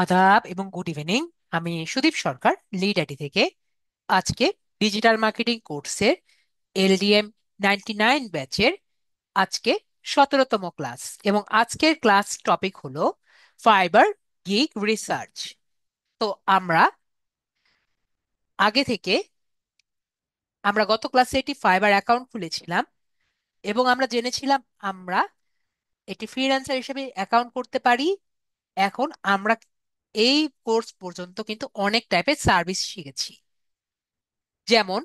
আদাব এবং good evening. আমি সুদীপ সরকার, লিড আইটি থেকে। আজকে ডিজিটাল মার্কেটিং কোর্সের এলডিএম 99 ব্যাচের আজকে 17তম ক্লাস, এবং আজকের ক্লাস টপিক হলো ফাইবার গিগ রিসার্চ। তো আমরা আগে থেকে আমরা গত ক্লাসে একটি ফাইবার অ্যাকাউন্ট খুলেছিলাম, এবং আমরা জেনেছিলাম আমরা একটি ফ্রিল্যান্সার হিসেবে অ্যাকাউন্ট করতে পারি। এখন আমরা এই কোর্স পর্যন্ত কিন্তু অনেক টাইপের সার্ভিস শিখেছি। যেমন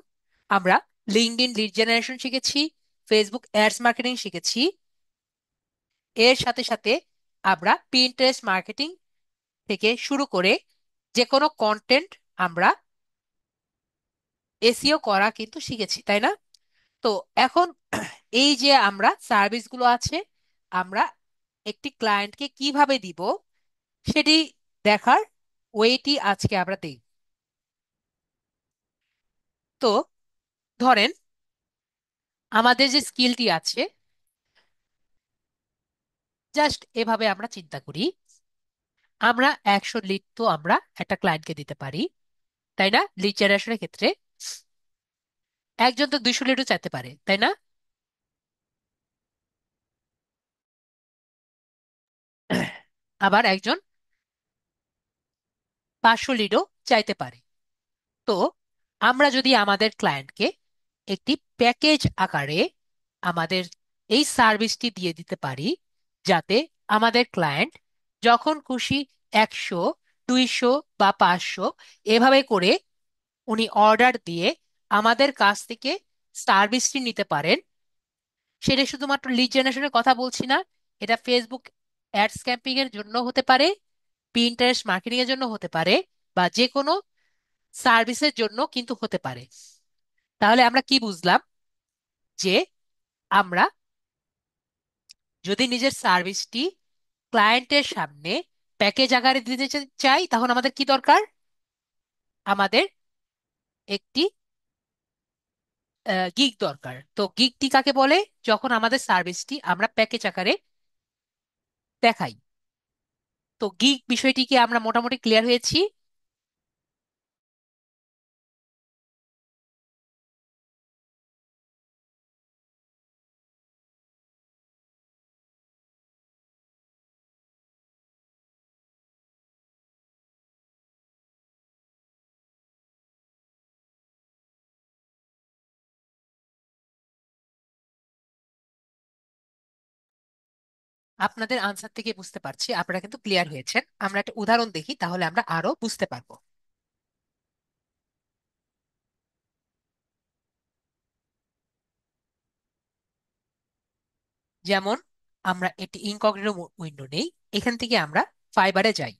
আমরা লিঙ্কডইন লিড জেনারেশন শিখেছি, ফেসবুক অ্যাডস মার্কেটিং শিখেছি। এর সাথে সাথে আমরা পিন্টারেস্ট মার্কেটিং থেকে শুরু করে যে কোনো কন্টেন্ট আমরা এসইও করা কিন্তু শিখেছি, তাই না? তো এখন এই যে আমরা সার্ভিসগুলো আছে, আমরা একটি ক্লায়েন্টকে কিভাবে দিব সেটি দেখার ওয়েটি আজকে আমরা দেখব। তো ধরেন আমাদের যে স্কিলটি আছে, জাস্ট এভাবে আমরা চিন্তা করি। আমরা 100 লিড তো আমরা একটা ক্লায়েন্টকে দিতে পারি, তাই না? লিড জেনারেশনের ক্ষেত্রে একজন তো 200 লিডও চাইতে পারে, তাই না? আবার একজন 500 লিডও চাইতে পারে। তো আমরা যদি আমাদের ক্লায়েন্টকে একটি প্যাকেজ আকারে আমাদের এই সার্ভিসটি দিয়ে দিতে পারি, যাতে আমাদের ক্লায়েন্ট যখন খুশি 100, 200 বা 500 এভাবে করে উনি অর্ডার দিয়ে আমাদের কাছ থেকে সার্ভিসটি নিতে পারেন। সেটা শুধুমাত্র লিড জেনারেশনের কথা বলছি না, এটা ফেসবুক অ্যাড স্ক্যাম্পিং এর জন্য হতে পারে, পিন্টারেস্ট মার্কেটিং এর জন্য হতে পারে, বা যে কোনো সার্ভিসের জন্য কিন্তু হতে পারে। তাহলে আমরা কি বুঝলাম? যে আমরা যদি নিজের সার্ভিসটি ক্লায়েন্টের সামনে প্যাকেজ আকারে দিতে চাই, তখন আমাদের কি দরকার? আমাদের একটি গিগ দরকার। তো গিগটি কাকে বলে? যখন আমাদের সার্ভিসটি আমরা প্যাকেজ আকারে দেখাই। তো গিগ বিষয়টি কি আমরা মোটামুটি ক্লিয়ার হয়েছি? আপনাদের আনসার থেকে বুঝতে পারছি আপনারা কিন্তু ক্লিয়ার হয়েছেন। আমরা একটা উদাহরণ দেখি, তাহলে আমরা আরো বুঝতে পারবো। যেমন আমরা একটি ইনকগনিটো উইন্ডো নেই, এখান থেকে আমরা ফাইবারে যাই।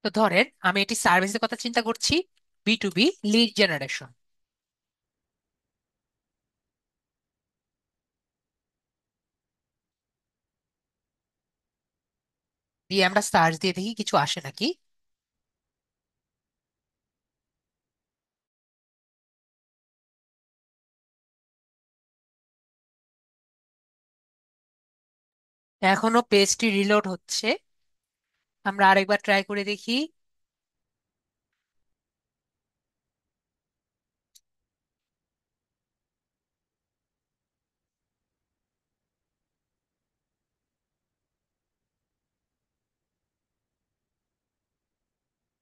তো ধরেন আমি একটি সার্ভিসের কথা চিন্তা করছি, B to B lead generation. দিয়ে আমরা সার্চ দিয়ে দেখি কিছু আসে নাকি। এখনো পেজটি রিলোড হচ্ছে, আমরা আরেকবার ট্রাই করে দেখি।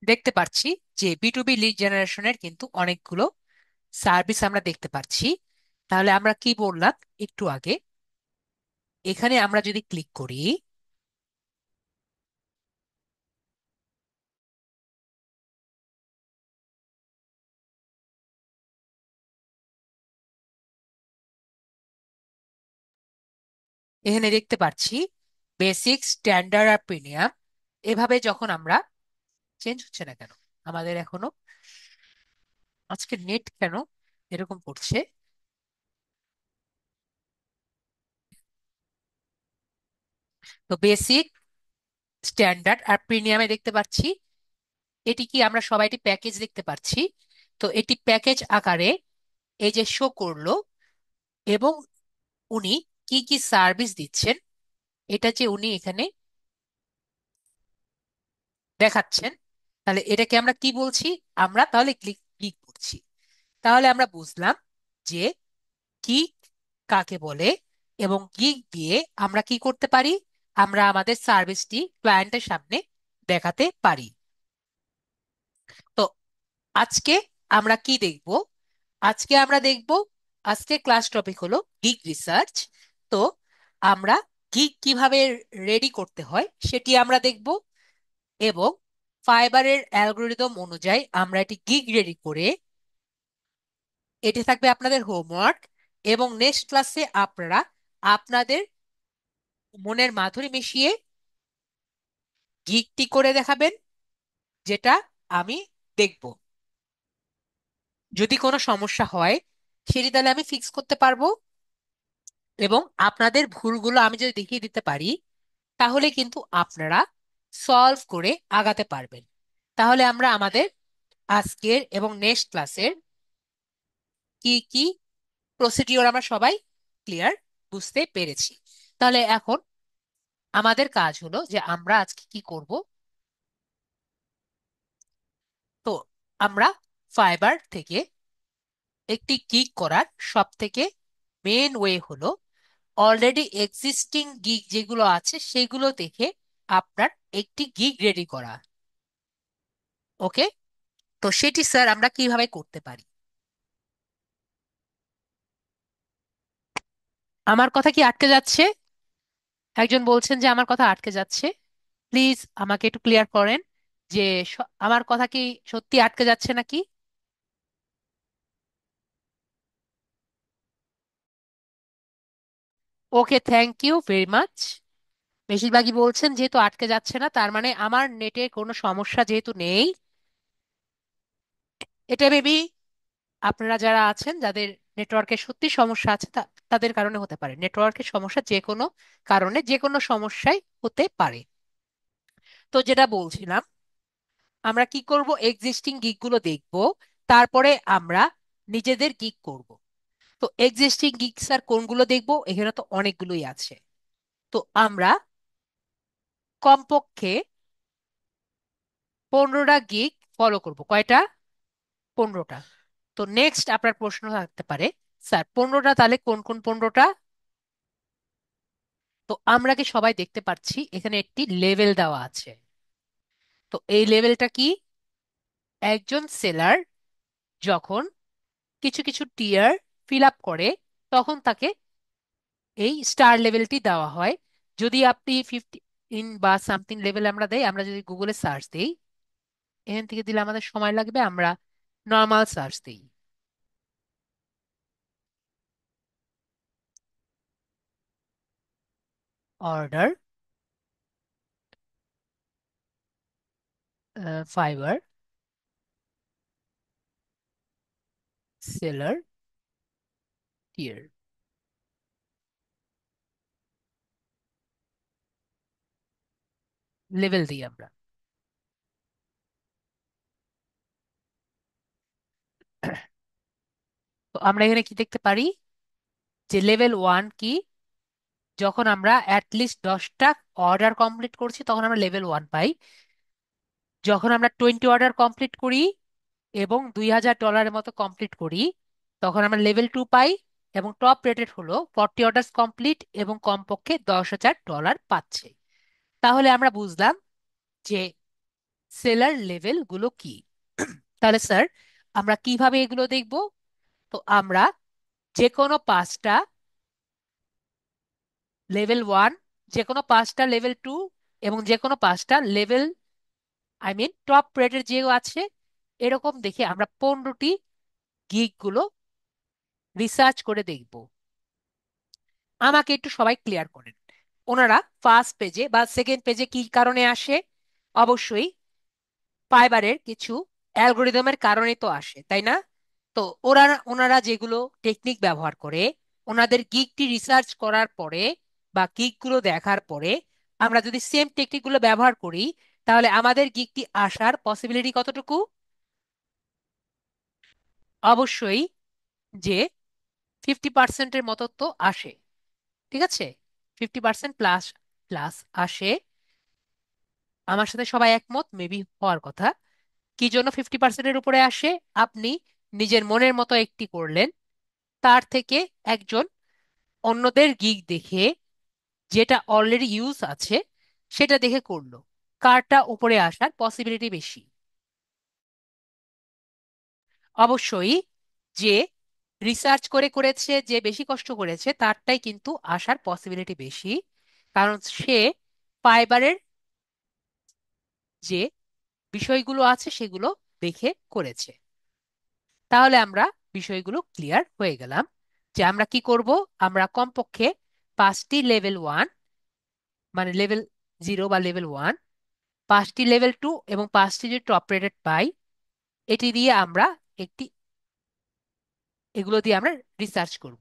দেখতে পাচ্ছি যে বি টু বি লিড জেনারেশনের কিন্তু অনেকগুলো সার্ভিস আমরা দেখতে পাচ্ছি। তাহলে আমরা কি বললাম একটু আগে, এখানে আমরা যদি ক্লিক করি, এখানে দেখতে পাচ্ছি বেসিক, স্ট্যান্ডার্ড আর প্রিমিয়াম। এভাবে যখন আমরা চেঞ্জ হচ্ছে না কেন? আমাদের এখনো আজকে নেট কেন এরকম করছে? তো বেসিক, স্ট্যান্ডার্ড আর প্রিমিয়ামে দেখতে পাচ্ছি। এটি কি আমরা সবাই এটি প্যাকেজ দেখতে পাচ্ছি। তো এটি প্যাকেজ আকারে এই যে শো করলো, এবং উনি কি কি সার্ভিস দিচ্ছেন এটা যে উনি এখানে দেখাচ্ছেন। তাহলে এটাকে আমরা কি বলছি? আমরা তাহলে ক্লিক ক্লিক করছি। তাহলে আমরা বুঝলাম যে গিগ কাকে বলে, এবং গিগ দিয়ে আমরা কি করতে পারি? আমরা আমাদের সার্ভিসটি ক্লায়েন্টের সামনে দেখাতে পারি। তো আজকে আমরা কি দেখব? আজকে আমরা দেখব, আজকে ক্লাস টপিক হলো গিগ রিসার্চ। তো আমরা গিগ কিভাবে রেডি করতে হয় সেটি আমরা দেখব, এবং ফাইবারের অ্যালগোরিদম অনুযায়ী আমরা এটি গিগ রেডি করে, এটি থাকবে আপনাদের হোমওয়ার্ক। এবং নেক্সট ক্লাসে আপনারা আপনাদের মনের মাধুরী মিশিয়ে গিগটি করে দেখাবেন, যেটা আমি দেখব। যদি কোনো সমস্যা হয় সেটি তাহলে আমি ফিক্স করতে পারবো, এবং আপনাদের ভুলগুলো আমি যদি দেখিয়ে দিতে পারি তাহলে কিন্তু আপনারা সলভ করে আগাতে পারবেন। তাহলে আমরা আমাদের আজকের এবং নেক্সট ক্লাসের কি কি প্রসিডিওর আমরা সবাই ক্লিয়ার বুঝতে পেরেছি। তাহলে এখন আমাদের কাজ হলো যে আমরা আজকে কি করব। তো আমরা ফাইবার থেকে একটি গিগ করার সব থেকে মেন ওয়ে হলো অলরেডি এক্সিস্টিং গিগ যেগুলো আছে সেগুলো দেখে আপনার একটি গিগ রেডি করা। ওকে, তো সেটি স্যার আমরা কিভাবে করতে পারি? আমার কথা কি আটকে যাচ্ছে? একজন বলছেন যে আমার কথা আটকে যাচ্ছে। প্লিজ আমাকে একটু ক্লিয়ার করেন যে আমার কথা কি সত্যি আটকে যাচ্ছে নাকি? ওকে, থ্যাংক ইউ ভেরি মাচ। বেশিরভাগই বলছেন যেহেতু আটকে যাচ্ছে না, তার মানে আমার নেটে কোনো সমস্যা যেহেতু নেই। এটা মেবি আপনারা যারা আছেন, যাদের নেটওয়ার্কের সত্যি সমস্যা আছে, তাদের কারণে হতে পারে। নেটওয়ার্কের সমস্যা যে কোনো কারণে যে কোনো সমস্যায় হতে পারে। তো যেটা বলছিলাম, আমরা কি করব? এক্সিস্টিং গিগ গুলো দেখব, তারপরে আমরা নিজেদের গিগ করব। তো এক্সিস্টিং গিগস আর কোনগুলো দেখব? এখানে তো অনেকগুলোই আছে। তো আমরা কমপক্ষে 15টা গিগ ফলো করব। কয়টা? 15টা। তো নেক্সট আপনার প্রশ্ন থাকতে পারে, স্যার 15টা তাহলে কোন কোন 15টা? তো আমরা কি সবাই দেখতে পাচ্ছি এখানে একটি লেভেল দেওয়া আছে? তো এই লেভেলটা কি? একজন সেলার যখন কিছু কিছু টিয়ার ফিল আপ করে তখন তাকে এই স্টার লেভেলটি দেওয়া হয়। যদি আপনি 15 বা সামথিং লেভেল আমরা দেই, আমরা যদি গুগলে সার্চ দিই, এখান থেকে দিলে আমাদের সময় লাগবে, আমরা নর্মাল সার্চ দিই। অর্ডার, ফাইবার, সেলার, টিয়ার, লেভেল দিই আমরা। তো আমরা এখানে কি দেখতে পারি যে লেভেল 1 কি? যখন আমরা অ্যাটলিস্ট 10টা অর্ডার কমপ্লিট করছি তখন আমরা লেভেল 1 পাই। যখন আমরা 20 অর্ডার কমপ্লিট করি এবং $2000 মতো কমপ্লিট করি তখন আমরা লেভেল 2 পাই। এবং টপ রেটেড হলো 40 অর্ডার কমপ্লিট এবং কমপক্ষে $10,000 পাচ্ছে। তাহলে আমরা বুঝলাম যে সেলার লেভেল গুলো কি। তাহলে স্যার আমরা কিভাবে এগুলো দেখব? তো আমরা যে কোনো 5টা লেভেল 1, যে কোনো 5টা লেভেল 2, এবং যে কোনো 5টা লেভেল, আই মিন টপ রেটের যে আছে, এরকম দেখে আমরা 15টি গিগ গুলো রিসার্চ করে দেখব। আমাকে একটু সবাই ক্লিয়ার করেন, ওনারা ফার্স্ট পেজে বা সেকেন্ড পেজে কি কারণে আসে? অবশ্যই ফাইবারের কিছু অ্যালগোরিদমের কারণে তো আসে, তাই না? তো ওনারা যেগুলো টেকনিক ব্যবহার করে, ওনাদের গিগটি রিসার্চ করার পরে বা গিগগুলো দেখার পরে আমরা যদি সেম টেকনিকগুলো ব্যবহার করি, তাহলে আমাদের গিগটি আসার পসিবিলিটি কতটুকু? অবশ্যই যে 50%-এর মতো তো আসে। ঠিক আছে, 50% প্লাস প্লাস আসে। আমার সাথে সবাই একমত মেবি হওয়ার কথা। কি জন্য 50%-এর উপরে আসে? আপনি নিজের মনের মতো একটি করলেন, তার থেকে একজন অন্যদের গিগ দেখে, যেটা অলরেডি ইউজ আছে সেটা দেখে করলো, কারটা উপরে আসার পসিবিলিটি বেশি? অবশ্যই যে রিসার্চ করে করেছে, যে বেশি কষ্ট করেছে তারটাই কিন্তু আসার পসিবিলিটি বেশি, কারণ সে ফাইবারের যে বিষয়গুলো আছে সেগুলো দেখে করেছে। তাহলে আমরা বিষয়গুলো ক্লিয়ার হয়ে গেলাম যে আমরা কি করব। আমরা কমপক্ষে 5টি লেভেল 1, মানে লেভেল 0 বা লেভেল 1, 5টি লেভেল 2 এবং 5টি যে টপ রেটেড পাই, এটি দিয়ে আমরা একটি এগুলো দিয়ে আমরা রিসার্চ করব।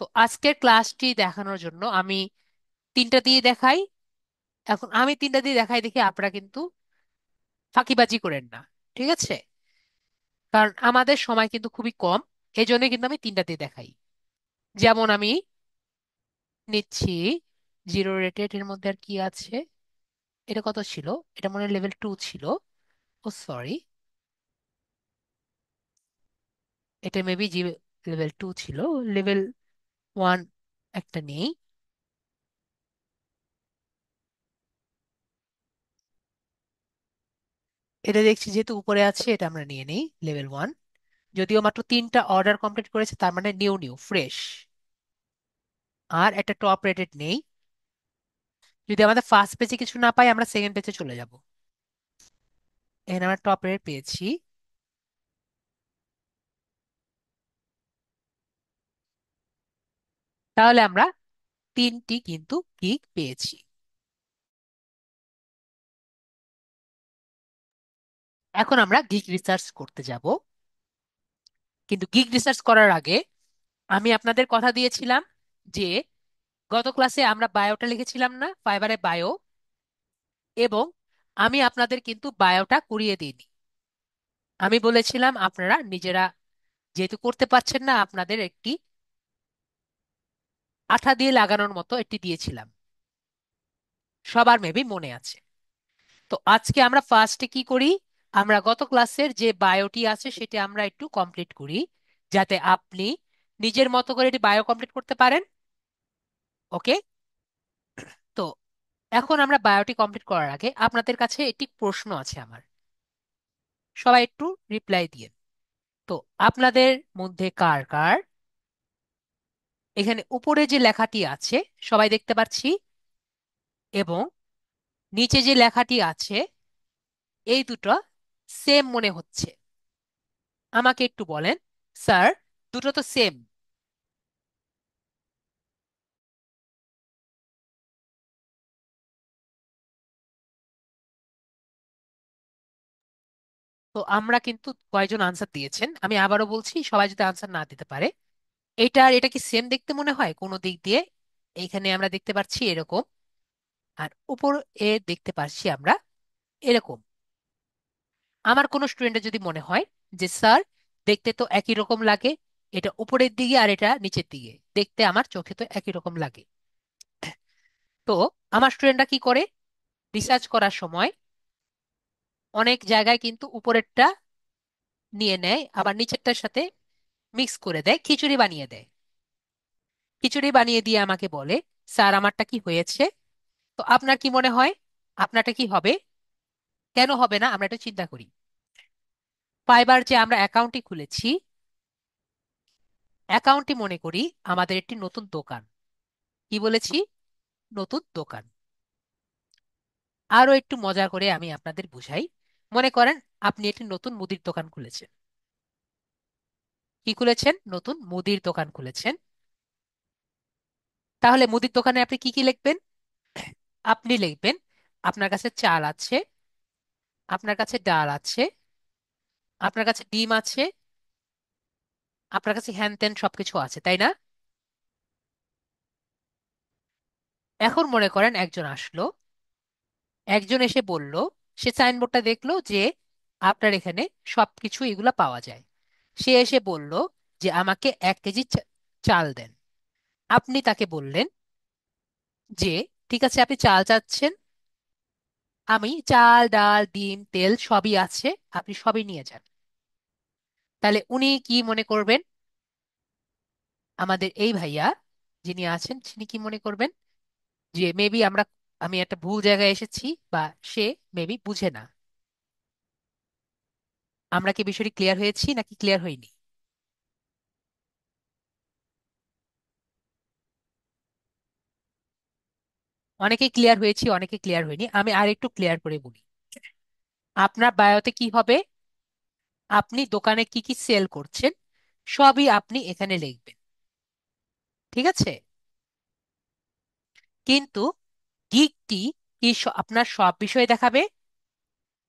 তো আজকের ক্লাসটি দেখানোর জন্য আমি 3টা দিয়ে দেখাই। এখন আমি 3টা দিয়ে দেখাই দেখে আপনারা কিন্তু ফাঁকিবাজি করেন না, ঠিক আছে? কারণ আমাদের সময় কিন্তু খুবই কম, এই জন্য কিন্তু আমি 3টা দিয়ে দেখাই। যেমন আমি নিচ্ছি 0 রেটেড, এর মধ্যে আর কি আছে? এটা কত ছিল? এটা মনে হয় লেভেল 2 ছিল। ও সরি, এটা মেবি লেভেল 2 ছিল। লেভেল 1 একটা নেই। এটা দেখছি যেহেতু উপরে আছে, এটা আমরা নিয়ে নেই লেভেল 1। যদিও মাত্র 3টা অর্ডার কমপ্লিট করেছে, তার মানে নিউ নিউ ফ্রেশ। আর একটা টপ রেটেড নেই। যদি আমাদের ফার্স্ট পেজে কিছু না পাই, আমরা সেকেন্ড পেজে চলে যাব। এখানে আমরা টপ রেট পেয়েছি। তাহলে আমরা 3টি কিন্তু গিগ পেয়েছি। এখন আমরা গিগ রিসার্চ করতে যাব। কিন্তু গিগ রিসার্চ করার আগে আমি আপনাদের কথা দিয়েছিলাম যে গত ক্লাসে আমরা বায়োটা লিখেছিলাম না, ফাইবারে বায়ো, এবং আমি আপনাদের কিন্তু বায়োটা করিয়ে দিইনি। আমি বলেছিলাম আপনারা নিজেরা যেহেতু করতে পারছেন না, আপনাদের একটি আঠা দিয়ে লাগানোর মতো একটি দিয়েছিলাম, সবার মেবি মনে আছে। তো আজকে আমরা ফার্স্টে কি করি, আমরা গত ক্লাসের যে বায়োটি আছে সেটা আমরা একটু কমপ্লিট করি, যাতে আপনি নিজের মতো করে এটি বায়ো কমপ্লিট করতে পারেন। ওকে? তো এখন আমরা বায়োটি কমপ্লিট করার আগে আপনাদের কাছে একটি প্রশ্ন আছে আমার, সবাই একটু রিপ্লাই দিয়ে। তো আপনাদের মধ্যে কার কার এখানে উপরে যে লেখাটি আছে সবাই দেখতে পাচ্ছি, এবং নিচে যে লেখাটি আছে এই দুটো সেম মনে হচ্ছে? আমাকে একটু বলেন, স্যার, দুটো তো সেম। তো আমরা কিন্তু কয়জন আনসার দিয়েছেন আমি আবারও বলছি, সবাই যদি আনসার না দিতে পারে। এটা কি সেম দেখতে মনে হয় কোনো দিক দিয়ে? এইখানে আমরা দেখতে পাচ্ছি এরকম, আর উপর এ দেখতে পাচ্ছি আমরা এরকম। আমার কোনো স্টুডেন্টের যদি মনে হয় যে স্যার, দেখতে তো একই রকম লাগে, এটা উপরের দিকে আর এটা নিচের দিকে, দেখতে আমার চোখে তো একই রকম লাগে। তো আমার স্টুডেন্টরা কি করে রিসার্চ করার সময় অনেক জায়গায় কিন্তু উপরেরটা নিয়ে নেয়, আবার নিচেরটার সাথে মিক্স করে দেয়, খিচুড়ি বানিয়ে দেয়। খিচুড়ি বানিয়ে দিয়ে আমাকে বলে, স্যার আমারটা কি হয়েছে? তো আপনার কি মনে হয় আপনারটা কি হবে? কেন হবে না আমরা একটু চিন্তা করি। ফাইবার যে আমরা অ্যাকাউন্টটি খুলেছি, অ্যাকাউন্টটি মনে করি আমাদের একটি নতুন দোকান। কি বলেছি? নতুন দোকান। আরো একটু মজা করে আমি আপনাদের বুঝাই। মনে করেন আপনি একটি নতুন মুদির দোকান খুলেছেন। কি খুলেছেন? নতুন মুদির দোকান খুলেছেন। তাহলে মুদির দোকানে আপনি কি কি লিখবেন? আপনি লিখবেন আপনার কাছে চাল আছে, আপনার কাছে ডাল আছে, আপনার কাছে ডিম আছে, আপনার কাছে হ্যান ত্যান সবকিছু আছে, তাই না? এখন মনে করেন একজন আসলো, একজন এসে বলল, সে সাইনবোর্ডটা দেখলো যে আপনার এখানে সবকিছু এগুলা পাওয়া যায়। সে এসে বলল যে আমাকে 1 কেজি চাল দেন। আপনি তাকে বললেন যে ঠিক আছে, আপনি চাল চাচ্ছেন, আমি চাল ডাল ডিম তেল সবই আছে, আপনি সবই নিয়ে যান। তাহলে উনি কি মনে করবেন? আমাদের এই ভাইয়া যিনি আছেন তিনি কি মনে করবেন? যে মেবি আমি একটা ভুল জায়গায় এসেছি, বা সে মেবি বুঝে না। আমরা কি বিষয়টি ক্লিয়ার হয়েছি নাকি ক্লিয়ার হয়নি? অনেকে ক্লিয়ার হয়েছি, অনেকে ক্লিয়ার হয়নি, আমি আর একটু ক্লিয়ার করে বলি। আপনার বায়োতে কি হবে? আপনি দোকানে কি কি সেল করছেন সবই আপনি এখানে লিখবেন, ঠিক আছে? কিন্তু গিগটি কি আপনার সব বিষয়ে দেখাবে?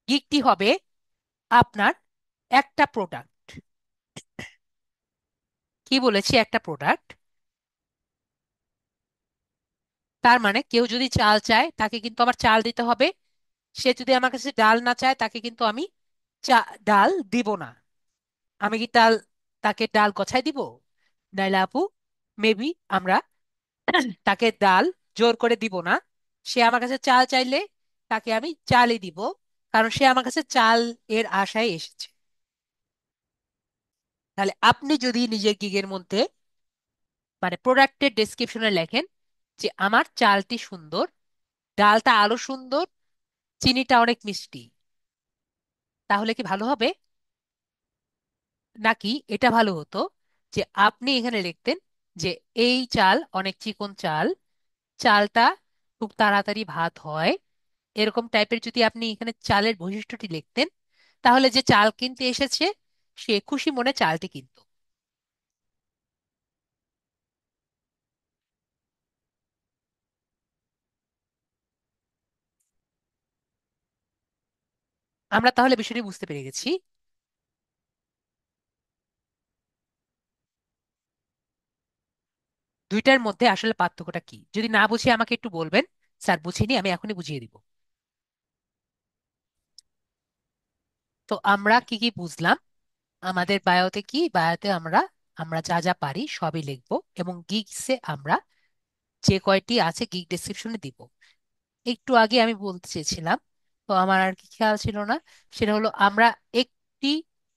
গিগটি হবে আপনার একটা প্রোডাক্ট। কি বলেছি? একটা প্রোডাক্ট। তার মানে কেউ যদি চাল চায় তাকে কিন্তু আমার চাল দিতে হবে। সে যদি আমার কাছে ডাল না চায় তাকে কিন্তু আমি ডাল দিব না। আমি কি তাকে ডাল গছায় দিব? নাইলে আপু, মেবি আমরা তাকে ডাল জোর করে দিব না। সে আমার কাছে চাল চাইলে তাকে আমি চালই দিব, কারণ সে আমার কাছে চাল এর আশায় এসেছে। তাহলে আপনি যদি নিজের গিগের মধ্যে মানে প্রোডাক্টের ডেসক্রিপশনে লেখেন যে আমার চালটি সুন্দর, ডালটা আরো সুন্দর, চিনিটা অনেক মিষ্টি, তাহলে কি ভালো হবে? নাকি এটা ভালো হতো যে আপনি এখানে লিখতেন যে এই চাল অনেক চিকন চাল, চালটা খুব তাড়াতাড়ি ভাত হয়, এরকম টাইপের যদি আপনি এখানে চালের বৈশিষ্ট্যটি লিখতেন, তাহলে যে চাল কিনতে এসেছে সে খুশি মনে চালটি কিনতো। আমরা তাহলে বিষয়টি বুঝতে পেরে গেছি। দুইটার মধ্যে আসলে পার্থক্যটা কি যদি না বুঝে আমাকে একটু বলবেন। স্যার বুঝিনি, আমি এখনই বুঝিয়ে দিব। তো আমরা কি কি বুঝলাম? আমাদের বায়োতে কি, বায়োতে আমরা আমরা যা যা পারি সবই লিখবো, এবং গিগসে আমরা যে কয়টি আছে গিগ ডেসক্রিপশনে দিব। একটু আগে আমি বলতে চেয়েছিলাম, তো আমার আর কি খেয়াল ছিল না, সেটা হলো আমরা একটি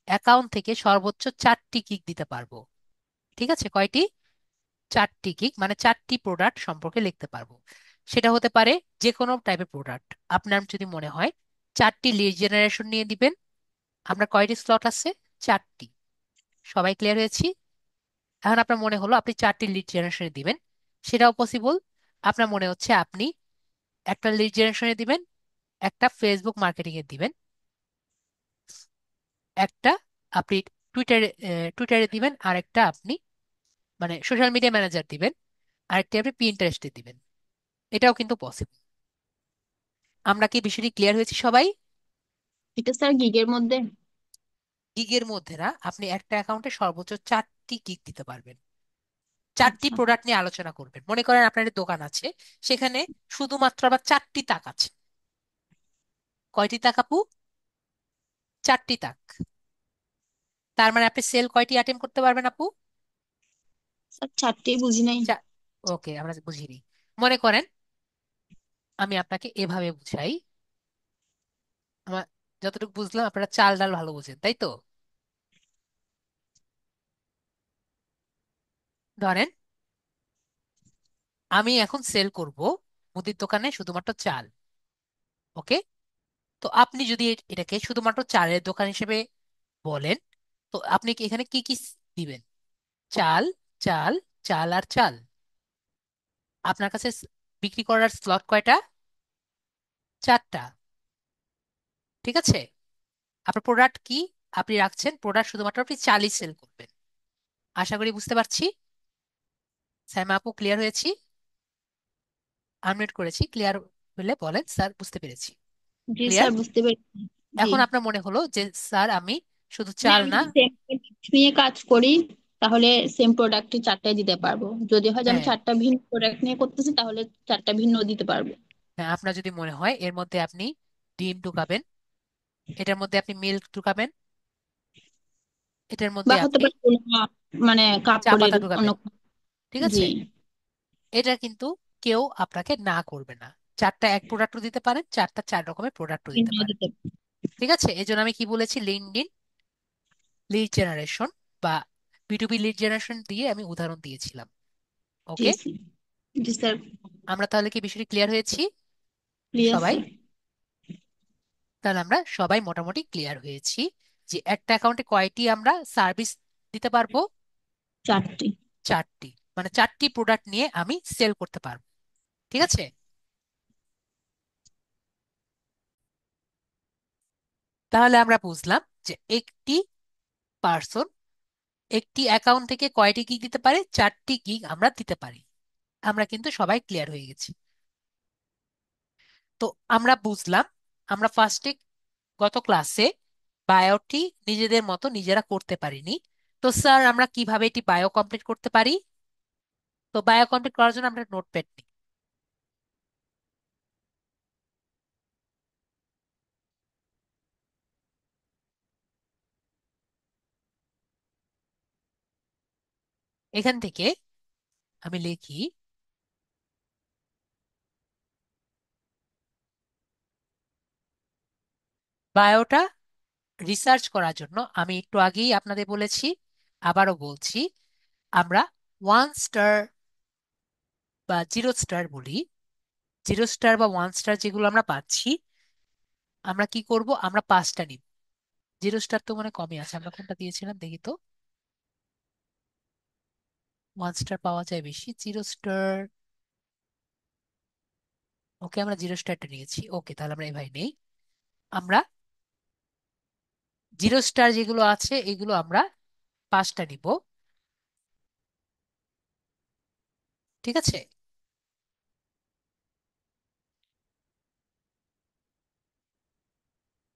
অ্যাকাউন্ট থেকে সর্বোচ্চ 4টি গিগ দিতে পারবো। ঠিক আছে? কয়টি? 4টি গিগ, মানে 4টি প্রোডাক্ট সম্পর্কে লিখতে পারবো। সেটা হতে পারে যে কোনো টাইপের প্রোডাক্ট। আপনার যদি মনে হয় 4টি লিড জেনারেশন নিয়ে দিবেন। আমরা কয়টি স্লট আছে? 4টি। সবাই ক্লিয়ার হয়েছি? এখন আপনার মনে হলো আপনি 4টি লিড জেনারেশনে দিবেন, সেটাও পসিবল। আপনার মনে হচ্ছে আপনি একটা লিড জেনারেশনে দিবেন, একটা ফেসবুক মার্কেটিং এ দিবেন, একটা আপনি টুইটারে টুইটারে দিবেন, আর একটা আপনি মানে সোশ্যাল মিডিয়া ম্যানেজার দিবেন, আরেকটি আপনি পিন্টারেস্টে দিবেন। এটাও কিন্তু পসিবল। আমরা কি বিষয়টি ক্লিয়ার হয়েছি সবাই? এটা স্যার গিগের মধ্যে? গিগের মধ্যে না, আপনি একটা অ্যাকাউন্টে সর্বোচ্চ 4টি গিগ দিতে পারবেন। 4টি আচ্ছা। প্রোডাক্ট নিয়ে আলোচনা করবেন। মনে করেন আপনার একটা দোকান আছে, সেখানে শুধুমাত্র আবার 4টি তাক আছে। কয়টি তাক আপু? 4টি তাক। তার মানে আপনি সেল কয়টি অ্যাটেম্প করতে পারবেন আপু? স্যার চারটেই বুঝি নাই। ওকে, আমরা বুঝিনি। মনে করেন আমি আপনাকে এভাবে বুঝাই। আমার যতটুকু বুঝলাম আপনারা চাল ডাল ভালো বুঝেন, তাই তো? ধরেন আমি এখন সেল করব মুদির দোকানে শুধুমাত্র চাল। ওকে? তো আপনি যদি এটাকে শুধুমাত্র চালের দোকান হিসেবে বলেন, তো আপনি কি এখানে কি কি দিবেন? চাল, চাল, চাল আর চাল। আপনার কাছে বিক্রি করার স্লট কয়টা? 4টা। ঠিক আছে? আপনার প্রোডাক্ট কি? আপনি রাখছেন প্রোডাক্ট শুধুমাত্র আপনি চালই সেল করবেন। আশা করি বুঝতে পারছি। সাইমা আপু, ক্লিয়ার হয়েছি? আনমিউট করেছি, ক্লিয়ার হলে বলেন স্যার বুঝতে পেরেছি। জি ক্লিয়ার? স্যার বুঝতে পেরেছি। জি। এখন আপনার মনে হলো যে স্যার আমি শুধু মানে চাল আমি না। যদি সেম প্রোডাক্ট নিয়ে কাজ করি তাহলে সেম প্রোডাক্টই চারটায় দিতে পারবো। যদি হয় যে আমি হ্যাঁ, চারটা ভিন্ন প্রোডাক্ট নিয়ে করতেছি তাহলে চারটা ভিন্ন দিতে পারবো। হ্যাঁ, আপনার যদি মনে হয় এর মধ্যে আপনি ডিম ঢুকাবেন, এটার মধ্যে আপনি মিল্ক ঢুকাবেন, এটার বা মধ্যে হতে আপনি পারে কোনো, মানে চা কাপড়ের পাতা অন্য। ঢুকাবেন। ঠিক জি। আছে, এটা কিন্তু কেউ আপনাকে না করবে না। চারটা এক প্রোডাক্টও দিতে পারেন, চারটা চার রকমের প্রোডাক্টও দিতে ভিন্ন পারেন। দিতে। ঠিক আছে, এই জন্য আমি কি বলেছি, লিঙ্কডইন লিড জেনারেশন বা বিটুবি লিড জেনারেশন দিয়ে আমি উদাহরণ দিয়েছিলাম। জি ওকে, স্যার। জি স্যার। আমরা তাহলে কি বিষয়টি ক্লিয়ার হয়েছি ক্লিয়ার সবাই? স্যার। তাহলে আমরা সবাই মোটামুটি ক্লিয়ার হয়েছি যে একটা অ্যাকাউন্টে কয়টি আমরা সার্ভিস দিতে পারবো। চারটি। চারটি, মানে চারটি প্রোডাক্ট নিয়ে আমি সেল করতে পারবো। ঠিক আছে, তাহলে আমরা বুঝলাম যে একটি পার্সন একটি অ্যাকাউন্ট থেকে কয়টি গিগ দিতে পারে, চারটি গিগ আমরা দিতে পারি। আমরা কিন্তু সবাই ক্লিয়ার হয়ে গেছি। তো আমরা বুঝলাম, আমরা ফার্স্টে গত ক্লাসে বায়োটি নিজেদের মতো নিজেরা করতে পারিনি। তো স্যার আমরা কিভাবে এটি বায়ো কমপ্লিট করতে পারি? তো বায়ো কমপ্লিট করার জন্য আমরা নোটপ্যাড নিই। এখান থেকে আমি লিখি, বায়োটা রিসার্চ করার জন্য আমি একটু আগেই আপনাদের বলেছি, আবারও বলছি, আমরা 1 স্টার বা 0 স্টার বলি। 0 স্টার বা 1 স্টার যেগুলো আমরা পাচ্ছি, আমরা কি করব, আমরা 5টা নিব। 0 স্টার তো মানে কমই আছে, আমরা কোনটা দিয়েছিলাম দেখি তো। 1 স্টার পাওয়া যায় বেশি, 0 স্টার। ওকে, আমরা 0 স্টারটা নিয়েছি। ওকে, তাহলে আমরা এভাবে নেই। আমরা 0 স্টার যেগুলো আছে এগুলো আমরা 5টা নিব। ঠিক আছে,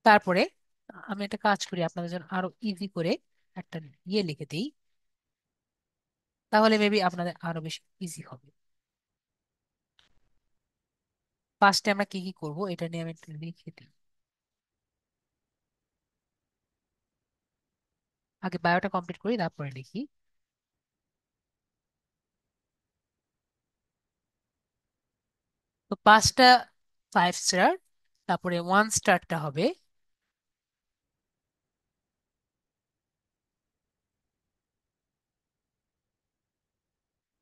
তারপরে আমি একটা কাজ করি আপনাদের জন্য আরো ইজি করে, একটা ইয়ে লিখে দিই, তাহলে মেবি আপনাদের আরো বেশি ইজি হবে। ফার্স্টে আমরা কি কি করব এটা নিয়ে আমি একটু লিখে দিই। আগে বায়োটা কমপ্লিট করি, তারপরে লিখি। তো 5টা 5 স্টার, তারপরে 1 স্টারটা হবে,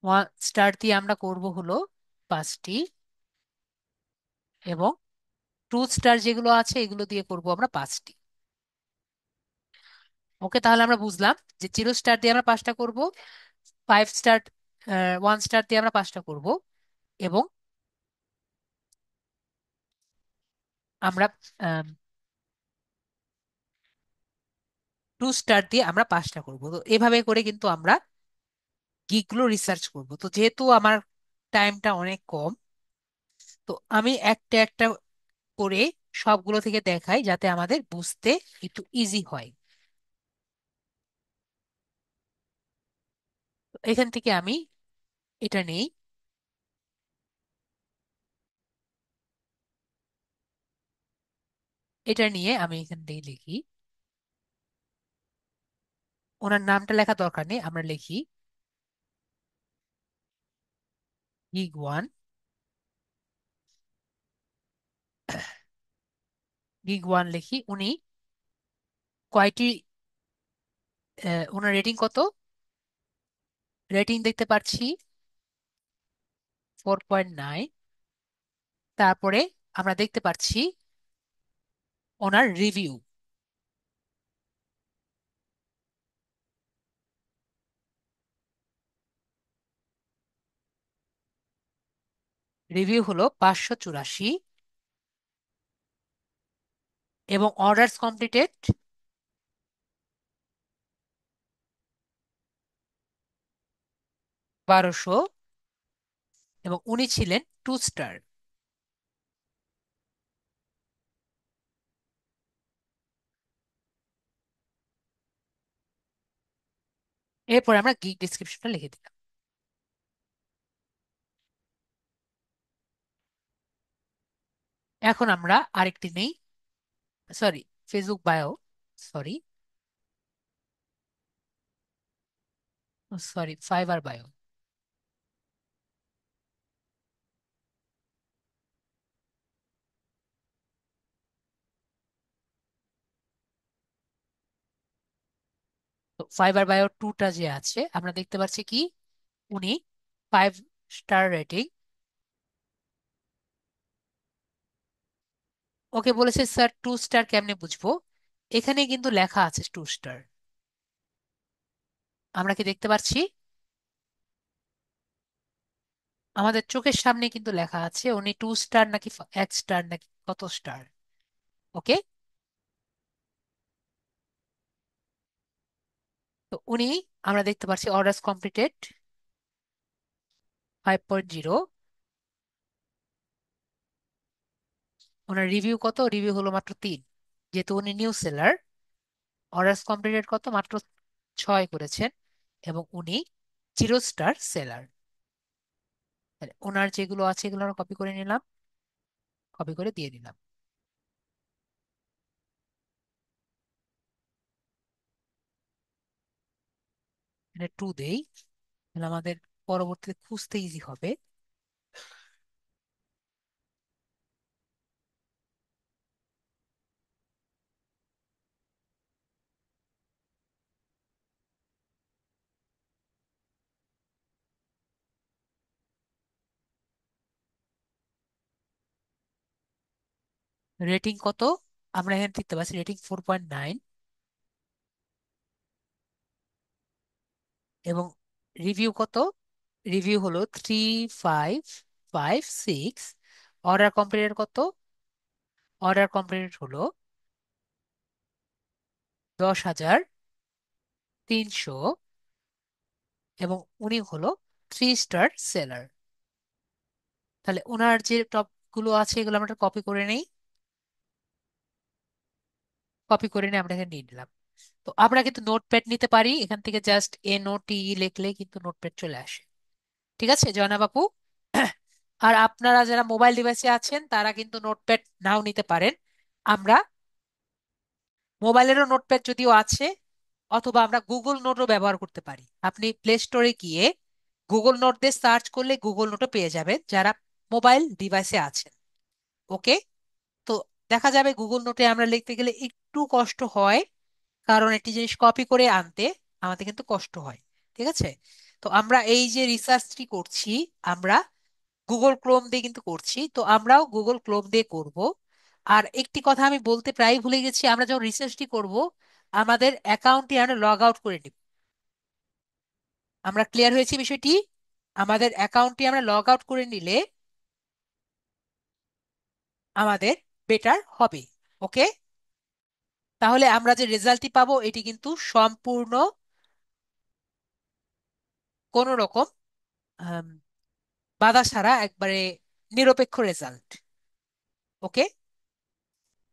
1 স্টার দিয়ে আমরা করব হলো 5টি, এবং 2 স্টার যেগুলো আছে এগুলো দিয়ে করব আমরা 5টি। ওকে, তাহলে আমরা বুঝলাম যে 0 স্টার দিয়ে আমরা 5টা করব, 5 স্টার 1 স্টার দিয়ে আমরা 5টা করব, এবং আমরা 2 স্টার দিয়ে আমরা 5টা করব। তো এভাবে করে কিন্তু আমরা গিগগুলো রিসার্চ করব। তো যেহেতু আমার টাইমটা অনেক কম, তো আমি একটা একটা করে সবগুলো থেকে দেখাই যাতে আমাদের বুঝতে একটু ইজি হয়। তো এখান থেকে আমি এটা নেই, এটা নিয়ে আমি এখান থেকে লিখি, ওনার নামটা লেখা দরকার নেই, আমরা লিখি গিগ 1। গিগ 1 লিখি, উনি কয়টি, ওনার রেটিং কত, রেটিং দেখতে পাচ্ছি 4.9। তারপরে আমরা দেখতে পাচ্ছি ওনার রিভিউ, রিভিউ হলো 584, এবং অর্ডারস কমপ্লিটেড 1200, এবং উনি ছিলেন 2 স্টার। এরপর আমরা গিগ ডিসক্রিপশনটা লিখে দিলাম। এখন আমরা আরেকটি নেই, sorry, Facebook bio, sorry, sorry, fibre bio. তো ফাইবার বায়ো টুটা যে আছে, আমরা দেখতে পাচ্ছি কি উনি 5 স্টার রেটিং। ওকে বলেছে স্যার 2 স্টার কেমনে বুঝবো? এখানে কিন্তু লেখা আছে 2 স্টার, আমরা কি দেখতে পাচ্ছি? আমাদের চোখের সামনে কিন্তু লেখা আছে উনি 2 স্টার নাকি 1 স্টার নাকি কত স্টার। ওকে, তো উনি, আমরা দেখতে পাচ্ছি অর্ডার কমপ্লিটেড 5.0। ওনার রিভিউ কত? রিভিউ হলো মাত্র 3। যেহেতু উনি নিউ সেলার, অর্ডার কমপ্লিটেড কত? মাত্র 6 করেছেন। এবং উনি 0 স্টার সেলার। ওনার যেগুলো আছে এগুলো আমরা কপি করে নিলাম, কপি করে দিয়ে দিলাম। এটা 2 দেই, তাহলে আমাদের পরবর্তীতে খুঁজতে ইজি হবে। রেটিং কত? আমরা এখানে দেখতে পাচ্ছি রেটিং 4.9। এবং রিভিউ কত? রিভিউ হলো 3.556। অর্ডার কমপ্লিটেড কত? অর্ডার কমপ্লিটেড হলো 10,300। এবং উনি হলো 3 স্টার সেলার। তাহলে ওনার যে টপ গুলো আছে এগুলো আমরা কপি করে নেই, কপি করে নিয়ে আমরা এখানে নিয়ে নিলাম। তো আমরা কিন্তু নোটপ্যাড নিতে পারি, এখান থেকে জাস্ট NOTE লিখলে কিন্তু নোটপ্যাড চলে আসে। ঠিক আছে জয়না বাপু? আর আপনারা যারা মোবাইল ডিভাইসে আছেন তারা কিন্তু নোটপ্যাড নাও নিতে পারেন। আমরা মোবাইলেরও নোটপ্যাড যদিও আছে, অথবা আমরা গুগল নোটও ব্যবহার করতে পারি। আপনি প্লে স্টোরে গিয়ে গুগল নোট দিয়ে সার্চ করলে গুগল নোটও পেয়ে যাবেন যারা মোবাইল ডিভাইসে আছেন। ওকে, তো দেখা যাবে গুগল নোটে আমরা লিখতে গেলে একটু কষ্ট হয়, কারণ একটি জিনিস কপি করে আনতে আমাদের কিন্তু কষ্ট হয়। ঠিক আছে, তো আমরা এই যে রিসার্চটি করছি, আমরা গুগল ক্রোম দিয়ে কিন্তু করছি, তো আমরাও গুগল ক্রোম দিয়ে করব। আর একটি কথা আমি বলতে প্রায় ভুলে গেছি, আমরা যখন রিসার্চটি করব আমাদের অ্যাকাউন্টটি আমরা লগ আউট করে নিব। আমরা ক্লিয়ার হয়েছি বিষয়টি? আমাদের অ্যাকাউন্টটি আমরা লগ আউট করে নিলে আমাদের বেটার হবে। ওকে, তাহলে আমরা যে রেজাল্টটি পাবো এটি কিন্তু সম্পূর্ণ কোন রকম আম, বাধা ছাড়া একবারে নিরপেক্ষ রেজাল্ট। ওকে,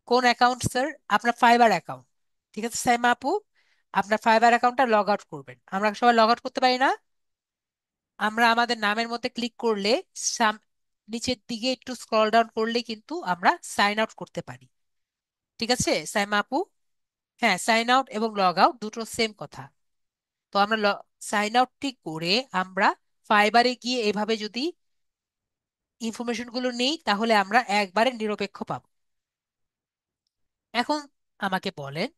কোন অ্যাকাউন্ট স্যার? আপনার ফাইবার অ্যাকাউন্ট। ঠিক আছে সাইমা আপু, আপনার ফাইবার অ্যাকাউন্টটা লগ আউট করবেন। আমরা সবাই লগ আউট করতে পারি না? আমরা আমাদের নামের মধ্যে ক্লিক করলে নিচের দিকে একটু স্ক্রল ডাউন করলে কিন্তু আমরা সাইন আউট করতে পারি। ঠিক আছে সাইমা আপু? হ্যাঁ, সাইন আউট এবং লগ আউট দুটো সেম কথা। তো আমরা সাইন আউটটি করে আমরা ফাইবারে গিয়ে এভাবে যদি ইনফরমেশন গুলো নেই তাহলে আমরা একবারে নিরপেক্ষ পাবো। এখন আমাকে বলেন,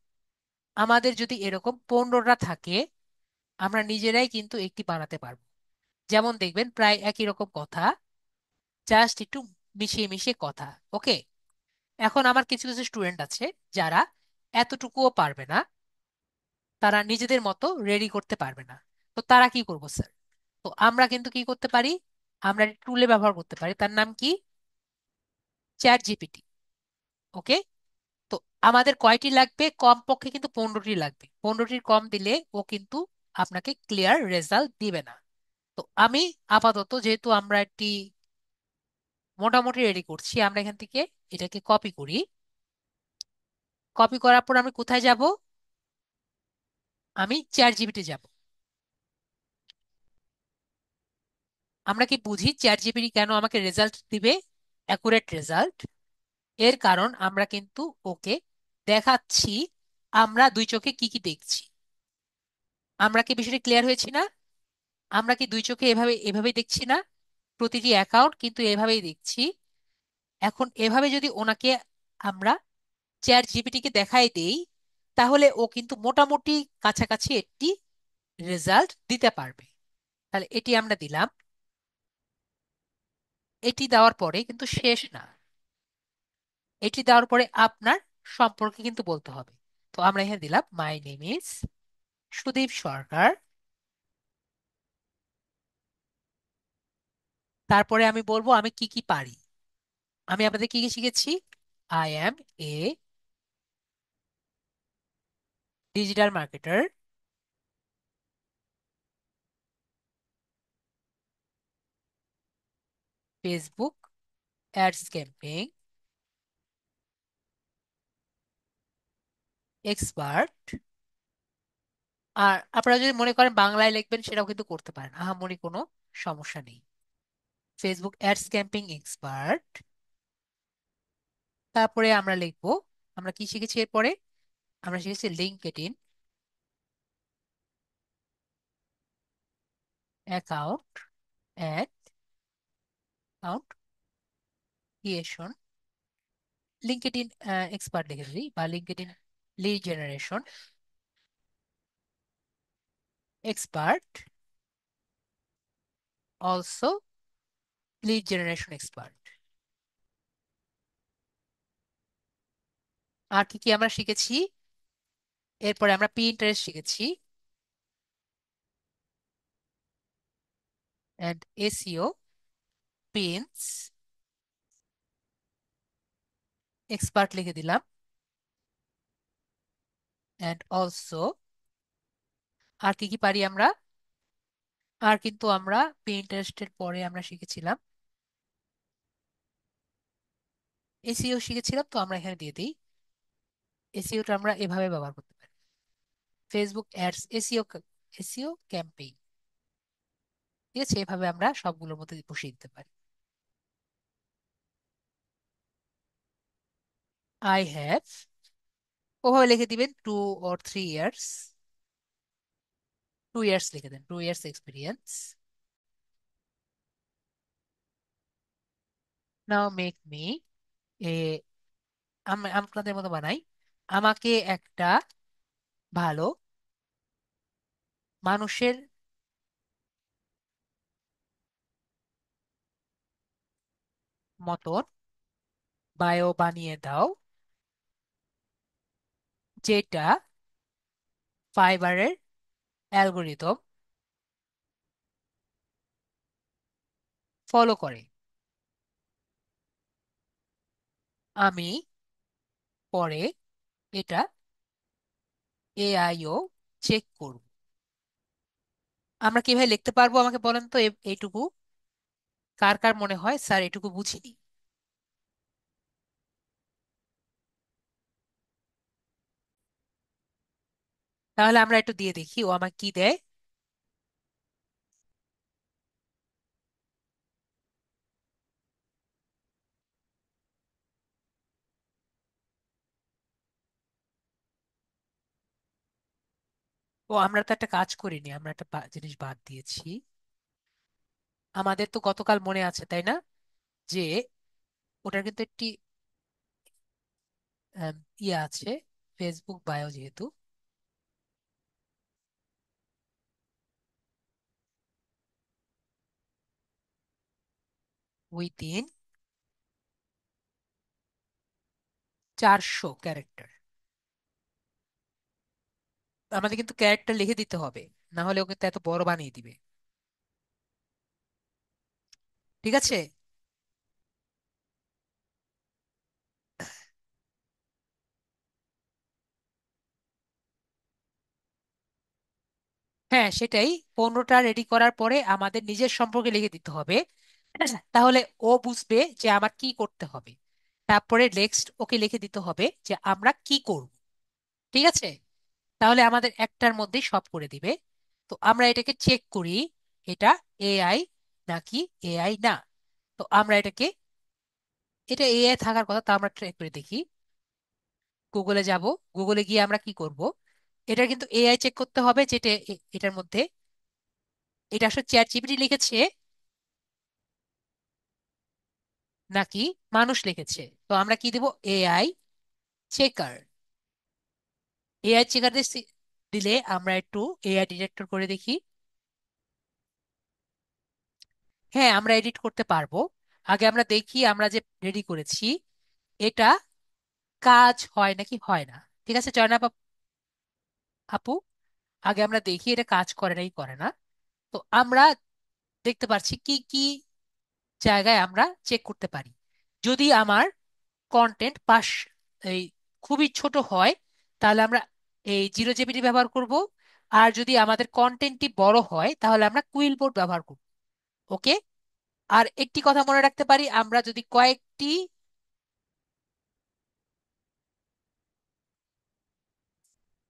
আমাদের যদি এরকম 15টা থাকে, আমরা নিজেরাই কিন্তু একটি বানাতে পারবো। যেমন দেখবেন প্রায় একই রকম কথা, জাস্ট একটু মিশিয়ে মিশিয়ে কথা। ওকে, এখন আমার কিছু কিছু স্টুডেন্ট আছে যারা এতটুকুও পারবে না, তারা নিজেদের মতো রেডি করতে পারবে না। তো তারা কি করবো স্যার? তো আমরা কিন্তু কি করতে পারি, আমরা টুলে ব্যবহার করতে পারি, তার নাম কি? ChatGPT। ওকে, তো আমাদের কয়টি লাগবে? কমপক্ষে কিন্তু 15টি লাগবে। 15টির কম দিলে ও কিন্তু আপনাকে ক্লিয়ার রেজাল্ট দিবে না। তো আমি আপাতত, যেহেতু আমরা একটি মোটামুটি রেডি করছি, আমরা এখান থেকে এটাকে কপি করি। কপি করার পর আমি কোথায় যাব? আমি ChatGPT যাব। আমরা কি বুঝি চ্যাট জিপিটি কেন আমাকে রেজাল্ট দিবে, অ্যাকুরেট রেজাল্ট? এর কারণ আমরা কিন্তু ওকে দেখাচ্ছি আমরা দুই চোখে কি কি দেখছি। আমরা কি বিষয়টা ক্লিয়ার হয়েছি না? আমরা কি দুই চোখে এভাবে এভাবেই দেখছি না? প্রতিটি অ্যাকাউন্ট কিন্তু এভাবেই দেখছি। এখন এভাবে যদি ওনাকে আমরা চ্যাট জিপিটিকে দেখাই দেই, তাহলে ও কিন্তু মোটামুটি কাছাকাছি একটি রেজাল্ট দিতে পারবে। তাহলে এটি আমরা দিলাম। এটি দেওয়ার পরে কিন্তু শেষ না। এটি দেওয়ার পরে আপনার সম্পর্কে কিন্তু বলতে হবে। তো আমরা এখানে দিলাম মাই নেম ইজ সুদীপ সরকার। তারপরে আমি বলবো আমি কি কি পারি। আমি আপনাদের কি কি শিখেছি? I am a digital marketer, Facebook ads campaign expert. আর আপনারা যদি মনে করেন বাংলায় লিখবেন সেটাও কিন্তু করতে পারেন, আহামরি কোনো সমস্যা নেই। Facebook ads campaign expert. তারপরে আমরা লিখবো আমরা কি শিখেছি এরপরে। আমরা শিখেছি LinkedIn account add account creation. LinkedIn expert লিখে দিই, বা LinkedIn lead generation expert, also lead generation expert. আর কি কি আমরা শিখেছি? এরপরে আমরা পিন্টারেস্ট শিখেছি অ্যান্ড এসইও পিনস এক্সপার্ট লিখে দিলাম। অ্যান্ড অলসো আর কি কি পারি আমরা? আর কিন্তু আমরা পিন্টারেস্টের পরে আমরা শিখেছিলাম এসইও শিখেছিলাম, তো আমরা এখানে দিয়ে দিই। এসইওটা আমরা এভাবে ব্যবহার করতে পারি, Facebook ads SEO, SEO campaign. ঠিক আছে, এভাবে আমরা সবগুলোর মধ্যে বসিয়ে দিতে পারি। আই হ্যাভ, ওভাবে লিখে দিবেন 2 or 3 years। 2 years লিখে দেন, 2 years experience. Now make me a, আপনাদের মতো বানাই, আমাকে একটা ভালো মানুষের মতন বায়ো বানিয়ে দাও, যেটা ফাইবারের অ্যালগোরিদম ফলো করে। আমি পরে এটা এআইও চেক করব। আমরা কিভাবে লিখতে পারবো আমাকে বলেন তো, এইটুকু কার কার মনে হয় স্যার এটুকু বুঝিনি? তাহলে আমরা একটু দিয়ে দেখি ও আমাকে কি দেয়। ও আমরা তো একটা কাজ করিনি, আমরা একটা জিনিস বাদ দিয়েছি। আমাদের তো গতকাল মনে আছে তাই না, যে ওটার কিন্তু একটি ইয়ে আছে, ফেসবুক বায়ো যেহেতু, উইদিন 400 ক্যারেক্টার। আমাদের কিন্তু ক্যারেক্টার লিখে দিতে হবে, না হলে ও কিন্তু এত বড় বানিয়ে দিবে। ঠিক আছে। হ্যাঁ সেটাই, 15টা রেডি করার পরে আমাদের নিজের সম্পর্কে লিখে দিতে হবে। তাহলে ও বুঝবে যে আমার কি করতে হবে। তারপরে নেক্সট ওকে লিখে দিতে হবে যে আমরা কি করব। ঠিক আছে, তাহলে আমাদের একটার মধ্যেই সব করে দিবে। তো আমরা এটাকে চেক করি, এটা এআই নাকি এআই না। তো আমরা এটা এআই থাকার কথা, তা আমরা ট্রাই করে দেখি। গুগলে যাব। গুগলে গিয়ে আমরা কি করব, এটা কিন্তু এআই চেক করতে হবে যেটা এটার মধ্যে, এটা আসলে চ্যাট জিপিটি লিখেছে নাকি মানুষ লিখেছে। তো আমরা কি দেব, এআই চেকার। এআই চেকার দিলে আমরা একটু এআই ডিটেক্টর করে দেখি। হ্যাঁ, আমরা এডিট করতে পারবো। আগে আমরা দেখি আমরা যে রেডি করেছি এটা কাজ হয় নাকি হয় না। ঠিক আছে জয়নাব আপু, আগে আমরা দেখি এটা কাজ করে নাকি করে না। তো আমরা দেখতে পাচ্ছি কি কি জায়গায় আমরা চেক করতে পারি। যদি আমার কন্টেন্ট এই খুবই ছোট হয়, তাহলে আমরা এই জিরো জেবিটি ব্যবহার করব। আর যদি আমাদের কন্টেন্টটি বড় হয় তাহলে আমরা কুইল বোর্ড ব্যবহার করব। ওকে। আর একটি কথা মনে রাখতে পারি, আমরা যদি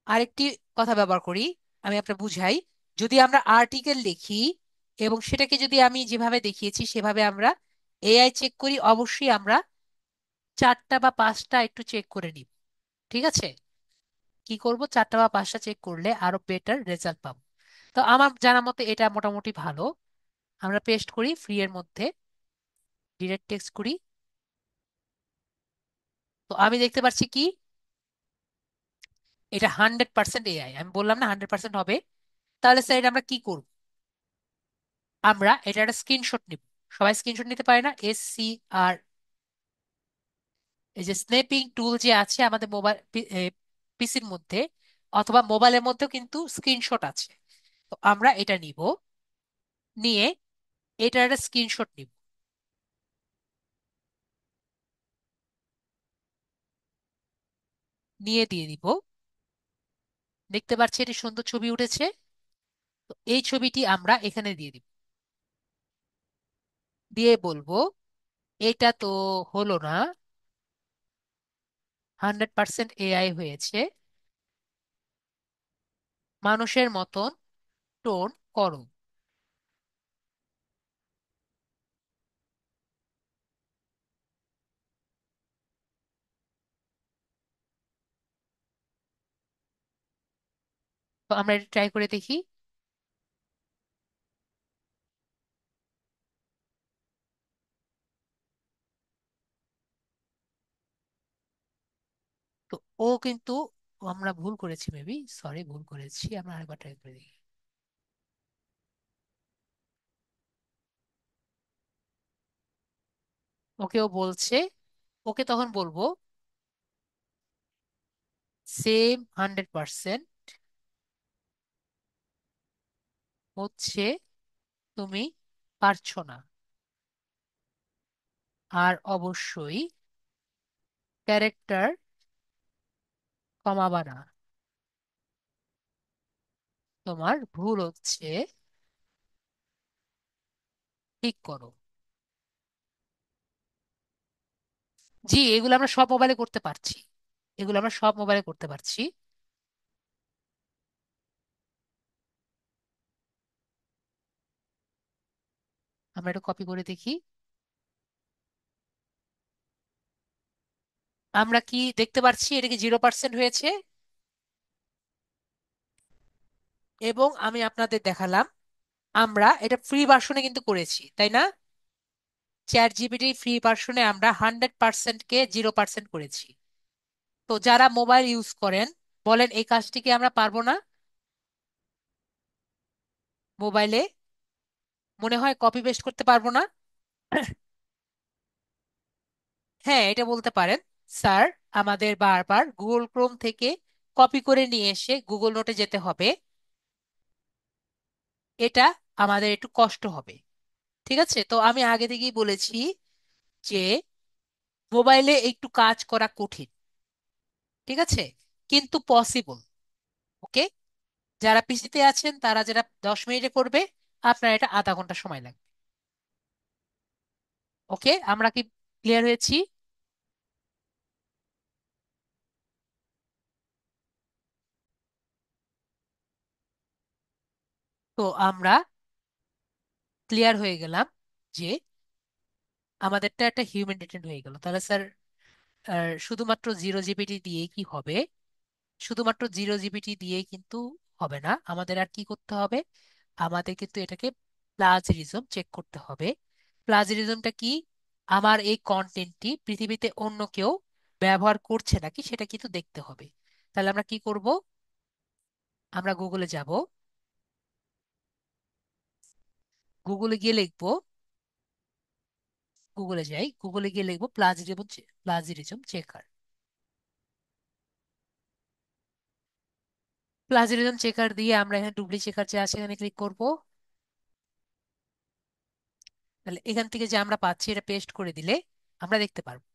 আরেকটি কথা ব্যবহার করি, আমি আপনাকে বুঝাই। যদি আমরা আর্টিকেল লিখি এবং সেটাকে যদি আমি যেভাবে দেখিয়েছি সেভাবে আমরা এআই চেক করি, অবশ্যই আমরা 4টা বা 5টা একটু চেক করে নিব। ঠিক আছে, কি করব, 4টা বা 5টা চেক করলে আরো বেটার রেজাল্ট পাবো। তো আমার জানা মতে এটা মোটামুটি ভালো। আমরা পেস্ট করি ফ্রি এর মধ্যে, ডিরেক্ট টেক্সট করি। তো আমি দেখতে পাচ্ছি কি, এটা 100% এআই। আমি বললাম না 100% হবে। তাহলে স্যার এটা আমরা কি করব, আমরা এটা একটা স্ক্রিনশট নিব। সবাই স্ক্রিনশট নিতে পারে না, SCR, এই যে স্ন্যাপিং টুল যে আছে আমাদের মোবাইল পিসির মধ্যে অথবা মোবাইলের মধ্যেও কিন্তু স্ক্রিনশট আছে। তো আমরা এটা নিব, নিয়ে এটার একটা স্ক্রিনশট নিব, নিয়ে দিয়ে দিব। দেখতে পাচ্ছি এটি সুন্দর ছবি উঠেছে। তো এই ছবিটি আমরা এখানে দিয়ে দিব, দিয়ে বলবো এটা তো হলো না, 100% এআই হয়েছে, মানুষের মতন টোন করো। তো আমরা এটা ট্রাই করে দেখি। তো ও কিন্তু, আমরা ভুল করেছি মেবি, সরি ভুল করেছি, আমরা আরেকবার ট্রাই করে দেখি। ওকে ও বলছে, ওকে তখন বলবো সেম 100% হচ্ছে, তুমি পারছো না। আর অবশ্যই ক্যারেক্টার কমাবা না, তোমার ভুল হচ্ছে, ঠিক করো। জি, এগুলো আমরা সব মোবাইলে করতে পারছি, এগুলো আমরা সব মোবাইলে করতে পারছি। আমরা এটা কপি করে দেখি। আমরা কি দেখতে পাচ্ছি, এটা কি 0% হয়েছে। এবং আমি আপনাদের দেখালাম আমরা এটা ফ্রি ভার্সনে কিন্তু করেছি, তাই না। চ্যাট জিপিটি ফ্রি ভার্সনে আমরা 100%কে 0% করেছি। তো যারা মোবাইল ইউজ করেন, বলেন এই কাজটি কি আমরা পারবো না মোবাইলে, মনে হয় কপি পেস্ট করতে পারবো না। হ্যাঁ, এটা বলতে পারেন, স্যার আমাদের বারবার গুগল ক্রোম থেকে কপি করে নিয়ে এসে গুগল নোটে যেতে হবে, এটা আমাদের একটু কষ্ট হবে। ঠিক আছে, তো আমি আগে থেকেই বলেছি যে মোবাইলে একটু কাজ করা কঠিন। ঠিক আছে, কিন্তু পসিবল। ওকে, যারা পিসিতে আছেন তারা যারা 10 মিনিটে করবে, আপনার এটা আধা ঘন্টা সময় লাগবে। ওকে, আমরা কি ক্লিয়ার হয়েছি। তো আমরা ক্লিয়ার হয়ে গেলাম যে আমাদেরটা একটা হিউম্যান ডেটেন্ট হয়ে গেল। তাহলে স্যার শুধুমাত্র 0 জিবিটি দিয়ে কি হবে? শুধুমাত্র 0 জিবিটি দিয়ে কিন্তু হবে না, আমাদের আর কি করতে হবে? আমাদের কিন্তু এটাকে প্লাজিরিজম চেক করতে হবে। প্লাজিরিজমটা কি? আমার এই কন্টেন্টটি পৃথিবীতে অন্য কেউ ব্যবহার করছে নাকি সেটা কিন্তু দেখতে হবে। তাহলে আমরা কি করব? আমরা গুগলে যাব, গুগলে গিয়ে লিখবো, গুগলে যাই, গুগলে গিয়ে লিখবো প্লাজিরিজম, প্লাজিরিজম চেকার। প্লাজিরিজম চেকার দিয়ে আমরা এখানে ডুপ্লি চেকার যে আছে এখানে ক্লিক করব। তাহলে এখান থেকে যে আমরা পাচ্ছি এটা পেস্ট করে দিলে আমরা দেখতে পারবো।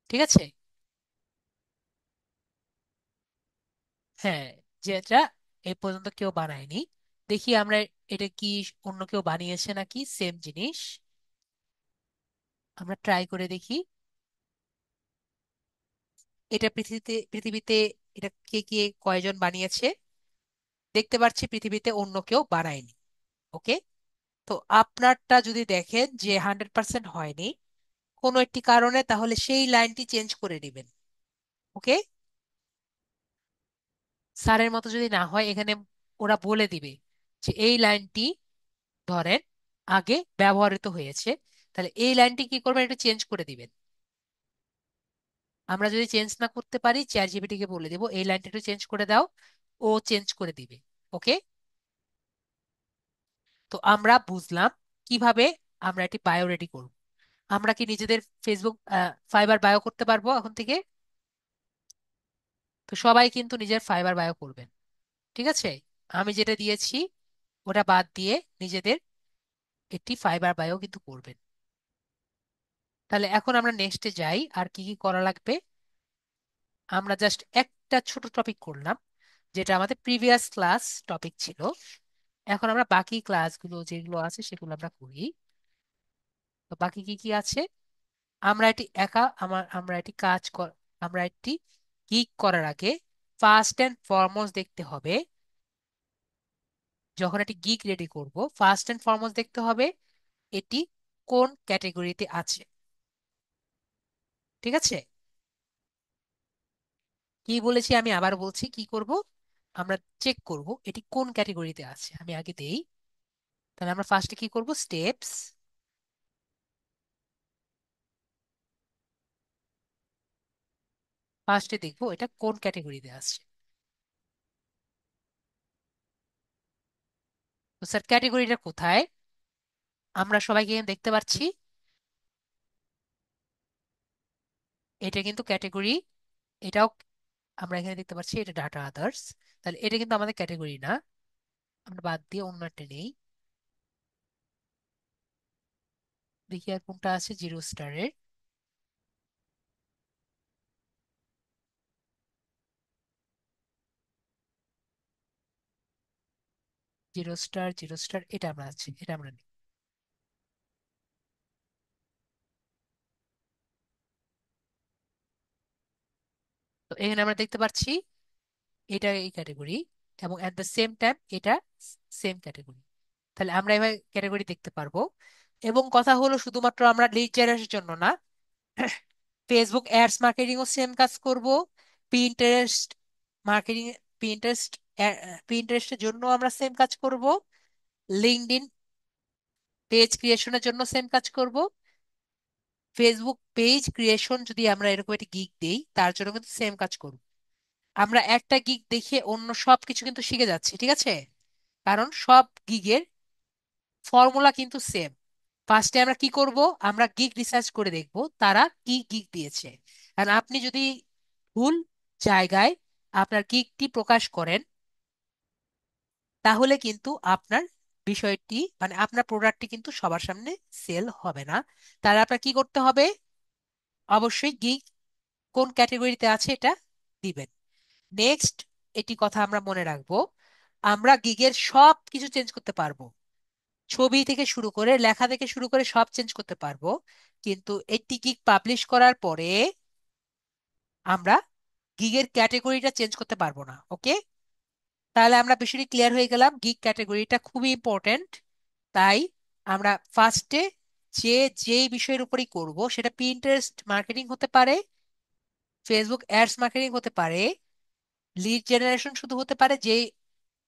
ঠিক আছে? হ্যাঁ, যেটা এই পর্যন্ত কেউ বানায়নি। দেখি আমরা এটা কি অন্য কেউ বানিয়েছে নাকি সেম জিনিস। আমরা ট্রাই করে দেখি এটা পৃথিবীতে পৃথিবীতে এটা কে কে কয়জন বানিয়েছে। দেখতে পাচ্ছি পৃথিবীতে অন্য কেউ বানায়নি। ওকে। তো আপনারটা যদি দেখেন যে 100% হয়নি কোনো একটি কারণে, তাহলে সেই লাইনটি চেঞ্জ করে দিবেন। ওকে। স্যারের মতো যদি না হয় এখানে ওরা বলে দিবে যে এই লাইনটি ধরেন আগে ব্যবহৃত হয়েছে, তাহলে এই লাইনটি কি করবেন, এটা চেঞ্জ করে দিবেন। আমরা যদি চেঞ্জ না করতে পারি চ্যাট জিপিটি কে বলে দেবো এই লাইনটা একটু চেঞ্জ করে দাও, ও চেঞ্জ করে দিবে। ওকে। তো আমরা বুঝলাম কিভাবে আমরা এটি বায়ো রেডি করব। আমরা কি নিজেদের ফেসবুক ফাইবার বায়ো করতে পারবো এখন থেকে? তো সবাই কিন্তু নিজের ফাইবার বায়ো করবেন। ঠিক আছে? আমি যেটা দিয়েছি ওটা বাদ দিয়ে নিজেদের একটি ফাইবার বায়ো কিন্তু করবেন। তাহলে এখন আমরা নেক্সটে যাই, আর কি কি করা লাগবে। আমরা জাস্ট একটা ছোট টপিক করলাম যেটা আমাদের প্রিভিয়াস ক্লাস টপিক ছিল। এখন আমরা বাকি ক্লাসগুলো যেগুলো আছে সেগুলো আমরা করি। তো বাকি কি কি আছে? আমরা এটি একা আমরা এটি আমরা একটি গিগ করার আগে ফার্স্ট এন্ড ফরমোস্ট দেখতে হবে। যখন এটি গিগ রেডি করব ফার্স্ট এন্ড ফরমোস্ট দেখতে হবে এটি কোন ক্যাটেগরিতে আছে। ঠিক আছে? কি বলেছি আমি আবার বলছি কি করব। আমরা চেক করব এটি কোন ক্যাটেগরিতে আছে। আমি আগে দেই। তাহলে আমরা ফার্স্টে কি করব, স্টেপস, ফার্স্টে দেখবো এটা কোন ক্যাটেগরিতে আছে। তো স্যার ক্যাটেগরিটা কোথায়? আমরা সবাইকে এখানে দেখতে পাচ্ছি এটা কিন্তু ক্যাটেগরি, এটাও আমরা এখানে দেখতে পাচ্ছি এটা ডাটা আদার্স। তাহলে এটা কিন্তু আমাদের ক্যাটেগরি না, আমরা বাদ দিয়ে অন্য একটা নেই। দেখি আর কোনটা আছে 0 স্টারের। 0 স্টার, 0 স্টার, এটা আমরা আছে, এটা আমরা নেই। তো এখানে আমরা দেখতে পাচ্ছি এটা এই ক্যাটেগরি, এবং অ্যাট দ্য সেম টাইম এটা সেম ক্যাটেগরি। তাহলে আমরা এভাবে ক্যাটেগরি দেখতে পারবো। এবং কথা হলো শুধুমাত্র আমরা লিড জেনারেশনের জন্য না, ফেসবুক অ্যাডস মার্কেটিং ও সেম কাজ করব। পিন্টারেস্ট মার্কেটিং, পিন্টারেস্ট পিন্টারেস্টের জন্য আমরা সেম কাজ করব। লিঙ্কডইন পেজ ক্রিয়েশনের জন্য সেম কাজ করব। ফেসবুক পেজ ক্রিয়েশন যদি আমরা এরকম একটা গিগ দেই তার জন্য কিন্তু সেম কাজ করব। আমরা একটা গিগ দেখে অন্য সব কিছু কিন্তু শিখে যাচ্ছি। ঠিক আছে? কারণ সব গিগের ফর্মুলা কিন্তু সেম। ফার্স্টে আমরা কি করব, আমরা গিগ রিসার্চ করে দেখব তারা কি গিগ দিয়েছে। আর আপনি যদি ভুল জায়গায় আপনার গিগটি প্রকাশ করেন তাহলে কিন্তু আপনার বিষয়টি মানে আপনার প্রোডাক্টটি কিন্তু সবার সামনে সেল হবে না। তাহলে আপনার কি করতে হবে, অবশ্যই গিগ কোন ক্যাটাগরিতে আছে এটা দিবেন। নেক্সট এটি কথা আমরা মনে রাখবো, আমরা গিগের সব কিছু চেঞ্জ করতে পারবো, ছবি থেকে শুরু করে লেখা থেকে শুরু করে সব চেঞ্জ করতে পারবো। কিন্তু একটি গিগ পাবলিশ করার পরে আমরা গিগের ক্যাটেগরিটা চেঞ্জ করতে পারবো না। ওকে। তাহলে আমরা বিষয়টি ক্লিয়ার হয়ে গেলাম, গিগ ক্যাটেগরিটা খুবই ইম্পর্টেন্ট। তাই আমরা ফার্স্টে যে যেই বিষয়ের উপরই করব, সেটা পিন্টারেস্ট মার্কেটিং হতে পারে, ফেসবুক অ্যাডস মার্কেটিং হতে পারে, লিড জেনারেশন শুধু হতে পারে, যেই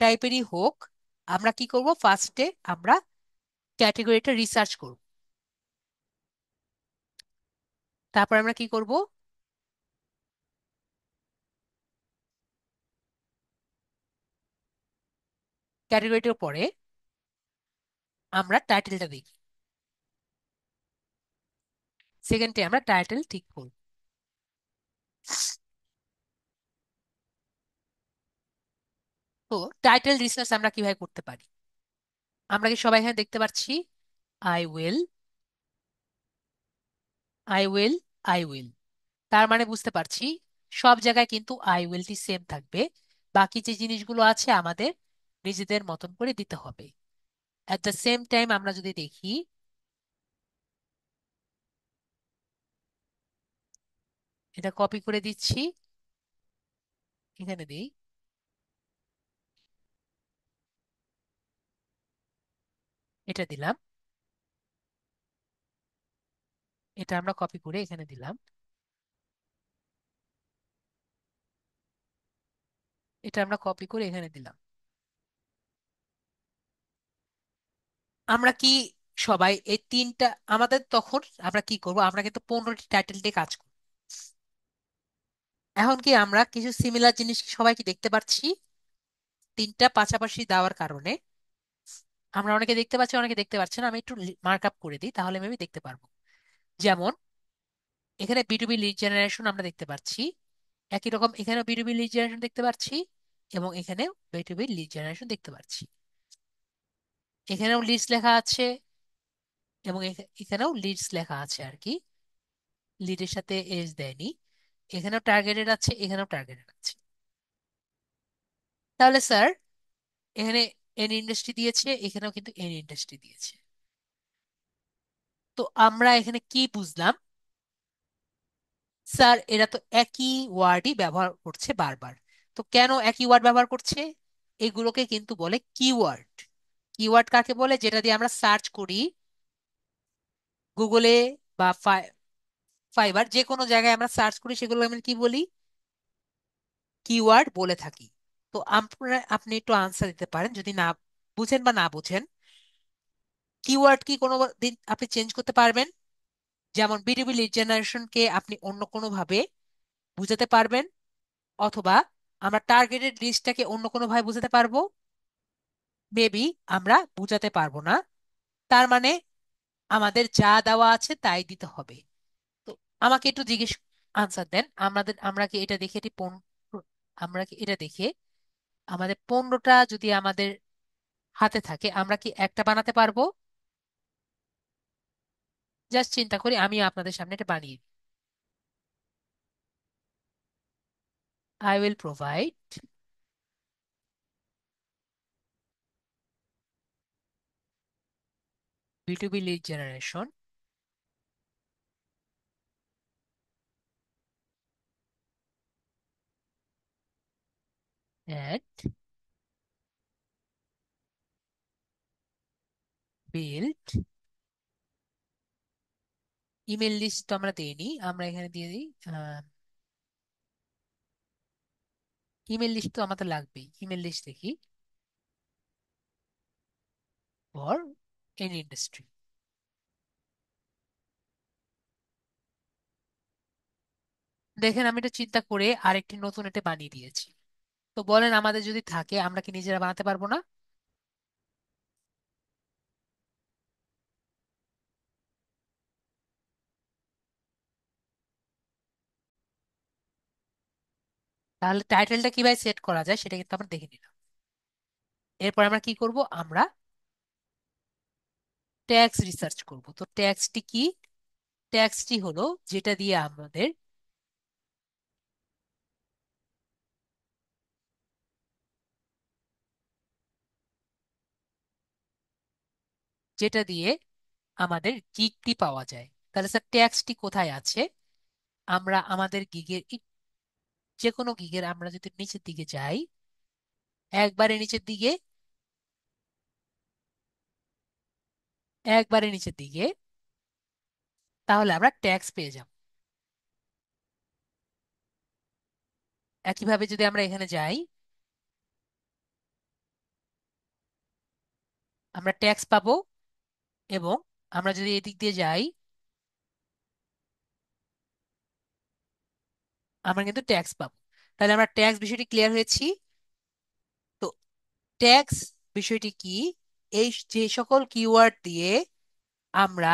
টাইপেরই হোক, আমরা কি করব ফার্স্টে আমরা ক্যাটেগরিটা রিসার্চ করব। তারপর আমরা কি করব, ক্যাটেগরিটার পরে আমরা টাইটেলটা দেখি। সেকেন্ডে আমরা টাইটেল ঠিক করব। তো টাইটেল রিসার্চ আমরা কিভাবে করতে পারি? আমরা কি সবাই এখানে দেখতে পাচ্ছি I will, I will, I will? তার মানে বুঝতে পারছি সব জায়গায় কিন্তু আই উইলটি সেম থাকবে। বাকি যে জিনিসগুলো আছে আমাদের নিজেদের মতন করে দিতে হবে। অ্যাট দ্য সেম টাইম আমরা যদি দেখি, এটা কপি করে দিচ্ছি, এখানে দিই, এটা দিলাম, এটা আমরা কপি করে এখানে দিলাম, এটা আমরা কপি করে এখানে দিলাম। আমরা কি সবাই এই তিনটা, আমাদের তখন আমরা কি করব, আমরা কিন্তু 15টি টাইটেল দিয়ে কাজ করব। এখন কি আমরা কিছু সিমিলার জিনিস কি সবাই কি দেখতে পাচ্ছি? তিনটা পাশাপাশি দেওয়ার কারণে আমরা অনেকে দেখতে পাচ্ছি, অনেকে দেখতে পাচ্ছি না। আমি একটু মার্ক আপ করে দিই, তাহলে মেবি দেখতে পারবো। যেমন এখানে বিটুবি লিড জেনারেশন আমরা দেখতে পাচ্ছি, একই রকম এখানেও বিটুবি লিড জেনারেশন দেখতে পাচ্ছি, এবং এখানেও বিটুবি লিড জেনারেশন দেখতে পাচ্ছি। এখানেও লিডস লেখা আছে, এবং এখানেও লিডস লেখা আছে আর কি, লিডের সাথে এজ দেয়নি। এখানেও টার্গেটেড আছে, এখানেও টার্গেটেড আছে। তাহলে স্যার এখানে এন ইন্ডাস্ট্রি দিয়েছে, এখানেও কিন্তু এন ইন্ডাস্ট্রি দিয়েছে। তো আমরা এখানে কি বুঝলাম? স্যার এরা তো একই ওয়ার্ডই ব্যবহার করছে বারবার। তো কেন একই ওয়ার্ড ব্যবহার করছে? এগুলোকে কিন্তু বলে কিওয়ার্ড। কিওয়ার্ড কাকে বলে? যেটা দিয়ে আমরা সার্চ করি গুগলে বা ফাইবার, যে কোনো জায়গায় আমরা সার্চ করি, সেগুলো আমি কি বলি? কিওয়ার্ড বলে থাকি। তো আপনারা, আপনি একটু আনসার দিতে পারেন যদি না বুঝেন বা না বুঝেন। কিওয়ার্ড কি কোনো দিন আপনি চেঞ্জ করতে পারবেন? যেমন বিডিবি লিড জেনারেশনকে আপনি অন্য কোনো ভাবে বুঝাতে পারবেন, অথবা আমরা টার্গেটেড লিস্টটাকে অন্য কোনো ভাবে বুঝাতে পারবো। মেবি আমরা বুঝাতে পারবো না। তার মানে আমাদের যা দেওয়া আছে তাই দিতে হবে। তো আমাকে একটু জিজ্ঞেস আনসার দেন, আমরা কি এটা দেখে আমরা কি এটা দেখে আমাদের 15টা যদি আমাদের হাতে থাকে, আমরা কি একটা বানাতে পারবো? জাস্ট চিন্তা করি, আমি আপনাদের সামনে এটা বানিয়ে দিই। I will provide B2B lead generation and build email list. তো আমরা দিইনি, আমরা এখানে দিয়ে দিই ইমেল লিস্ট। তো আমাদের লাগবেই, ইমেল লিস্ট দেখি ফর এনি ইন্ডাস্ট্রি। দেখেন আমি এটা চিন্তা করে আরেকটি নতুন এটা বানিয়ে দিয়েছি। তো বলেন আমাদের যদি থাকে, আমরা কি নিজেরা বানাতে পারবো না? তাহলে টাইটেলটা কিভাবে সেট করা যায় সেটা কিন্তু আমরা দেখে নিলাম। এরপর আমরা কি করব, আমরা ট্যাক্স রিসার্চ করব। তো ট্যাক্সটি কি? ট্যাক্সটি হলো যেটা দিয়ে আমাদের, যেটা দিয়ে আমাদের গিগটি পাওয়া যায়। তাহলে স্যার ট্যাক্সটি কোথায় আছে? আমরা আমাদের গিগের, যে কোনো গিগের আমরা যদি নিচের দিকে যাই, একবারে নিচের দিকে, একবারে নিচের দিকে, তাহলে আমরা ট্যাক্স পেয়ে যাব। একইভাবে যদি আমরা এখানে যাই, আমরা ট্যাক্স পাবো। এবং আমরা যদি এদিক দিয়ে যাই, আমরা কিন্তু ট্যাক্স পাবো। তাহলে আমরা ট্যাক্স বিষয়টি ক্লিয়ার হয়েছি। তো ট্যাক্স বিষয়টি কি? এই যে সকল কিওয়ার্ড দিয়ে আমরা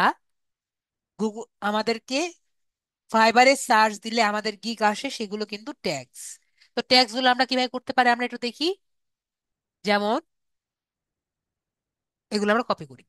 গুগল আমাদেরকে ফাইবারে সার্চ দিলে আমাদের গিগ আসে, সেগুলো কিন্তু ট্যাক্স। তো ট্যাক্স গুলো আমরা কিভাবে করতে পারি আমরা একটু দেখি। যেমন এগুলো আমরা কপি করি।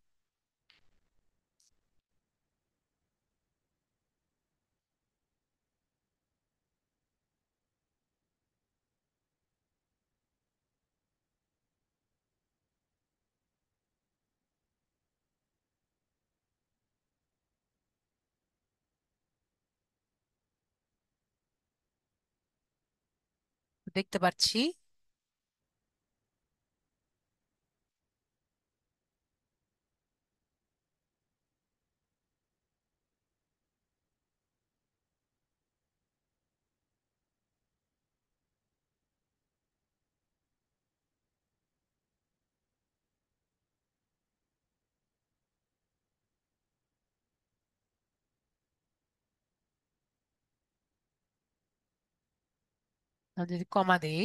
দেখতে পাচ্ছি। আমি যদি কমা দেই,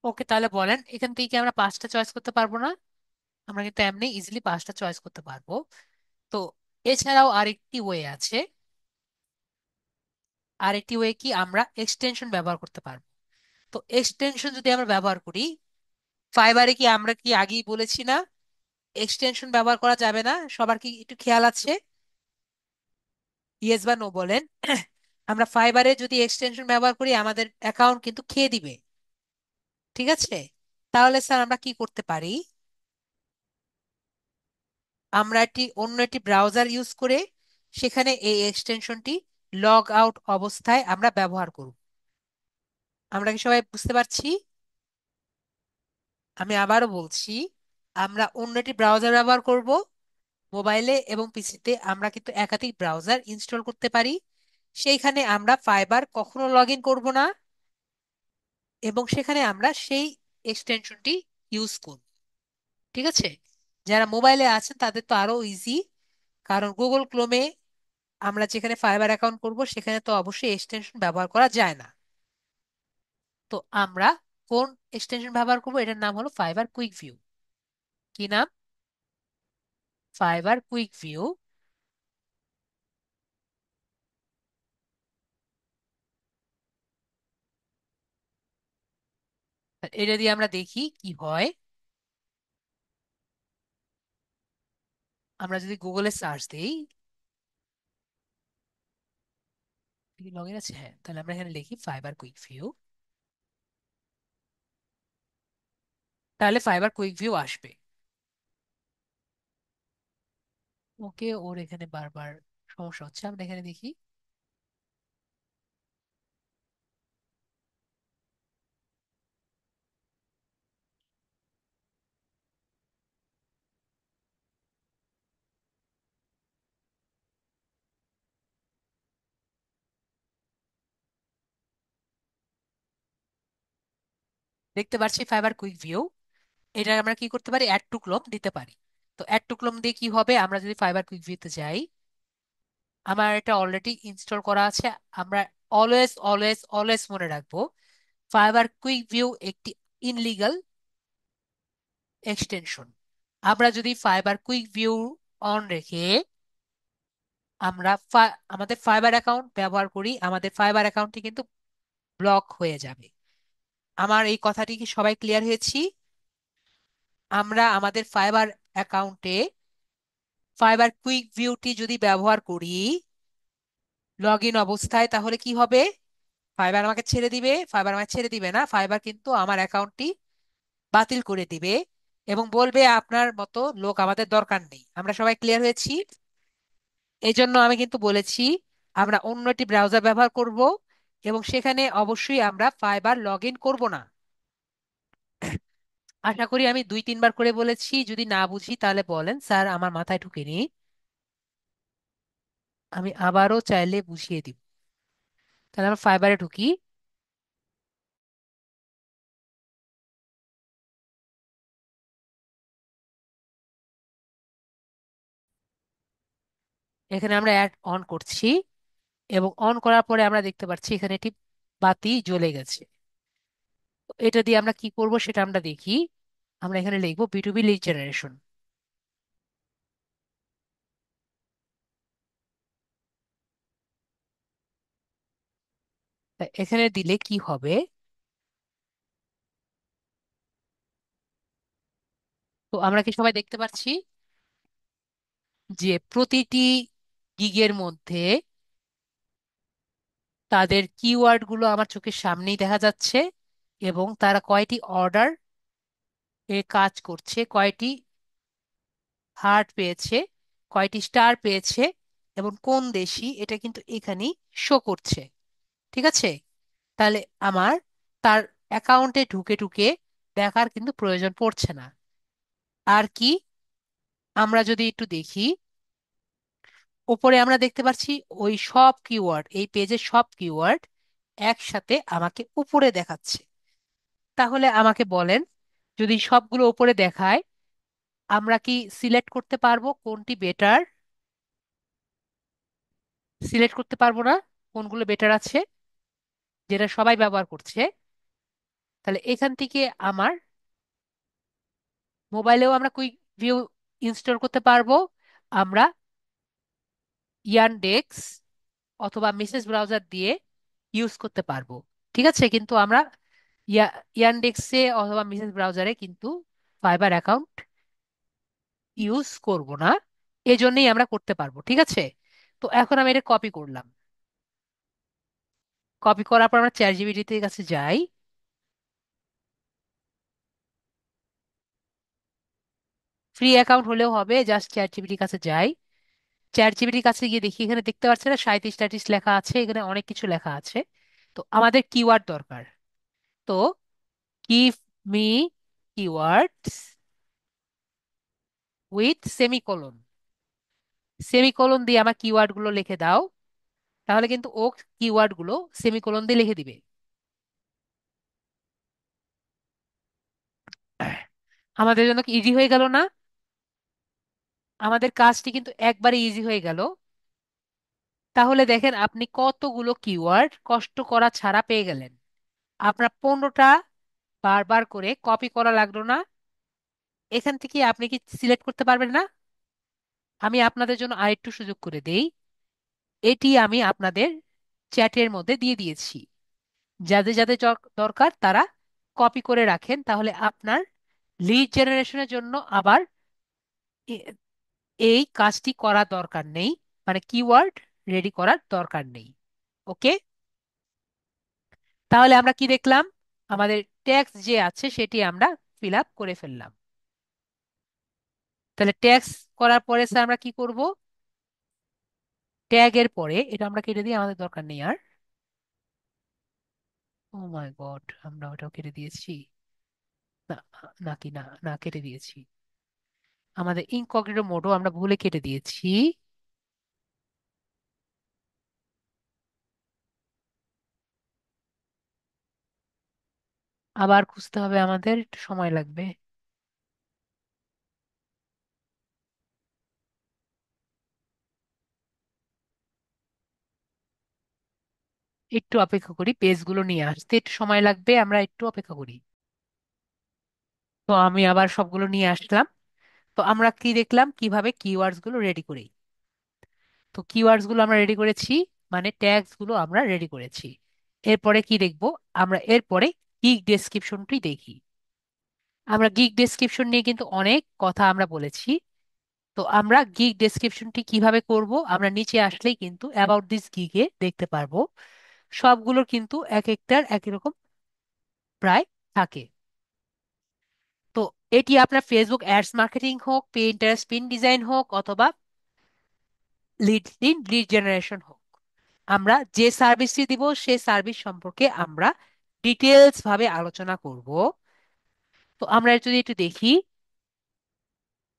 ওকে, তাহলে বলেন এখান থেকে কি আমরা পাঁচটা চয়েস করতে পারবো না? আমরা কিন্তু এমনি ইজিলি পাঁচটা চয়েস করতে পারবো। তো এছাড়াও আরেকটি ওয়ে আছে। আরেকটি ওয়ে কি, আমরা এক্সটেনশন ব্যবহার করতে পারবো। তো এক্সটেনশন যদি আমরা ব্যবহার করি, ফাইবারে কি আমরা কি আগেই বলেছি না এক্সটেনশন ব্যবহার করা যাবে না? সবার কি একটু খেয়াল আছে? ইয়েস বা নো বলেন। আমরা ফাইবারে যদি এক্সটেনশন ব্যবহার করি আমাদের অ্যাকাউন্ট কিন্তু খেয়ে দিবে। ঠিক আছে? তাহলে স্যার আমরা কি করতে পারি? আমরা অন্য একটি ব্রাউজার ইউজ করে সেখানে এই এক্সটেনশনটি লগ আউট অবস্থায় আমরা ব্যবহার করব। আমরা কি সবাই বুঝতে পারছি? আমি আবারও বলছি, আমরা অন্য একটি ব্রাউজার ব্যবহার করব। মোবাইলে এবং পিসিতে আমরা কিন্তু একাধিক ব্রাউজার ইনস্টল করতে পারি। সেইখানে আমরা ফাইবার কখনো লগ ইন করবো না, এবং সেখানে আমরা সেই এক্সটেনশনটি ইউজ করব। ঠিক আছে? যারা মোবাইলে আছেন তাদের তো আরো ইজি, কারণ গুগল ক্রোমে আমরা যেখানে ফাইবার অ্যাকাউন্ট করব সেখানে তো অবশ্যই এক্সটেনশন ব্যবহার করা যায় না। তো আমরা কোন এক্সটেনশন ব্যবহার করব? এটার নাম হলো ফাইবার কুইক ভিউ। কি নাম? Fibre quick view. এটা দিয়ে আমরা দেখি কি হয়। আমরা যদি গুগলে সার্চ দিই, লগ ইন আছে, হ্যাঁ, তাহলে আমরা এখানে লিখি ফাইবার কুইক ভিউ। তাহলে ফাইবার কুইক ভিউ আসবে। ওকে, ওর এখানে বারবার সমস্যা হচ্ছে, আমরা এখানে দেখি। দেখতে পাচ্ছি ফাইবার কুইক ভিউ। এটা আমরা কি করতে পারি? অ্যাড টু ক্লোন দিতে পারি। তো অ্যাড টু ক্লোন দিয়ে কি হবে? আমরা যদি ফাইবার কুইক ভিউতে যাই, আমার এটা অলরেডি ইনস্টল করা আছে। আমরা অলওয়েজ অলওয়েজ অলওয়েজ মনে রাখবো, ফাইবার কুইক ভিউ একটি ইনলিগাল এক্সটেনশন। আমরা যদি ফাইবার কুইক ভিউ অন রেখে আমাদের ফাইবার অ্যাকাউন্ট ব্যবহার করি, আমাদের ফাইবার অ্যাকাউন্টটি কিন্তু ব্লক হয়ে যাবে। আমার এই কথাটি কি সবাই ক্লিয়ার হয়েছি? আমরা আমাদের ফাইবার অ্যাকাউন্টে ফাইবার কুইক ভিউটি যদি ব্যবহার করি লগ ইন অবস্থায়, তাহলে কি হবে? ফাইবার আমাকে ছেড়ে দিবে, ফাইবার আমাকে ছেড়ে দিবে না, ফাইবার কিন্তু আমার অ্যাকাউন্টটি বাতিল করে দিবে এবং বলবে আপনার মতো লোক আমাদের দরকার নেই। আমরা সবাই ক্লিয়ার হয়েছি? এই জন্য আমি কিন্তু বলেছি আমরা অন্য একটি ব্রাউজার ব্যবহার করব এবং সেখানে অবশ্যই আমরা ফাইবার লগ ইন করবো না। আশা করি আমি 2-3 বার করে বলেছি, যদি না বুঝি তাহলে বলেন স্যার আমার মাথায় ঢুকেনি। আমি আবারও চাইলে বুঝিয়ে দিব। তাহলে আমরা ফাইবারে ঢুকি। এখানে আমরা অ্যাড অন করছি এবং অন করার পরে আমরা দেখতে পাচ্ছি এখানে একটি বাতি জ্বলে গেছে। তো এটা দিয়ে আমরা কি করব সেটা আমরা দেখি। আমরা এখানে লিখবো B2B লিড জেনারেশন। এখানে দিলে কি হবে? তো আমরা কি সবাই দেখতে পাচ্ছি যে প্রতিটি গিগের মধ্যে তাদের কিওয়ার্ড গুলো আমার চোখের সামনেই দেখা যাচ্ছে এবং তারা কয়টি অর্ডার এ কাজ করছে, কয়টি হার্ট পেয়েছে, কয়টি স্টার পেয়েছে এবং কোন দেশি, এটা কিন্তু এখানেই শো করছে। ঠিক আছে? তাহলে আমার তার অ্যাকাউন্টে ঢুকে ঢুকে দেখার কিন্তু প্রয়োজন পড়ছে না। আর কি, আমরা যদি একটু দেখি উপরে আমরা দেখতে পাচ্ছি ওই সব কিওয়ার্ড, এই পেজের সব কিওয়ার্ড একসাথে আমাকে উপরে দেখাচ্ছে। তাহলে আমাকে বলেন, যদি সবগুলো উপরে দেখায় আমরা কি সিলেক্ট করতে পারবো কোনটি বেটার? সিলেক্ট করতে পারবো না কোনগুলো বেটার আছে যেটা সবাই ব্যবহার করছে। তাহলে এখান থেকে আমার মোবাইলেও আমরা কুইক ভিউ ইনস্টল করতে পারবো। আমরা ইয়ানডেক্স অথবা মেসেজ ব্রাউজার দিয়ে ইউজ করতে পারবো। ঠিক আছে, কিন্তু আমরা ইয়া ইয়ানডেক্সে অথবা মেসেজ ব্রাউজারে কিন্তু ফাইবার অ্যাকাউন্ট ইউজ করব না। এজন্যই আমরা করতে পারবো। ঠিক আছে, তো এখন আমি এটা কপি করলাম। কপি করার পর আমরা চ্যাট জিপিটির কাছে যাই। ফ্রি অ্যাকাউন্ট হলেও হবে, জাস্ট চ্যাট জিপিটির কাছে যাই। চ্যাট জিপিটির কাছে গিয়ে দেখি এখানে দেখতে পাচ্ছি না 37-38 লেখা আছে, এখানে অনেক কিছু লেখা আছে। তো আমাদের কিওয়ার্ড দরকার। তো give me keywords with semicolon, semicolon দিয়ে আমার কিওয়ার্ড গুলো লিখে দাও। তাহলে কিন্তু ও কিওয়ার্ড গুলো সেমিকোলন দিয়ে লিখে দিবে। আমাদের জন্য কি ইজি হয়ে গেল না? আমাদের কাজটি কিন্তু একবারে ইজি হয়ে গেল। তাহলে দেখেন আপনি কতগুলো কিওয়ার্ড কষ্ট করা ছাড়া পেয়ে গেলেন। আপনার 15টা বারবার করে কপি করা লাগলো না। এখান থেকে আপনি কি সিলেক্ট করতে পারবেন না? আমি আপনাদের জন্য আরেকটু সুযোগ করে দেই। এটি আমি আপনাদের চ্যাটের মধ্যে দিয়ে দিয়েছি। যাদের যাদের দরকার তারা কপি করে রাখেন, তাহলে আপনার লিড জেনারেশনের জন্য আবার এ- এই কাজটি করা দরকার নেই, মানে কিওয়ার্ড রেডি করার দরকার নেই। ওকে, তাহলে আমরা কি দেখলাম? আমাদের ট্যাক্স যে আছে সেটি আমরা ফিল আপ করে ফেললাম। তাহলে ট্যাক্স করার পরে স্যার আমরা কি করব? ট্যাগের পরে এটা আমরা কেটে দিই, আমাদের দরকার নেই আর। ও মাই গড, আমরা ওটাও কেটে দিয়েছি। না, নাকি না, না কেটে দিয়েছি। আমাদের ইনকগনিটো মোডও আমরা ভুলে কেটে দিয়েছি। আবার খুঁজতে হবে, আমাদের একটু সময় লাগবে। একটু অপেক্ষা করি, পেজগুলো নিয়ে আসতে একটু সময় লাগবে, আমরা একটু অপেক্ষা করি। তো আমি আবার সবগুলো নিয়ে আসলাম। তো আমরা কি দেখলাম কিভাবে কিওয়ার্ডস গুলো রেডি করি। তো কিওয়ার্ডস গুলো আমরা রেডি করেছি, মানে ট্যাগস গুলো আমরা রেডি করেছি। এরপরে কি দেখবো? আমরা এরপরে গিগ ডেসক্রিপশনটি দেখি। আমরা গিগ ডেসক্রিপশন নিয়ে কিন্তু অনেক কথা আমরা বলেছি। তো আমরা গিগ ডেসক্রিপশনটি কিভাবে করব, আমরা নিচে আসলেই কিন্তু অ্যাবাউট দিস গিগে দেখতে পারবো। সবগুলোর কিন্তু এক একটার একই রকম প্রায় থাকে। তো এটি আপনার ফেসবুক অ্যাডস মার্কেটিং হোক, পিন্টারেস্ট পিন ডিজাইন হোক, অথবা লিড জেনারেশন হোক, আমরা যে সার্ভিসটি দিব সেই সার্ভিস সম্পর্কে আমরা ডিটেলস ভাবে আলোচনা করব। তো আমরা যদি একটু দেখি,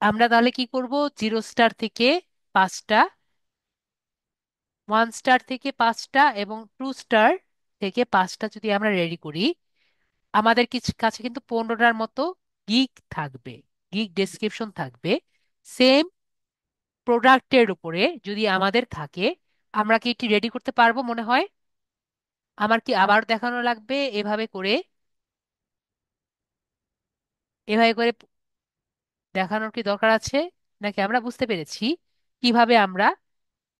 আমরা তাহলে কি করব? 0 স্টার থেকে 5টা, 1 স্টার থেকে 5টা এবং 2 স্টার থেকে 5টা যদি আমরা রেডি করি, আমাদের কিছু কাছে কিন্তু 15টার মতো গিগ থাকবে, গিগ ডেসক্রিপশন থাকবে। সেম প্রোডাক্টের উপরে যদি আমাদের থাকে, আমরা কি এটি রেডি করতে পারবো মনে হয়? আমার কি আবার দেখানো লাগবে এভাবে করে? এভাবে করে দেখানোর কি দরকার আছে? নাকি আমরা বুঝতে পেরেছি কিভাবে আমরা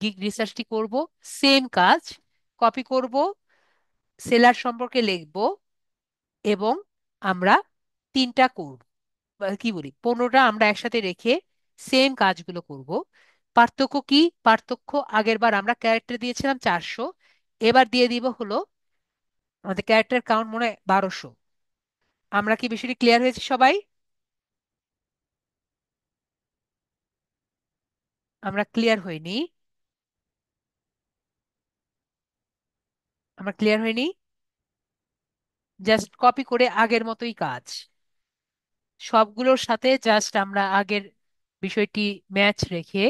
গিগ রিসার্চটি করব? সেম কাজ কপি করব, সেলার সম্পর্কে লিখব, এবং আমরা 3টা করব, বা কি বলি 15টা আমরা একসাথে রেখে সেম কাজগুলো করব। পার্থক্য কি? পার্থক্য, আগের বার আমরা ক্যারেক্টার দিয়েছিলাম 400, এবার দিয়ে দিব হলো আমাদের ক্যারেক্টার কাউন্ট মনে হয় 1200। আমরা কি বিষয়টি ক্লিয়ার হয়েছে সবাই? আমরা ক্লিয়ার হইনি? আমরা ক্লিয়ার হইনি? জাস্ট কপি করে আগের মতোই কাজ, সবগুলোর সাথে জাস্ট আমরা আগের বিষয়টি ম্যাচ রেখে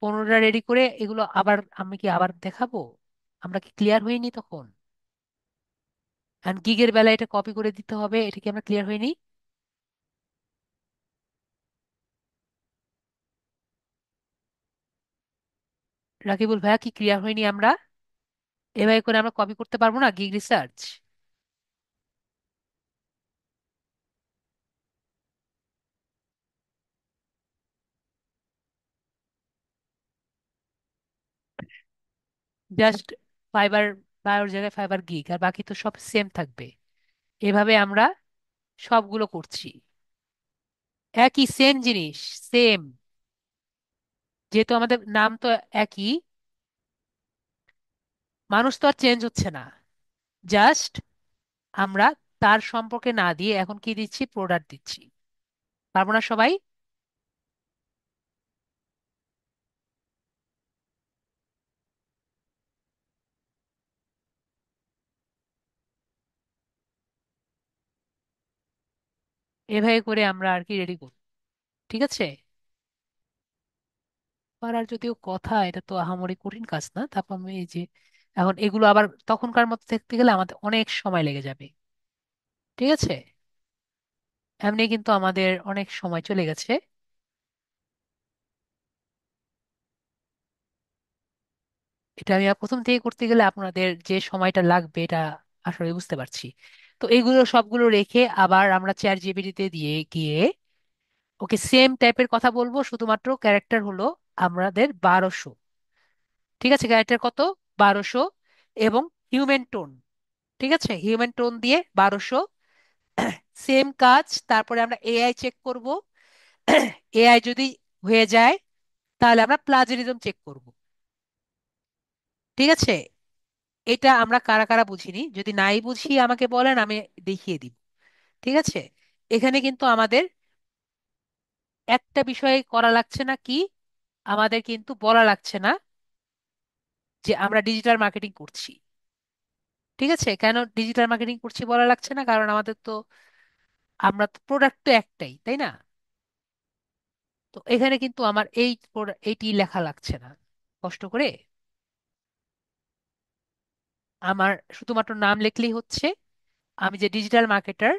15টা রেডি করে এগুলো আবার আমি কি আবার দেখাবো? আমরা কি ক্লিয়ার হইনি তখন? গিগের বেলায় এটা কপি করে দিতে হবে, এটা কি আমরা ক্লিয়ার হইনি? রাকিবুল ভাইয়া, কি ক্লিয়ার হয়নি আমরা? এভাবে করে আমরা কপি করতে পারবো না গিগ রিসার্চ? জাস্ট ফাইবার বায়োর জায়গায় ফাইবার গিগ, আর বাকি তো সব সেম থাকবে। এভাবে আমরা সবগুলো করছি, একই সেম জিনিস, সেম। যেহেতু আমাদের নাম তো একই, মানুষ তো আর চেঞ্জ হচ্ছে না, জাস্ট আমরা তার সম্পর্কে না দিয়ে এখন কি দিচ্ছি? প্রোডাক্ট দিচ্ছি। পারবো না সবাই? এভাবে করে আমরা আর কি রেডি করব। ঠিক আছে? পারার যদিও কথা, এটা তো আহামরি কঠিন কাজ না। তারপর আমি এই যে এখন এগুলো আবার তখনকার মতো দেখতে গেলে আমাদের অনেক সময় লেগে যাবে। ঠিক আছে? এমনি কিন্তু আমাদের অনেক সময় চলে গেছে। এটা আমি আর প্রথম থেকে করতে গেলে আপনাদের যে সময়টা লাগবে এটা আসলে বুঝতে পারছি। তো এগুলো সবগুলো রেখে আবার আমরা চ্যাট জিপিটিতে দিয়ে গিয়ে ওকে সেম টাইপের কথা বলবো, শুধুমাত্র ক্যারেক্টার হলো আমাদের 1200। ঠিক আছে? ক্যারেক্টার কত? 1200। এবং হিউম্যান টোন, ঠিক আছে, হিউম্যান টোন দিয়ে 1200। সেম কাজ, তারপরে আমরা এআই চেক করব। এআই যদি হয়ে যায় তাহলে আমরা প্লাজারিজম চেক করব। ঠিক আছে? এটা আমরা কারা কারা বুঝিনি, যদি নাই বুঝি আমাকে বলেন, আমি দেখিয়ে দিব। ঠিক আছে? এখানে কিন্তু আমাদের একটা বিষয় করা লাগছে না, কি? আমাদের কিন্তু বলা লাগছে না যে আমরা ডিজিটাল মার্কেটিং করছি। ঠিক আছে? কেন ডিজিটাল মার্কেটিং করছি বলা লাগছে না? কারণ আমাদের তো, আমরা তো প্রোডাক্ট তো একটাই, তাই না? তো এখানে কিন্তু আমার এইটি লেখা লাগছে না কষ্ট করে। আমার শুধুমাত্র নাম লিখলেই হচ্ছে। আমি যে digital marketer,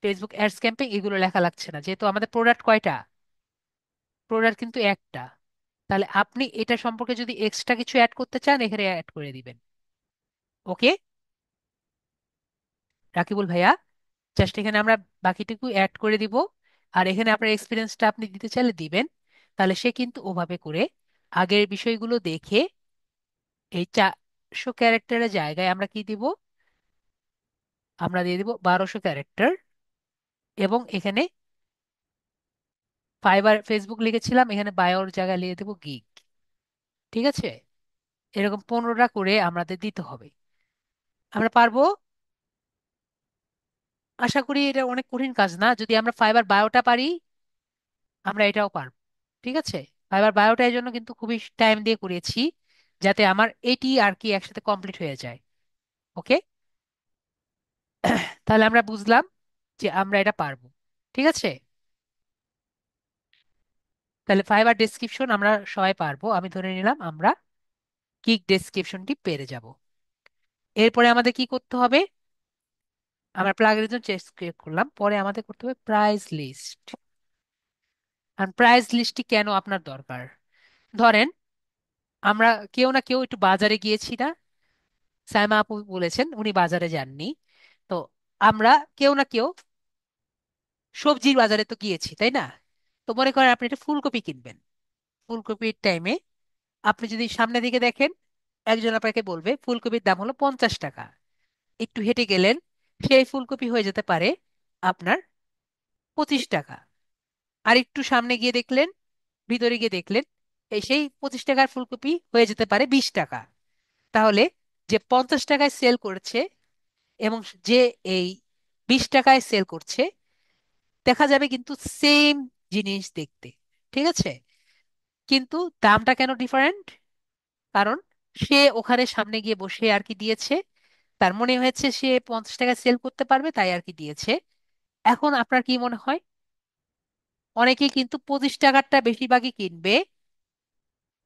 Facebook ads campaign, এগুলো লেখা লাগছে না, যেহেতু আমাদের প্রোডাক্ট কয়টা? প্রোডাক্ট কিন্তু একটা। তাহলে আপনি এটা সম্পর্কে যদি এক্সট্রা কিছু অ্যাড করতে চান, এখানে অ্যাড করে দিবেন। ওকে রাকিবুল ভাইয়া, জাস্ট এখানে আমরা বাকিটুকু অ্যাড করে দিব। আর এখানে আপনার এক্সপিরিয়েন্সটা আপনি দিতে চাইলে দিবেন। তাহলে সে কিন্তু ওভাবে করে আগের বিষয়গুলো দেখে এই 400 ক্যারেক্টারের জায়গায় আমরা কি দিব, আমরা দিয়ে দিব 1200 ক্যারেক্টার। এবং এখানে ফাইবার ফেসবুক লিখেছিলাম, এখানে বায়োর জায়গায় লিখে দেবো গিগ। ঠিক আছে, এরকম 15টা করে আমাদের দিতে হবে। আমরা পারবো? আশা করি এটা অনেক কঠিন কাজ না। যদি আমরা ফাইবার বায়োটা পারি, আমরা এটাও পারবো। ঠিক আছে, ফাইবার বায়োটা এই জন্য কিন্তু খুবই টাইম দিয়ে করিয়েছি, যাতে আমার এটি আর কি একসাথে কমপ্লিট হয়ে যায়। ওকে, তাহলে আমরা বুঝলাম যে আমরা এটা পারবো। ঠিক আছে, তাহলে ফাইবার ডেসক্রিপশন আমরা সবাই পারবো, আমি ধরে নিলাম আমরা কিক ডেসক্রিপশনটি পেরে যাব। এরপরে আমাদের কি করতে হবে, আমরা প্লাগরিজম চেক করলাম, পরে আমাদের করতে হবে প্রাইস লিস্ট। আর প্রাইস লিস্টটি কেন আপনার দরকার? ধরেন আমরা কেউ না কেউ একটু বাজারে গিয়েছি না, সাইমা আপু বলেছেন উনি বাজারে যাননি। তো আমরা কেউ না কেউ সবজির বাজারে তো গিয়েছি, তাই না? তো মনে করেন আপনি একটা ফুলকপি কিনবেন, ফুলকপির টাইমে আপনি যদি সামনে দিকে দেখেন, একজন আপনাকে বলবে ফুলকপির দাম হলো 50 টাকা। একটু হেঁটে গেলেন, সেই ফুলকপি হয়ে যেতে পারে আপনার 25 টাকা। আর একটু সামনে গিয়ে দেখলেন, ভিতরে গিয়ে দেখলেন, এই সেই 25 টাকার ফুলকপি হয়ে যেতে পারে 20 টাকা। তাহলে যে 50 টাকায় সেল করেছে এবং যে এই 20 টাকায় সেল করছে, দেখা যাবে কিন্তু সেম জিনিস দেখতে। ঠিক আছে, কিন্তু দামটা কেন ডিফারেন্ট? কারণ সে ওখানে সামনে গিয়ে বসে আর কি দিয়েছে, তার মনে হয়েছে সে 50 টাকায় সেল করতে পারবে, তাই আর কি দিয়েছে। এখন আপনার কি মনে হয়? অনেকেই কিন্তু 25 টাকারটা বেশিরভাগই কিনবে,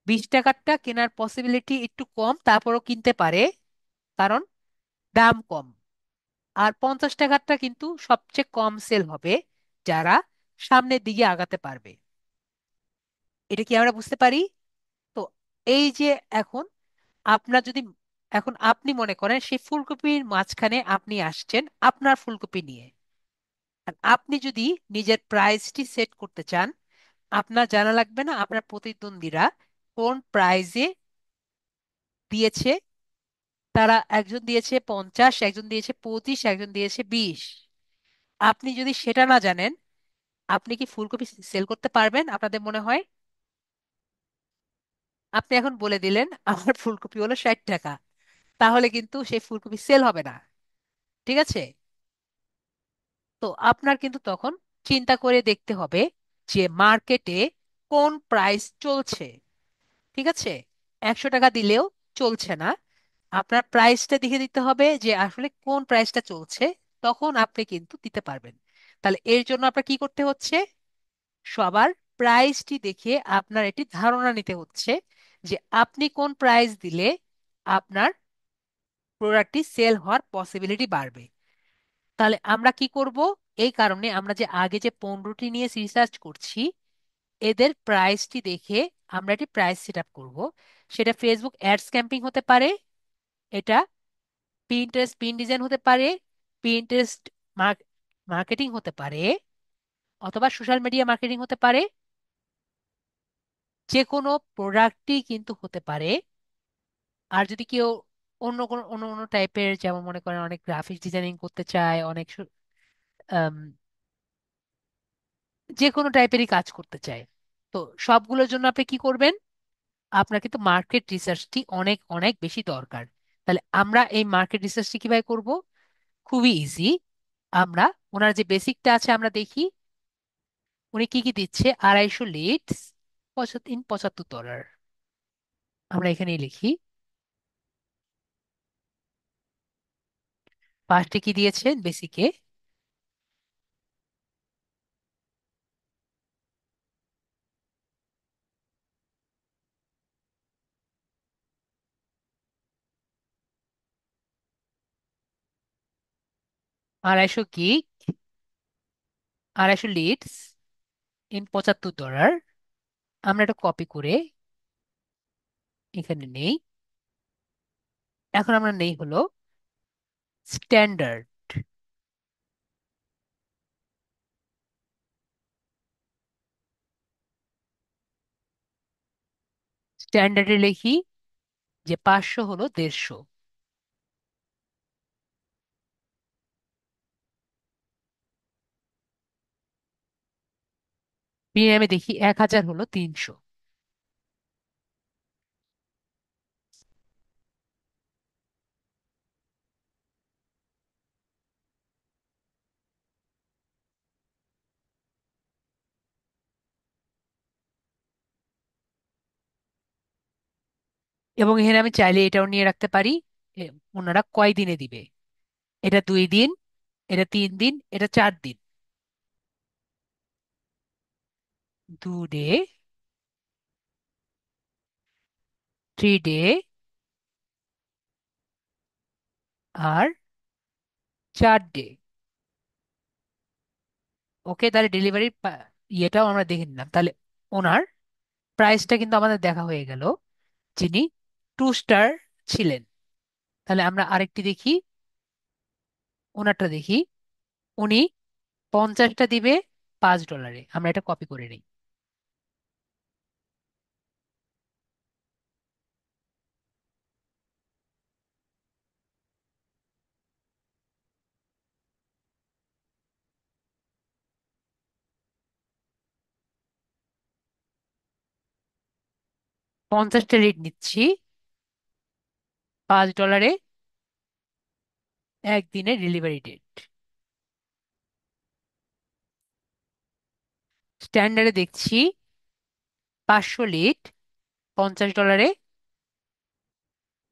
20 টাকারটা কেনার পসিবিলিটি একটু কম, তারপরও কিনতে পারে, কারণ দাম কম। আর 50 টাকারটা কিন্তু সবচেয়ে কম সেল হবে, যারা সামনের দিকে আগাতে পারবে। এটা কি আমরা বুঝতে পারি? তো এই যে এখন আপনার যদি, এখন আপনি মনে করেন সেই ফুলকপির মাঝখানে আপনি আসছেন আপনার ফুলকপি নিয়ে, আর আপনি যদি নিজের প্রাইসটি সেট করতে চান, আপনার জানা লাগবে না আপনার প্রতিদ্বন্দ্বীরা কোন প্রাইজে দিয়েছে। তারা একজন দিয়েছে 50, একজন দিয়েছে 25, একজন দিয়েছে 20। আপনি যদি সেটা না জানেন, আপনি কি ফুলকপি সেল করতে পারবেন আপনাদের মনে হয়? আপনি এখন বলে দিলেন আমার ফুলকপি হলো 60 টাকা, তাহলে কিন্তু সেই ফুলকপি সেল হবে না। ঠিক আছে, তো আপনার কিন্তু তখন চিন্তা করে দেখতে হবে যে মার্কেটে কোন প্রাইস চলছে। ঠিক আছে, 100 টাকা দিলেও চলছে না, আপনার প্রাইসটা দেখে দিতে হবে যে আসলে কোন প্রাইসটা চলছে, তখন আপনি কিন্তু দিতে পারবেন। তাহলে এর জন্য আপনার কি করতে হচ্ছে, সবার প্রাইসটি দেখে আপনার এটি ধারণা নিতে হচ্ছে যে আপনি কোন প্রাইস দিলে আপনার প্রোডাক্টটি সেল হওয়ার পসিবিলিটি বাড়বে। তাহলে আমরা কি করব, এই কারণে আমরা যে আগে যে 15টি নিয়ে রিসার্চ করছি, এদের প্রাইসটি দেখে আমরা একটি প্রাইস সেট আপ করবো। সেটা ফেসবুক অ্যাডস ক্যাম্পিং হতে পারে, এটা পিন্টারেস্ট পিন ডিজাইন হতে পারে, পিন্টারেস্ট মার্কেটিং হতে পারে, অথবা সোশ্যাল মিডিয়া মার্কেটিং হতে পারে, যে কোনো প্রোডাক্টই কিন্তু হতে পারে। আর যদি কেউ অন্য কোনো অন্য অন্য টাইপের, যেমন মনে করেন অনেক গ্রাফিক্স ডিজাইনিং করতে চায়, অনেক আম, যে কোনো টাইপেরই কাজ করতে চায়, তো সবগুলোর জন্য আপনি কি করবেন, আপনার কিন্তু মার্কেট রিসার্চটি অনেক অনেক বেশি দরকার। তাহলে আমরা এই মার্কেট রিসার্চটি কিভাবে করব? খুবই ইজি। আমরা ওনার যে বেসিকটা আছে আমরা দেখি, উনি কি কি দিচ্ছে। 250 লিডস, $75। আমরা এখানেই লিখি ফার্স্টে কি দিয়েছেন বেসিকে। 250 গিগ, 250 লিডস ইন $75। আমরা এটা কপি করে এখানে নেই। এখন আমরা নেই হলো স্ট্যান্ডার্ড। স্ট্যান্ডার্ডে লিখি যে 500 হলো 150। প্রিমিয়ামে দেখি 1000 হলো 300। এবং এখানে আমি চাইলে এটাও নিয়ে রাখতে পারি, এ, ওনারা কয় দিনে দিবে। এটা 2 দিন, এটা 3 দিন, এটা 4 দিন। 2 ডে, 3 ডে, আর 4 ডে। ওকে, তাহলে ডেলিভারির ইয়েটাও আমরা দেখে নিলাম। তাহলে ওনার প্রাইসটা কিন্তু আমাদের দেখা হয়ে গেল, যিনি 2 স্টার ছিলেন। তাহলে আমরা আরেকটি দেখি, ওনারটা দেখি। উনি 50টা দিবে $5। আমরা এটা কপি করে নিই। 50টা লিড নিচ্ছি $5, একদিনের ডেলিভারি ডেট। স্ট্যান্ডার্ডে দেখছি 500 লিড, $50।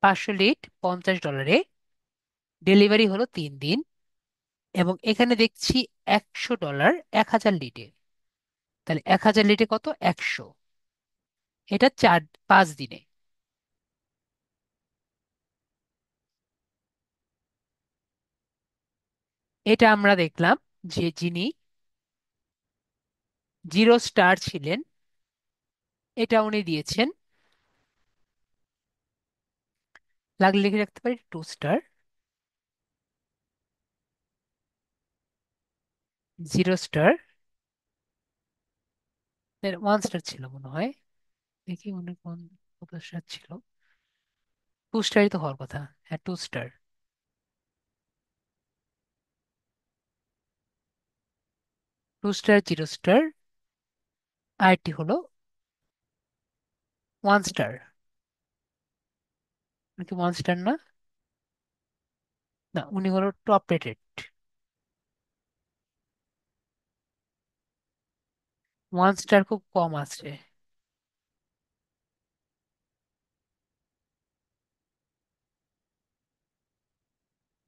500 লিড $50, ডেলিভারি হলো 3 দিন। এবং এখানে দেখছি $100, 1000 লিডে। তাহলে 1000 লিডে কত? 100। এটা 5 দিনে। এটা আমরা দেখলাম যে যিনি 0 স্টার ছিলেন, এটা উনি দিয়েছেন, লাগলে লিখে রাখতে পারি 2 স্টার। 0 স্টার, 1 স্টার ছিল মনে হয়। দেখি মনে কোন কত স্টার ছিল। 2 স্টারই তো হওয়ার কথা। হ্যাঁ, 2 স্টার। 2 স্টার, 0 স্টার, আরটি হলো 1 স্টার। নাকি 1 স্টার না? না, উনি হলো টপ রেটেড। 1 স্টার খুব কম আছে।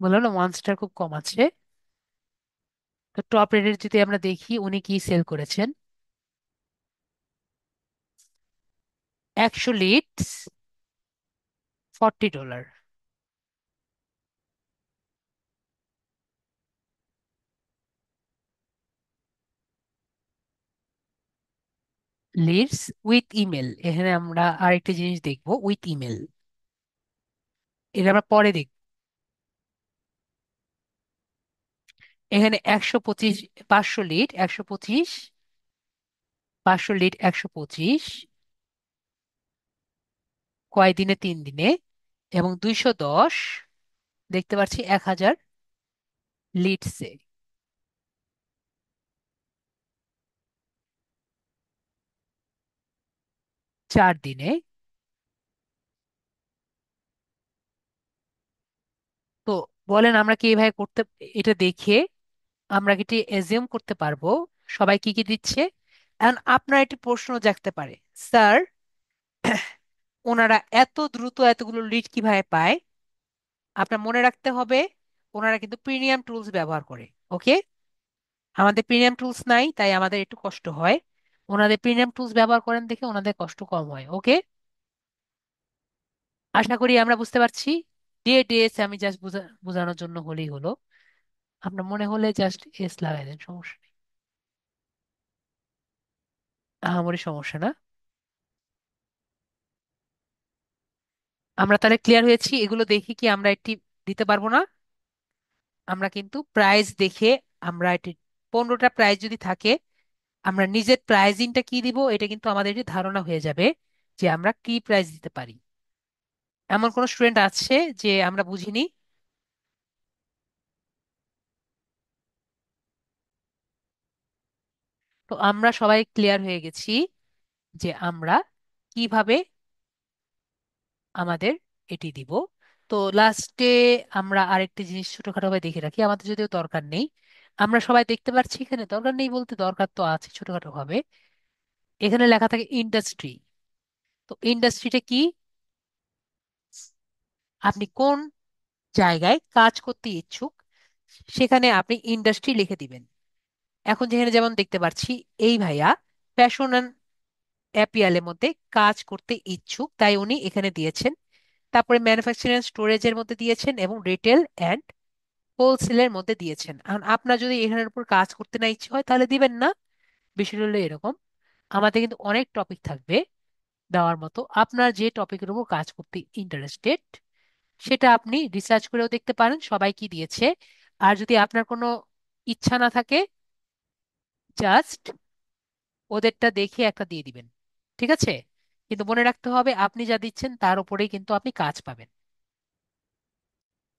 বললাম না, 1 স্টার খুব কম আছে। তো টপ রেটেড যদি আমরা দেখি উনি কি সেল করেছেন। 100 লিডস, $40। লিডস উইথ ইমেল, এখানে আমরা আরেকটা জিনিস দেখবো, উইথ ইমেল। এটা আমরা পরে দেখব। এখানে 125, 500 লিড 125, 500 লিড 125, কয়দিনে? 3 দিনে। এবং 210 দেখতে পাচ্ছি 1000 লিডসে, 4 দিনে। তো বলেন আমরা কি এইভাবে করতে, এটা দেখে আমরা কি এজিউম করতে পারবো সবাই কি কি দিচ্ছে? এখন আপনার একটি প্রশ্ন জাগতে পারে, স্যার, ওনারা এত দ্রুত এতগুলো লিড কিভাবে পায়? আপনার মনে রাখতে হবে, ওনারা কিন্তু প্রিমিয়াম টুলস ব্যবহার করে। ওকে, আমাদের প্রিমিয়াম টুলস নাই, তাই আমাদের একটু কষ্ট হয়। ওনাদের প্রিমিয়াম টুলস ব্যবহার করেন দেখে ওনাদের কষ্ট কম হয়। ওকে, আশা করি আমরা বুঝতে পারছি। ডেস আমি জাস্ট বোঝানোর জন্য হলেই হলো। আপনার মনে হলে জাস্ট এস লাগাই দেন, সমস্যা নেই। আহামরি সমস্যা না। আমরা তাহলে ক্লিয়ার হয়েছি, এগুলো দেখি কি আমরা একটি দিতে পারবো না। আমরা কিন্তু প্রাইস দেখে, আমরা এটি 15টা প্রাইস যদি থাকে, আমরা নিজের প্রাইজিংটা কি দিব এটা কিন্তু আমাদের একটি ধারণা হয়ে যাবে যে আমরা কি প্রাইস দিতে পারি। এমন কোন স্টুডেন্ট আছে যে আমরা বুঝিনি? তো আমরা সবাই ক্লিয়ার হয়ে গেছি যে আমরা কিভাবে আমাদের এটি দিব। তো লাস্টে আমরা আরেকটি জিনিস ছোটখাটো ভাবে দেখে রাখি, আমাদের যদিও দরকার নেই। আমরা সবাই দেখতে পাচ্ছি এখানে দরকার নেই বলতে দরকার তো আছে ছোটখাটো ভাবে। এখানে লেখা থাকে ইন্ডাস্ট্রি। তো ইন্ডাস্ট্রিটা কি? আপনি কোন জায়গায় কাজ করতে ইচ্ছুক সেখানে আপনি ইন্ডাস্ট্রি লিখে দিবেন। এখন যেখানে যেমন দেখতে পাচ্ছি এই ভাইয়া ফ্যাশন অ্যান্ড অ্যাপিয়ালের মধ্যে কাজ করতে ইচ্ছুক, তাই উনি এখানে দিয়েছেন। তারপরে ম্যানুফ্যাকচারিং স্টোরেজের মধ্যে দিয়েছেন এবং রিটেল অ্যান্ড হোলসেলের মধ্যে দিয়েছেন। এখন আপনার যদি এখানের উপর কাজ করতে না ইচ্ছে হয় তাহলে দিবেন না। বিষয়টা হলো এরকম, আমাদের কিন্তু অনেক টপিক থাকবে দেওয়ার মতো। আপনার যে টপিকের উপর কাজ করতে ইন্টারেস্টেড সেটা আপনি রিসার্চ করেও দেখতে পারেন সবাই কি দিয়েছে। আর যদি আপনার কোনো ইচ্ছা না থাকে, জাস্ট ওদেরটা দেখে একটা দিয়ে দিবেন, ঠিক আছে? কিন্তু মনে রাখতে হবে আপনি যা দিচ্ছেন তার উপরেই কিন্তু আপনি কাজ পাবেন।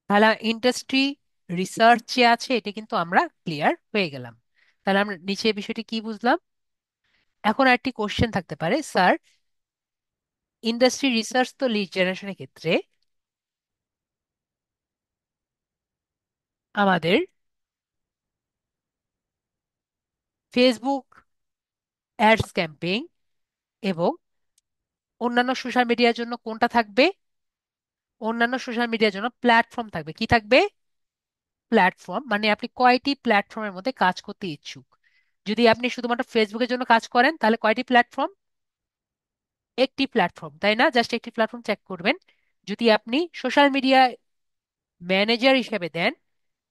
তাহলে ইন্ডাস্ট্রি রিসার্চ যে আছে এটা কিন্তু আমরা ক্লিয়ার হয়ে গেলাম। তাহলে আমরা নিচে বিষয়টি কি বুঝলাম? এখন আরেকটি কোশ্চেন থাকতে পারে, স্যার ইন্ডাস্ট্রি রিসার্চ তো লিড জেনারেশনের ক্ষেত্রে আমাদের ফেসবুক অ্যাডস ক্যাম্পেইন এবং অন্যান্য সোশ্যাল মিডিয়ার জন্য কোনটা থাকবে? অন্যান্য সোশ্যাল মিডিয়ার জন্য প্ল্যাটফর্ম থাকবে। কি থাকবে? প্ল্যাটফর্ম, মানে আপনি কয়টি প্ল্যাটফর্মের মধ্যে কাজ করতে ইচ্ছুক। যদি আপনি শুধুমাত্র ফেসবুকের জন্য কাজ করেন তাহলে কয়টি প্ল্যাটফর্ম? একটি প্ল্যাটফর্ম, তাই না? জাস্ট একটি প্ল্যাটফর্ম চেক করবেন। যদি আপনি সোশ্যাল মিডিয়া ম্যানেজার হিসেবে দেন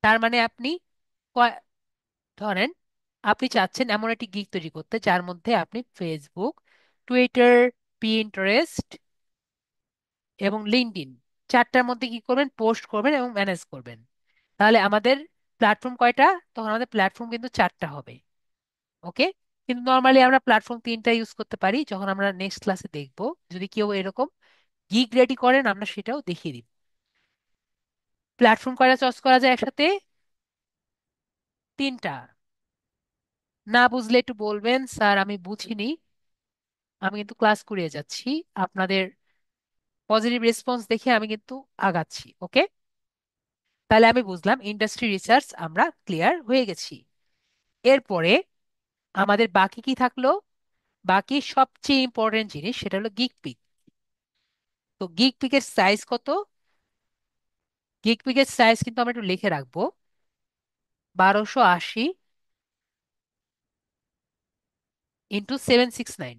তার মানে আপনি ধরেন আপনি চাচ্ছেন এমন একটি গিগ তৈরি করতে যার মধ্যে আপনি ফেসবুক, টুইটার, পিন্টারেস্ট এবং লিঙ্কডইন চারটার মধ্যে কি করবেন? পোস্ট করবেন এবং ম্যানেজ করবেন। তাহলে আমাদের প্ল্যাটফর্ম কয়টা? তখন আমাদের প্ল্যাটফর্ম কিন্তু চারটা হবে। ওকে। কিন্তু নর্মালি আমরা প্ল্যাটফর্ম তিনটা ইউজ করতে পারি, যখন আমরা নেক্সট ক্লাসে দেখব। যদি কেউ এরকম গিগ রেডি করেন আমরা সেটাও দেখিয়ে দিব। প্ল্যাটফর্ম কয়টা চয়েস করা যায় একসাথে? তিনটা। না বুঝলে একটু বলবেন, স্যার আমি বুঝিনি। আমি কিন্তু ক্লাস করিয়ে যাচ্ছি, আপনাদের পজিটিভ রেসপন্স দেখে আমি কিন্তু আগাচ্ছি। ওকে। তাহলে আমি বুঝলাম ইন্ডাস্ট্রি রিসার্চ আমরা ক্লিয়ার হয়ে গেছি। এরপরে আমাদের বাকি কি থাকলো? বাকি সবচেয়ে ইম্পর্টেন্ট জিনিস সেটা হলো গিগ পিক। তো গিগ পিকের সাইজ কত? গিগ পিকের সাইজ কিন্তু আমরা একটু লিখে রাখবো, 1280 ইন্টু 769।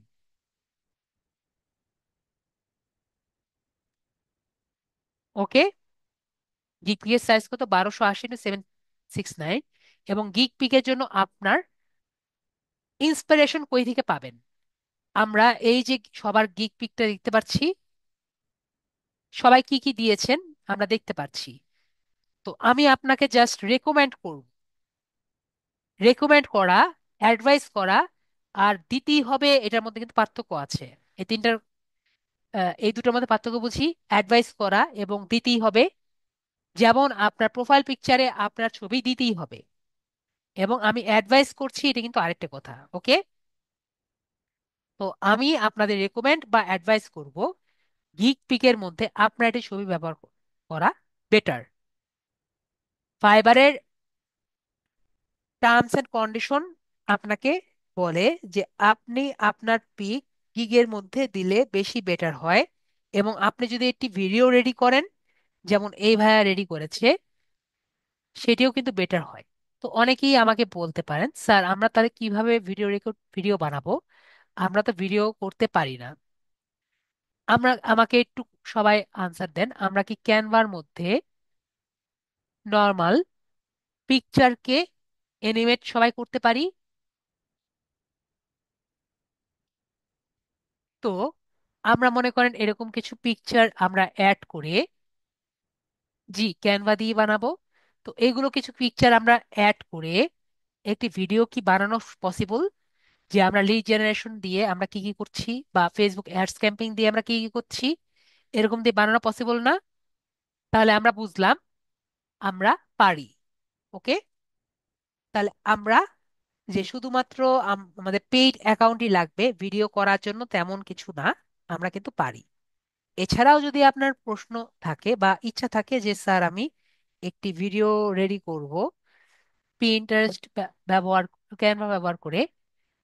ওকে। গিগ পিকের সাইজ কত? 1280 ইন্টু 769। এবং গিগ পিকের জন্য আপনার ইন্সপিরেশন কই থেকে পাবেন? আমরা এই যে সবার গিগ পিকটা দেখতে পাচ্ছি, সবাই কি কি দিয়েছেন আমরা দেখতে পাচ্ছি। তো আমি আপনাকে জাস্ট রেকমেন্ড করব। রেকমেন্ড করা, অ্যাডভাইস করা আর দিতেই হবে এটার মধ্যে কিন্তু পার্থক্য আছে। এই তিনটার এই দুটোর মধ্যে পার্থক্য বুঝি। অ্যাডভাইস করা এবং দিতেই হবে, যেমন আপনার প্রোফাইল পিকচারে আপনার ছবি দিতেই হবে। এবং আমি অ্যাডভাইস করছি এটা কিন্তু আরেকটা কথা। ওকে। তো আমি আপনাদের রেকমেন্ড বা অ্যাডভাইস করব গিগ পিকের মধ্যে আপনার একটি ছবি ব্যবহার করা বেটার। ফাইবারের টার্মস এন্ড কন্ডিশন আপনাকে বলে যে আপনি আপনার পিক গিগের মধ্যে দিলে বেশি বেটার হয়। এবং আপনি যদি একটি ভিডিও রেডি করেন, যেমন এই ভাইয়া রেডি করেছে, সেটিও কিন্তু বেটার হয়। তো অনেকেই আমাকে বলতে পারেন, স্যার আমরা তাহলে কিভাবে ভিডিও বানাবো? আমরা তো ভিডিও করতে পারি না। আমাকে একটু সবাই আনসার দেন, আমরা কি ক্যানভার মধ্যে নর্মাল পিকচারকে এনিমেট সবাই করতে পারি? তো আমরা মনে করেন এরকম কিছু পিকচার আমরা অ্যাড করে, জি ক্যানভা দিয়ে বানাবো। তো এগুলো কিছু পিকচার আমরা অ্যাড করে একটি ভিডিও কি বানানো পসিবল? যে আমরা লিড জেনারেশন দিয়ে আমরা কি কি করছি, বা ফেসবুক অ্যাডস ক্যাম্পেইন দিয়ে আমরা কি কি করছি, এরকম দিয়ে বানানো পসিবল না। তাহলে আমরা বুঝলাম আমরা পারি। ওকে, তাহলে আমরা যে শুধুমাত্র আমাদের পেইড অ্যাকাউন্টই লাগবে ভিডিও করার জন্য তেমন কিছু না, আমরা কিন্তু পারি। এছাড়াও যদি আপনার প্রশ্ন থাকে বা ইচ্ছা থাকে যে স্যার আমি একটি ভিডিও রেডি করব পিন্টারেস্ট ব্যবহার, ক্যানভা ব্যবহার করে,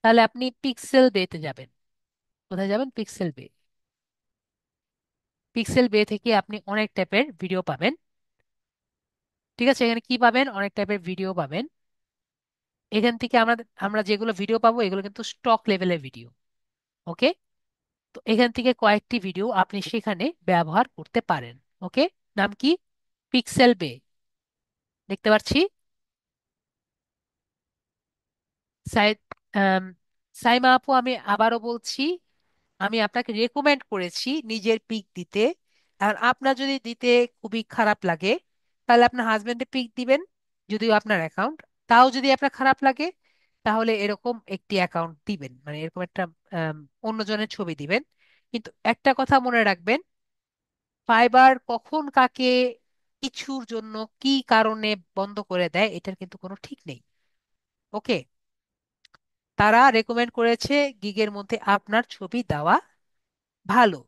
তাহলে আপনি পিক্সেল বেতে যাবেন। কোথায় যাবেন? পিক্সেল বে। পিক্সেল বে থেকে আপনি অনেক টাইপের ভিডিও পাবেন। ঠিক আছে, এখানে কি পাবেন? অনেক টাইপের ভিডিও পাবেন। এখান থেকে আমরা আমরা যেগুলো ভিডিও পাবো এগুলো কিন্তু স্টক লেভেলের ভিডিও। ওকে, তো এখান থেকে কয়েকটি ভিডিও আপনি সেখানে ব্যবহার করতে পারেন। ওকে, নাম কি? পিক্সেল বে। দেখতে পাচ্ছি সাইদ আম, সাইমা আপু, আমি আবারও বলছি, আমি আপনাকে রেকমেন্ড করেছি নিজের পিক দিতে। আর আপনার যদি দিতে খুবই খারাপ লাগে তাহলে আপনার হাজবেন্ডের পিক দিবেন, যদিও আপনার অ্যাকাউন্ট। তাও যদি আপনার খারাপ লাগে তাহলে এরকম একটি অ্যাকাউন্ট দিবেন, মানে এরকম একটা আম, অন্যজনের ছবি দিবেন। কিন্তু একটা কথা মনে রাখবেন, ফাইবার কখন কাকে কিছুর জন্য কি কারণে বন্ধ করে দেয় এটার কিন্তু কোনো ঠিক নেই। ওকে, তারা রেকমেন্ড করেছে গিগের মধ্যে আপনার ছবি দেওয়া ভালো,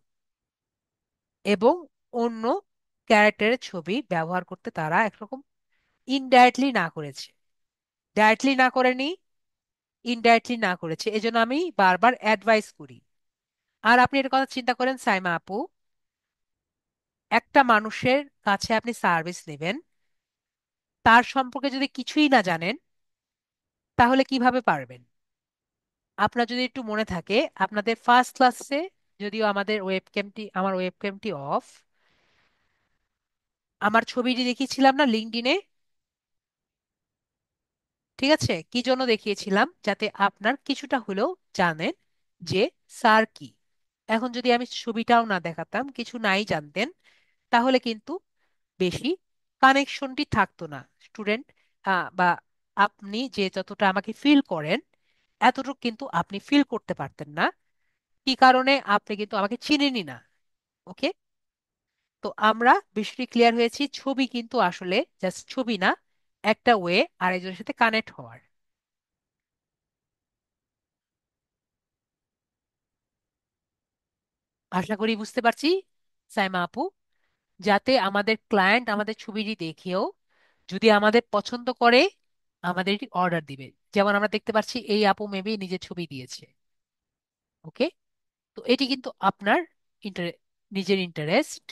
এবং অন্য ক্যারেক্টারের ছবি ব্যবহার করতে তারা একরকম ইনডাইরেক্টলি না করেছে। ডাইরেক্টলি না করেনি, ইনডাইরেক্টলি না করেছে, এজন্য আমি বারবার অ্যাডভাইস করি। আর আপনি এর কথা চিন্তা করেন সাইমা আপু, একটা মানুষের কাছে আপনি সার্ভিস নেবেন, তার সম্পর্কে যদি কিছুই না জানেন তাহলে কিভাবে পারবেন? আপনার যদি একটু মনে থাকে আপনাদের ফার্স্ট ক্লাসে, যদিও আমাদের আমার ওয়েবক্যামটি অফ, আমার ছবিটি দেখিয়েছিলাম না লিঙ্কডইনে? ঠিক আছে, কি জন্য দেখিয়েছিলাম? যাতে আপনার কিছুটা হলেও জানেন যে স্যার কি। এখন যদি আমি ছবিটাও না দেখাতাম, কিছু নাই জানতেন, তাহলে কিন্তু বেশি কানেকশনটি থাকতো না স্টুডেন্ট, বা আপনি যে যতটা আমাকে ফিল করেন এতটুকু কিন্তু আপনি ফিল করতে পারতেন না। কি কারণে? আপনি কিন্তু আমাকে চিনেনই না। ওকে, তো আমরা বিষয়টি ক্লিয়ার হয়েছি, ছবি কিন্তু আসলে জাস্ট ছবি না, একটা ওয়ে আরেকজনের সাথে কানেক্ট হওয়ার। আশা করি বুঝতে পারছি সাইমা আপু, যাতে আমাদের ক্লায়েন্ট আমাদের ছবিটি দেখেও যদি আমাদের পছন্দ করে আমাদের অর্ডার দিবে। যেমন আমরা দেখতে পাচ্ছি এই আপু মেবি নিজের ছবি দিয়েছে। ওকে, তো এটি কিন্তু আপনার ইন্টারে- নিজের ইন্টারেস্ট।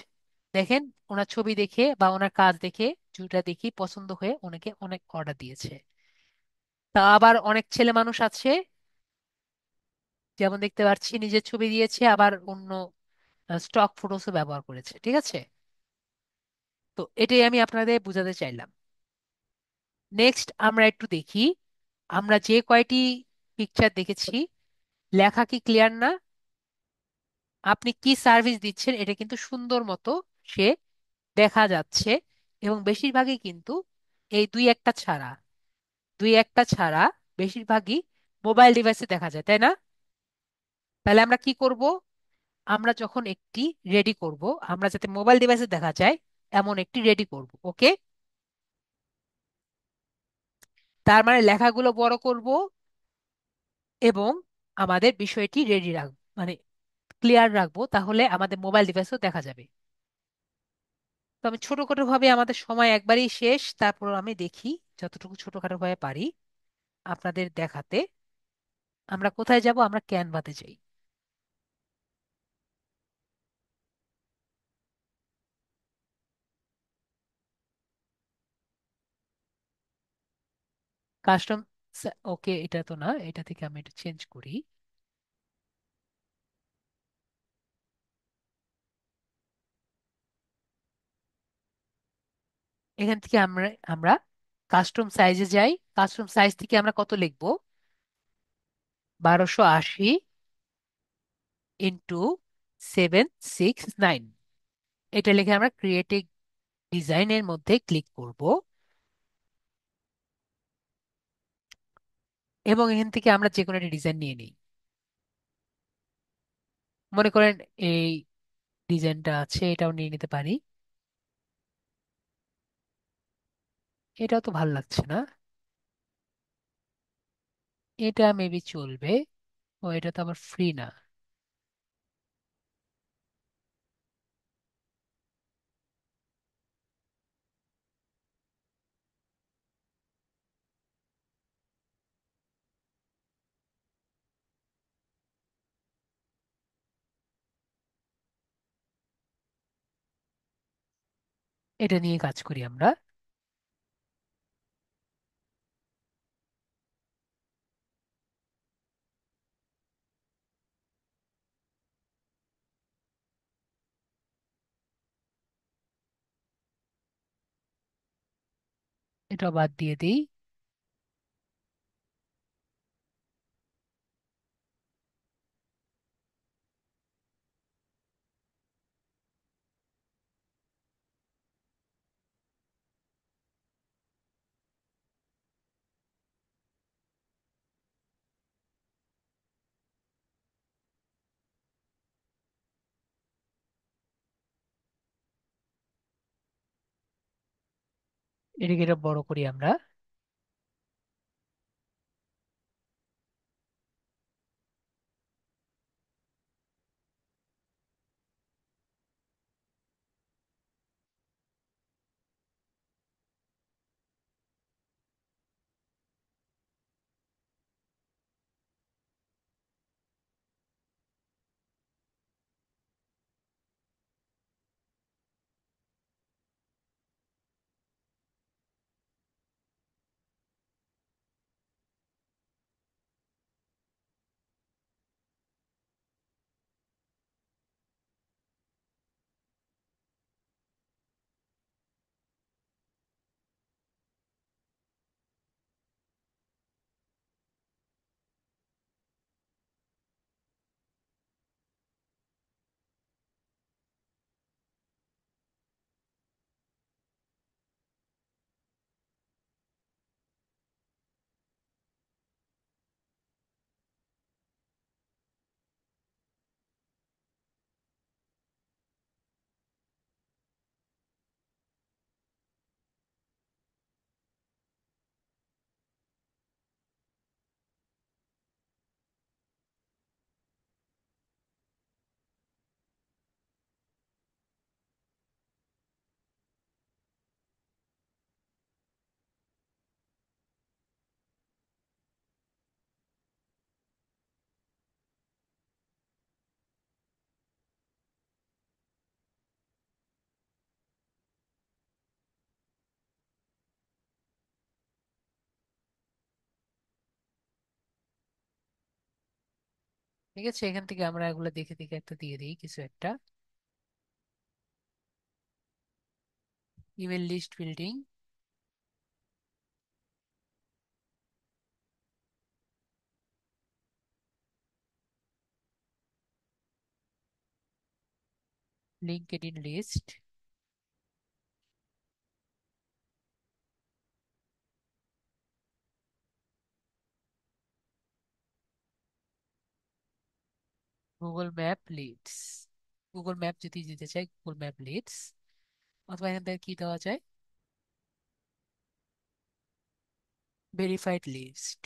দেখেন, ওনার ছবি দেখে বা ওনার কাজ দেখে, যেটা দেখি পছন্দ হয়ে ওনাকে অনেক অর্ডার দিয়েছে। তা আবার অনেক ছেলে মানুষ আছে, যেমন দেখতে পাচ্ছি নিজের ছবি দিয়েছে আবার অন্য স্টক ফটোসও ব্যবহার করেছে। ঠিক আছে, তো এটাই আমি আপনাদের বোঝাতে চাইলাম। নেক্সট আমরা একটু দেখি, আমরা যে কয়টি পিকচার দেখেছি, লেখা কি ক্লিয়ার না? আপনি কি সার্ভিস দিচ্ছেন এটা কিন্তু সুন্দর মতো সে দেখা যাচ্ছে, এবং বেশিরভাগই কিন্তু এই দুই একটা ছাড়া বেশিরভাগই মোবাইল ডিভাইসে দেখা যায়, তাই না? তাহলে আমরা কি করব? আমরা যখন একটি রেডি করব, আমরা যাতে মোবাইল ডিভাইসে দেখা যায় এমন একটি রেডি করব। ওকে, তার মানে লেখাগুলো বড় করব এবং আমাদের বিষয়টি রেডি রাখবো, মানে ক্লিয়ার রাখবো, তাহলে আমাদের মোবাইল ডিভাইসও দেখা যাবে। তো আমি ছোটখাটো ভাবে, আমাদের সময় একবারই শেষ, তারপর আমি দেখি যতটুকু ছোটখাটো ভাবে পারি আপনাদের দেখাতে। আমরা কোথায় যাব? আমরা ক্যানভাতে যাই। কাস্টম, ওকে, এটা তো না, এটা থেকে আমি একটু চেঞ্জ করি। এখান থেকে আমরা আমরা কাস্টম সাইজে যাই। কাস্টম সাইজ থেকে আমরা কত লিখবো? 1280 ইন্টু 769। এটা লিখে আমরা ক্রিয়েটিভ ডিজাইনের মধ্যে ক্লিক করব। এবং এখান থেকে আমরা যে কোনো একটা ডিজাইন নিয়ে নিই। মনে করেন এই ডিজাইনটা আছে, এটাও নিয়ে নিতে পারি। এটাও তো ভাল লাগছে না, এটা মেবি চলবে। ও, এটা তো আবার ফ্রি না। এটা নিয়ে কাজ করি আমরা। এটা বাদ দিয়ে দিই। এটাকে এটা বড় করি আমরা। ঠিক আছে, এখান থেকে আমরা এগুলো দেখে দেখে একটা দিয়ে দিই কিছু একটা। Email list building, LinkedIn list, Google map leads. Google map যদি দিতে চাই, গুগল ম্যাপ লিডস। অথবা এখান থেকে কি দেওয়া যায়, ভেরিফাইড লিস্ট।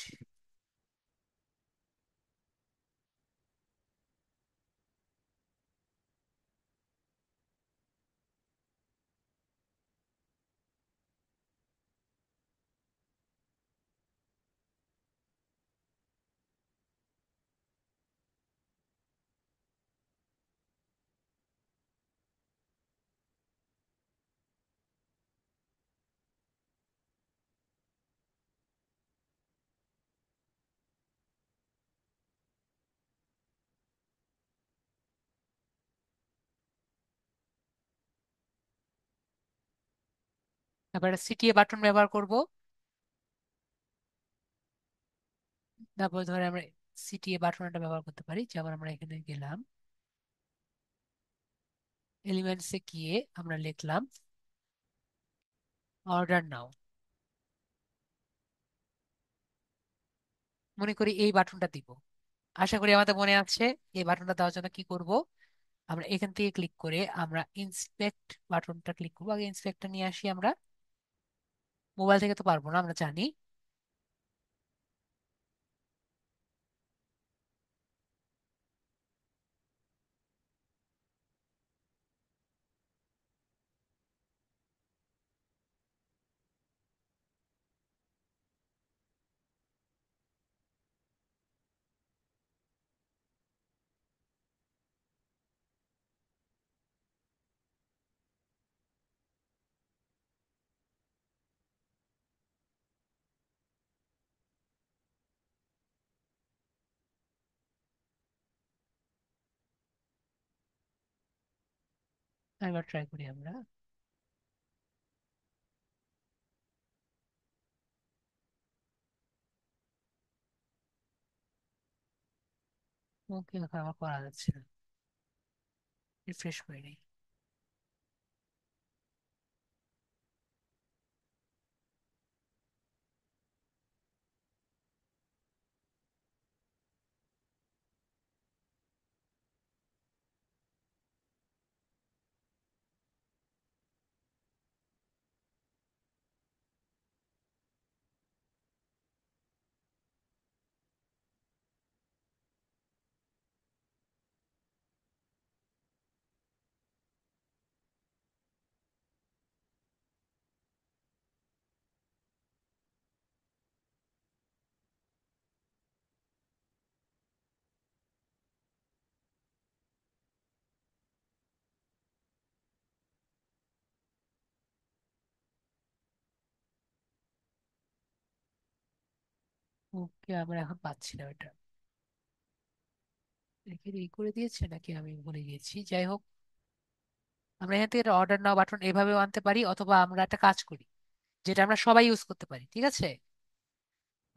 তারপরে সিটিএ বাটন ব্যবহার করব। তারপর ধরে আমরা সিটিএ বাটনটা ব্যবহার করতে পারি। যেমন আমরা এখানে গেলাম, এলিমেন্টসে গিয়ে আমরা লিখলাম অর্ডার নাও। মনে করি এই বাটনটা দিব। আশা করি আমাদের মনে আছে। এই বাটনটা দেওয়ার জন্য কি করব? আমরা এখান থেকে ক্লিক করে আমরা ইন্সপেক্ট বাটনটা ক্লিক করবো। আগে ইন্সপেক্টটা নিয়ে আসি আমরা। মোবাইল থেকে তো পারবো না, আমরা জানি। একবার ট্রাই করি আমরা। ওকে, এখন আমার করা যাচ্ছে না। রিফ্রেশ করে নিই। ওকে, আমরা এখন পাচ্ছি না ওটা। দেখি এই করে দিয়েছে নাকি আমি ভুলে গেছি, যাই হোক। আমরা এখান থেকে অর্ডার নাও বাটন এভাবেও আনতে পারি, অথবা আমরা একটা কাজ করি, যেটা আমরা সবাই ইউজ করতে পারি, ঠিক আছে?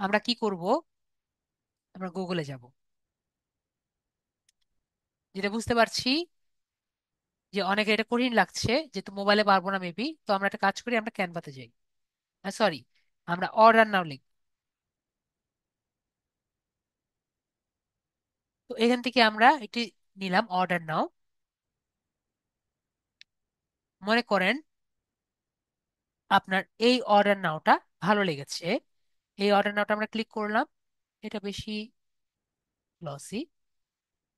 আমরা কি করব? আমরা গুগলে যাব। যেটা বুঝতে পারছি যে অনেকে এটা কঠিন লাগছে, যেহেতু মোবাইলে পারবো না মেবি, তো আমরা একটা কাজ করি, আমরা ক্যানভাতে যাই। সরি, আমরা অর্ডার নাও লিখব। তো এখান থেকে আমরা এটি নিলাম, অর্ডার নাও। মনে করেন আপনার এই অর্ডার নাওটা ভালো লেগেছে। এই অর্ডার নাওটা আমরা ক্লিক করলাম। এটা বেশি গ্লসি।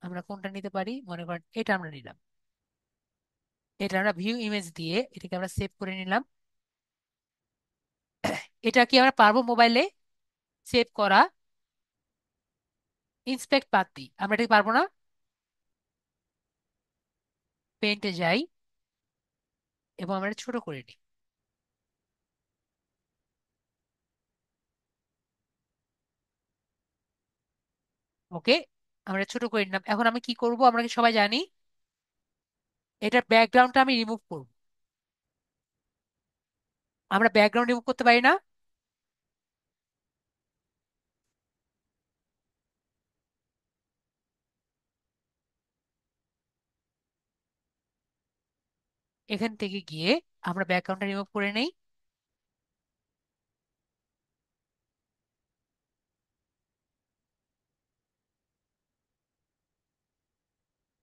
আমরা কোনটা নিতে পারি? মনে করেন এটা আমরা নিলাম। এটা আমরা ভিউ ইমেজ দিয়ে এটাকে আমরা সেভ করে নিলাম। এটা কি আমরা পারবো মোবাইলে সেভ করা? ইন্সপেক্ট বাদ দিই, আমরা এটা পারবো না। পেন্টে যাই এবং আমরা এটা ছোট করে নিই। ওকে, আমরা ছোট করে নিলাম। এখন আমি কি করব? আমরা কি সবাই জানি এটার ব্যাকগ্রাউন্ডটা আমি রিমুভ করব। আমরা ব্যাকগ্রাউন্ড রিমুভ করতে পারি না? এখান থেকে গিয়ে আমরা ব্যাকগ্রাউন্ডটা রিমুভ করে নেই।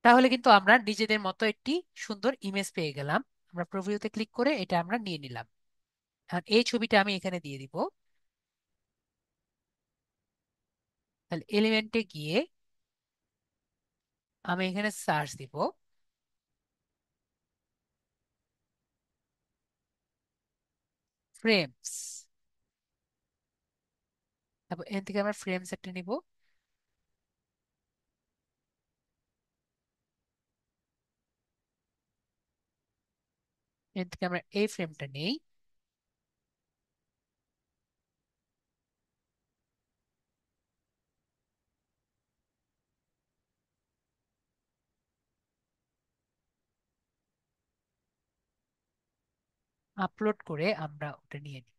তাহলে কিন্তু আমরা নিজেদের মতো একটি সুন্দর ইমেজ পেয়ে গেলাম। আমরা প্রভিউতে ক্লিক করে এটা আমরা নিয়ে নিলাম। এখন এই ছবিটা আমি এখানে দিয়ে দিব। তাহলে এলিমেন্টে গিয়ে আমি এখানে সার্চ দিব ফ্রেমস। তারপর এখান থেকে আমরা ফ্রেমস একটা নিব। এখান থেকে আমরা এই ফ্রেমটা নেই। আপলোড করে আমরা ওটা নিয়ে নিই।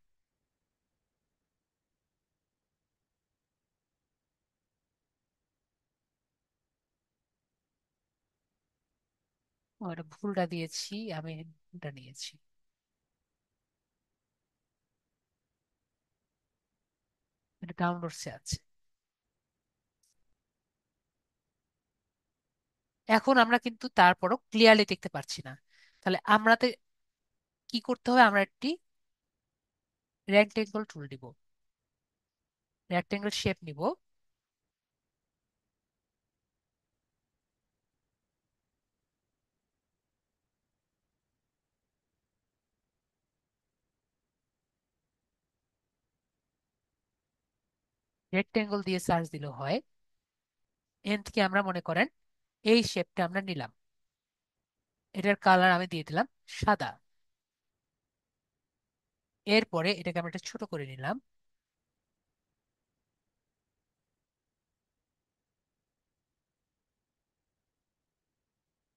ওটা ভুলটা দিয়েছি আমি, ভুলটা নিয়েছি। এটা ডাউনলোডসে আছে। এখন আমরা কিন্তু তারপরও ক্লিয়ারলি দেখতে পারছি না। তাহলে আমাদের কি করতে হবে, আমরা একটি রেক্টেঙ্গল টুল দিব, রেক্টেঙ্গল শেপ নিব। রেক্টেঙ্গল দিয়ে সার্চ দিলে হয়। এখান থেকে আমরা মনে করেন এই শেপটা আমরা নিলাম, এটার কালার আমি দিয়ে দিলাম সাদা। এরপরে এটাকে আমরা একটা ছোট করে নিলাম।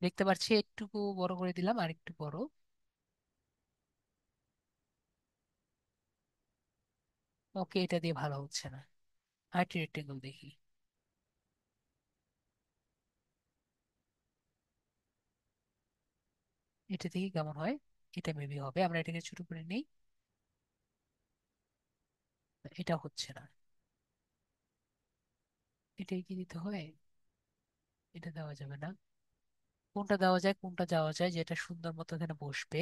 দেখতে পাচ্ছি একটু বড় করে দিলাম, আর একটু বড়। ওকে, এটা দিয়ে ভালো হচ্ছে না, আরেকটি রেক্টেঙ্গল দেখি। এটা দেখি কেমন হয়। এটা মেবি হবে, আমরা এটাকে ছোট করে নিই। এটা হচ্ছে না, এটাই কি দিতে হয়? এটা দেওয়া যাবে না। কোনটা দেওয়া যায়, কোনটা দেওয়া যায় যেটা সুন্দর মতো এখানে বসবে?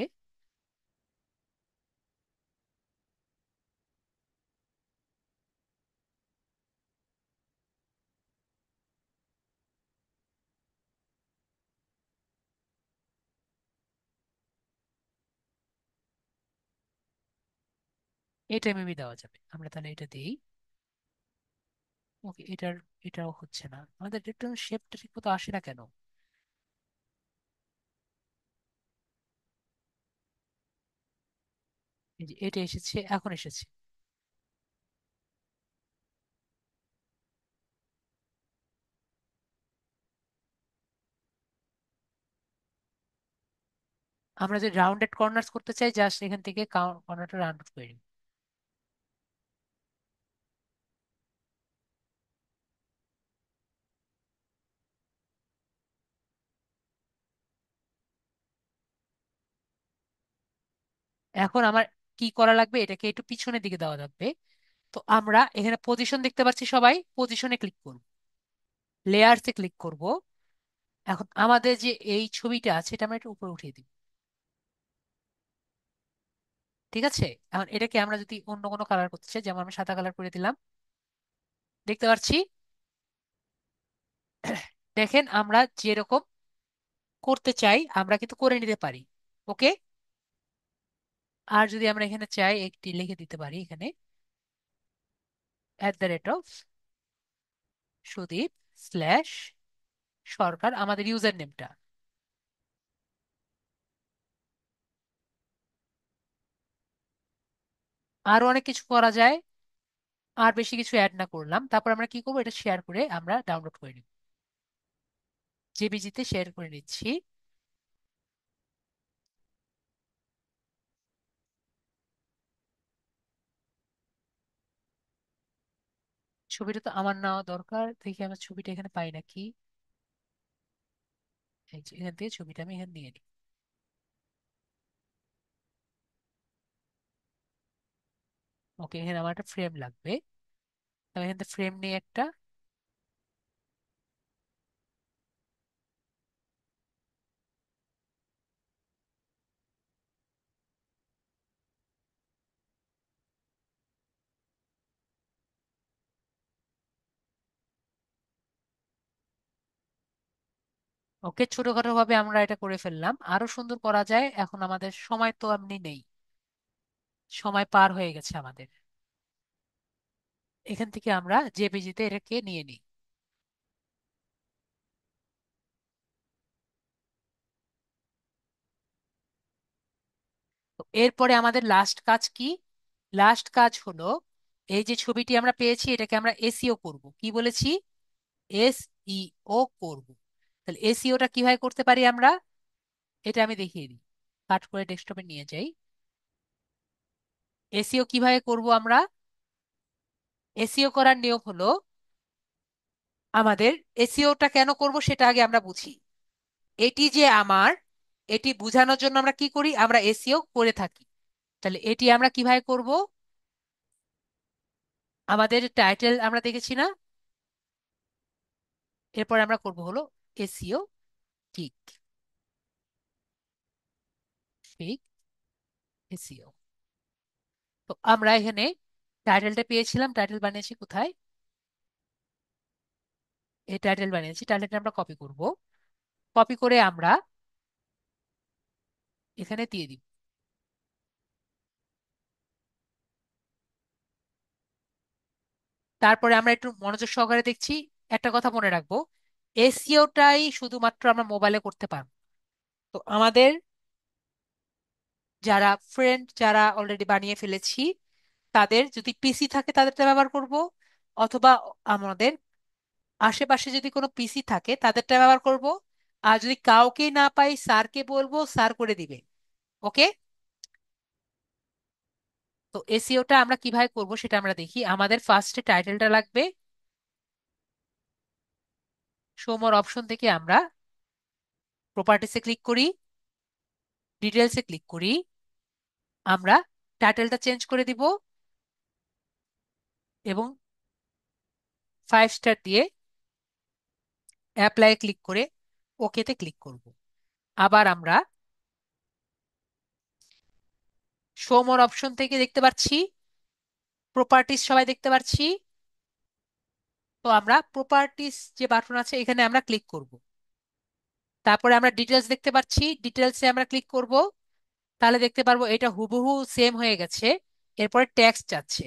এটা মেবি দেওয়া যাবে, আমরা তাহলে এটা দিই। ওকে, এটাও হচ্ছে না, আমাদের একটু শেপটা ঠিক মতো আসে না কেন? এই যে এটা এসেছে, এখন এসেছে। আমরা যে রাউন্ডেড কর্নার্স করতে চাই, জাস্ট এখান থেকে কর্নারটা রাউন্ড করে নিই। এখন আমার কি করা লাগবে, এটাকে একটু পিছনের দিকে দেওয়া লাগবে। তো আমরা এখানে পজিশন দেখতে পাচ্ছি, সবাই পজিশনে ক্লিক করব, লেয়ার্সে ক্লিক করব। এখন আমাদের যে এই ছবিটা আছে এটা আমরা একটু উপরে উঠিয়ে দিব। ঠিক আছে, এখন এটাকে আমরা যদি অন্য কোনো কালার করতে চাই, যেমন আমি সাদা কালার করে দিলাম, দেখতে পাচ্ছি। দেখেন আমরা যেরকম করতে চাই আমরা কিন্তু করে নিতে পারি। ওকে। আর যদি আমরা এখানে চাই একটি লিখে দিতে পারি এখানে, @, সুদীপ/সরকার, আমাদের ইউজার নেমটা। আরো অনেক কিছু করা যায়, আর বেশি কিছু অ্যাড না করলাম। তারপর আমরা কি করবো, এটা শেয়ার করে আমরা ডাউনলোড করে নিব, জেপিজিতে শেয়ার করে নিচ্ছি। ছবিটা তো আমার নেওয়া দরকার, দেখি আমার ছবিটা এখানে পাই নাকি। এই যে এখান থেকে ছবিটা আমি এখানে নিয়ে নিই। ওকে, এখানে আমার একটা ফ্রেম লাগবে, আমি এখান থেকে ফ্রেম নিয়ে একটা। ওকে, ছোটখাটো ভাবে আমরা এটা করে ফেললাম, আরো সুন্দর করা যায়। এখন আমাদের সময় তো এমনি নেই, সময় পার হয়ে গেছে আমাদের। এখান থেকে আমরা জেপিজিতে এটাকে নিয়ে নিই। তো এরপরে আমাদের লাস্ট কাজ কি? লাস্ট কাজ হলো, এই যে ছবিটি আমরা পেয়েছি এটাকে আমরা এসইও করব। কি বলেছি? এসইও করব। তাহলে এসইওটা কিভাবে করতে পারি আমরা, এটা আমি দেখিয়ে দিই। কাট করে ডেস্কটপে নিয়ে যাই। এসইও কিভাবে করব আমরা? এসইও করার নিয়ম হলো, আমাদের এসইওটা কেন করব সেটা আগে আমরা বুঝি। এটি যে আমার, এটি বোঝানোর জন্য আমরা কি করি, আমরা এসইও করে থাকি। তাহলে এটি আমরা কিভাবে করব? আমাদের টাইটেল আমরা দেখেছি না, এরপর আমরা করব হলো এসইও। Gig fig SEO. তো আমরা এখানে টাইটেলটা পেয়েছিলাম, টাইটেল বানিয়েছি কোথায়? এই টাইটেল বানিয়েছি, টাইটেলটা আমরা কপি করব। কপি করে আমরা এখানে দিয়ে দিব। তারপরে আমরা একটু মনোযোগ সহকারে দেখছি। একটা কথা মনে রাখবো, এসইওটাই শুধুমাত্র আমরা মোবাইলে করতে পারবো। তো আমাদের যারা ফ্রেন্ড, যারা অলরেডি বানিয়ে ফেলেছি, তাদের যদি পিসি থাকে তাদেরটা ব্যবহার করব, অথবা আমাদের আশেপাশে যদি কোনো পিসি থাকে তাদেরটা ব্যবহার করব। আর যদি কাউকে না পাই, স্যারকে বলবো, স্যার করে দিবে। ওকে। তো এসইওটা আমরা কিভাবে করব সেটা আমরা দেখি। আমাদের ফার্স্টে টাইটেলটা লাগবে। শো মোর অপশন থেকে আমরা প্রপার্টিসে ক্লিক করি, ডিটেলসে ক্লিক করি। আমরা টাইটেলটা চেঞ্জ করে দিব এবং 5 স্টার দিয়ে অ্যাপ্লাই ক্লিক করে ওকেতে ক্লিক করব। আবার আমরা শো মোর অপশন থেকে দেখতে পাচ্ছি প্রপার্টিস, সবাই দেখতে পাচ্ছি। তো আমরা প্রপার্টিস যে বাটন আছে এখানে আমরা ক্লিক করব। তারপরে আমরা ডিটেলস দেখতে পাচ্ছি, ডিটেলসে আমরা ক্লিক করব। তাহলে দেখতে পারবো এটা হুবহু সেম হয়ে গেছে। এরপরে ট্যাক্স যাচ্ছে।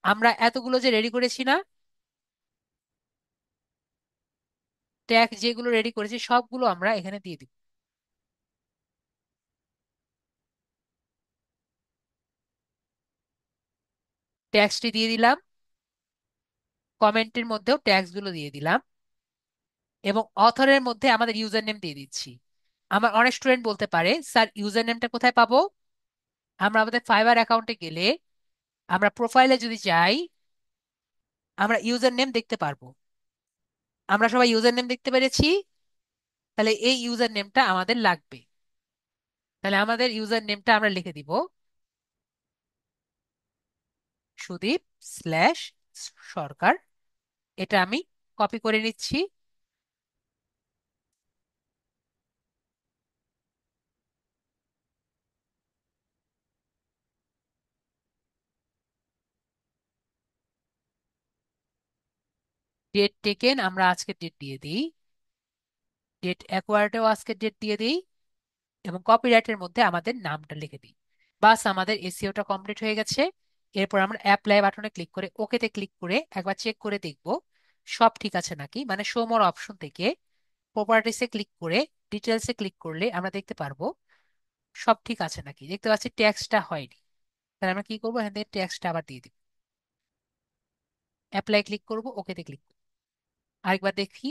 আমরা এতগুলো যে রেডি করেছি না, ট্যাক্স যেগুলো রেডি করেছি সবগুলো আমরা এখানে দিয়ে দিব। ট্যাক্সটি দিয়ে দিলাম, কমেন্টের মধ্যেও ট্যাক্স গুলো দিয়ে দিলাম, এবং অথরের মধ্যে আমাদের ইউজার নেম দিয়ে দিচ্ছি। আমার অনেক স্টুডেন্ট বলতে পারে, স্যার ইউজার নেমটা কোথায় পাবো? আমরা আমাদের ফাইবার অ্যাকাউন্টে গেলে, আমরা প্রোফাইলে যদি যাই, আমরা ইউজার নেম দেখতে পারবো। আমরা সবাই ইউজার নেম দেখতে পেরেছি। তাহলে এই ইউজার নেমটা আমাদের লাগবে। তাহলে আমাদের ইউজার নেমটা আমরা লিখে দিব সুদীপ/সরকার। এটা আমি কপি করে নিচ্ছি। ডেট টেকেন আমরা আজকের ডেট দিয়ে দিই, ডেট অ্যাকোয়ার্ডেও আজকের ডেট দিয়ে দিই, এবং কপিরাইটের মধ্যে আমাদের নামটা লিখে দিই। বাস, আমাদের এসইওটা কমপ্লিট হয়ে গেছে। এরপর আমরা অ্যাপ্লাই বাটনে ক্লিক করে ওকেতে ক্লিক করে একবার চেক করে দেখব সব ঠিক আছে নাকি। মানে শো মোর অপশন থেকে প্রপার্টিসে ক্লিক করে ডিটেলসে ক্লিক করলে আমরা দেখতে পারবো সব ঠিক আছে নাকি। দেখতে পাচ্ছি ট্যাক্সটা হয়নি। তাহলে আমরা কি করবো, এখান থেকে ট্যাক্সটা আবার দিয়ে দিব। অ্যাপ্লাই ক্লিক করব, ওকেতে ক্লিক করব। আরেকবার দেখি,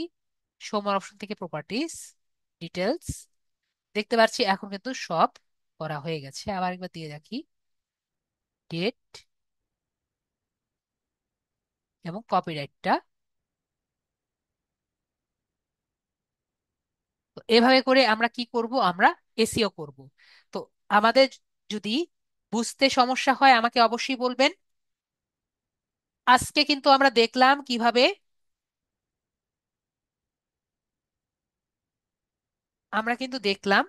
শো মোর অপশন থেকে প্রপার্টিস, ডিটেলস, দেখতে পাচ্ছি এখন কিন্তু সব করা হয়ে গেছে। আবার একবার দিয়ে রাখি, ডেট এবং কপিরাইটটা। তো এভাবে করে আমরা কি করব, আমরা এসইও করব। তো আমাদের যদি বুঝতে সমস্যা হয় আমাকে অবশ্যই বলবেন। আজকে কিন্তু আমরা দেখলাম কিভাবে, আমরা কিন্তু দেখলাম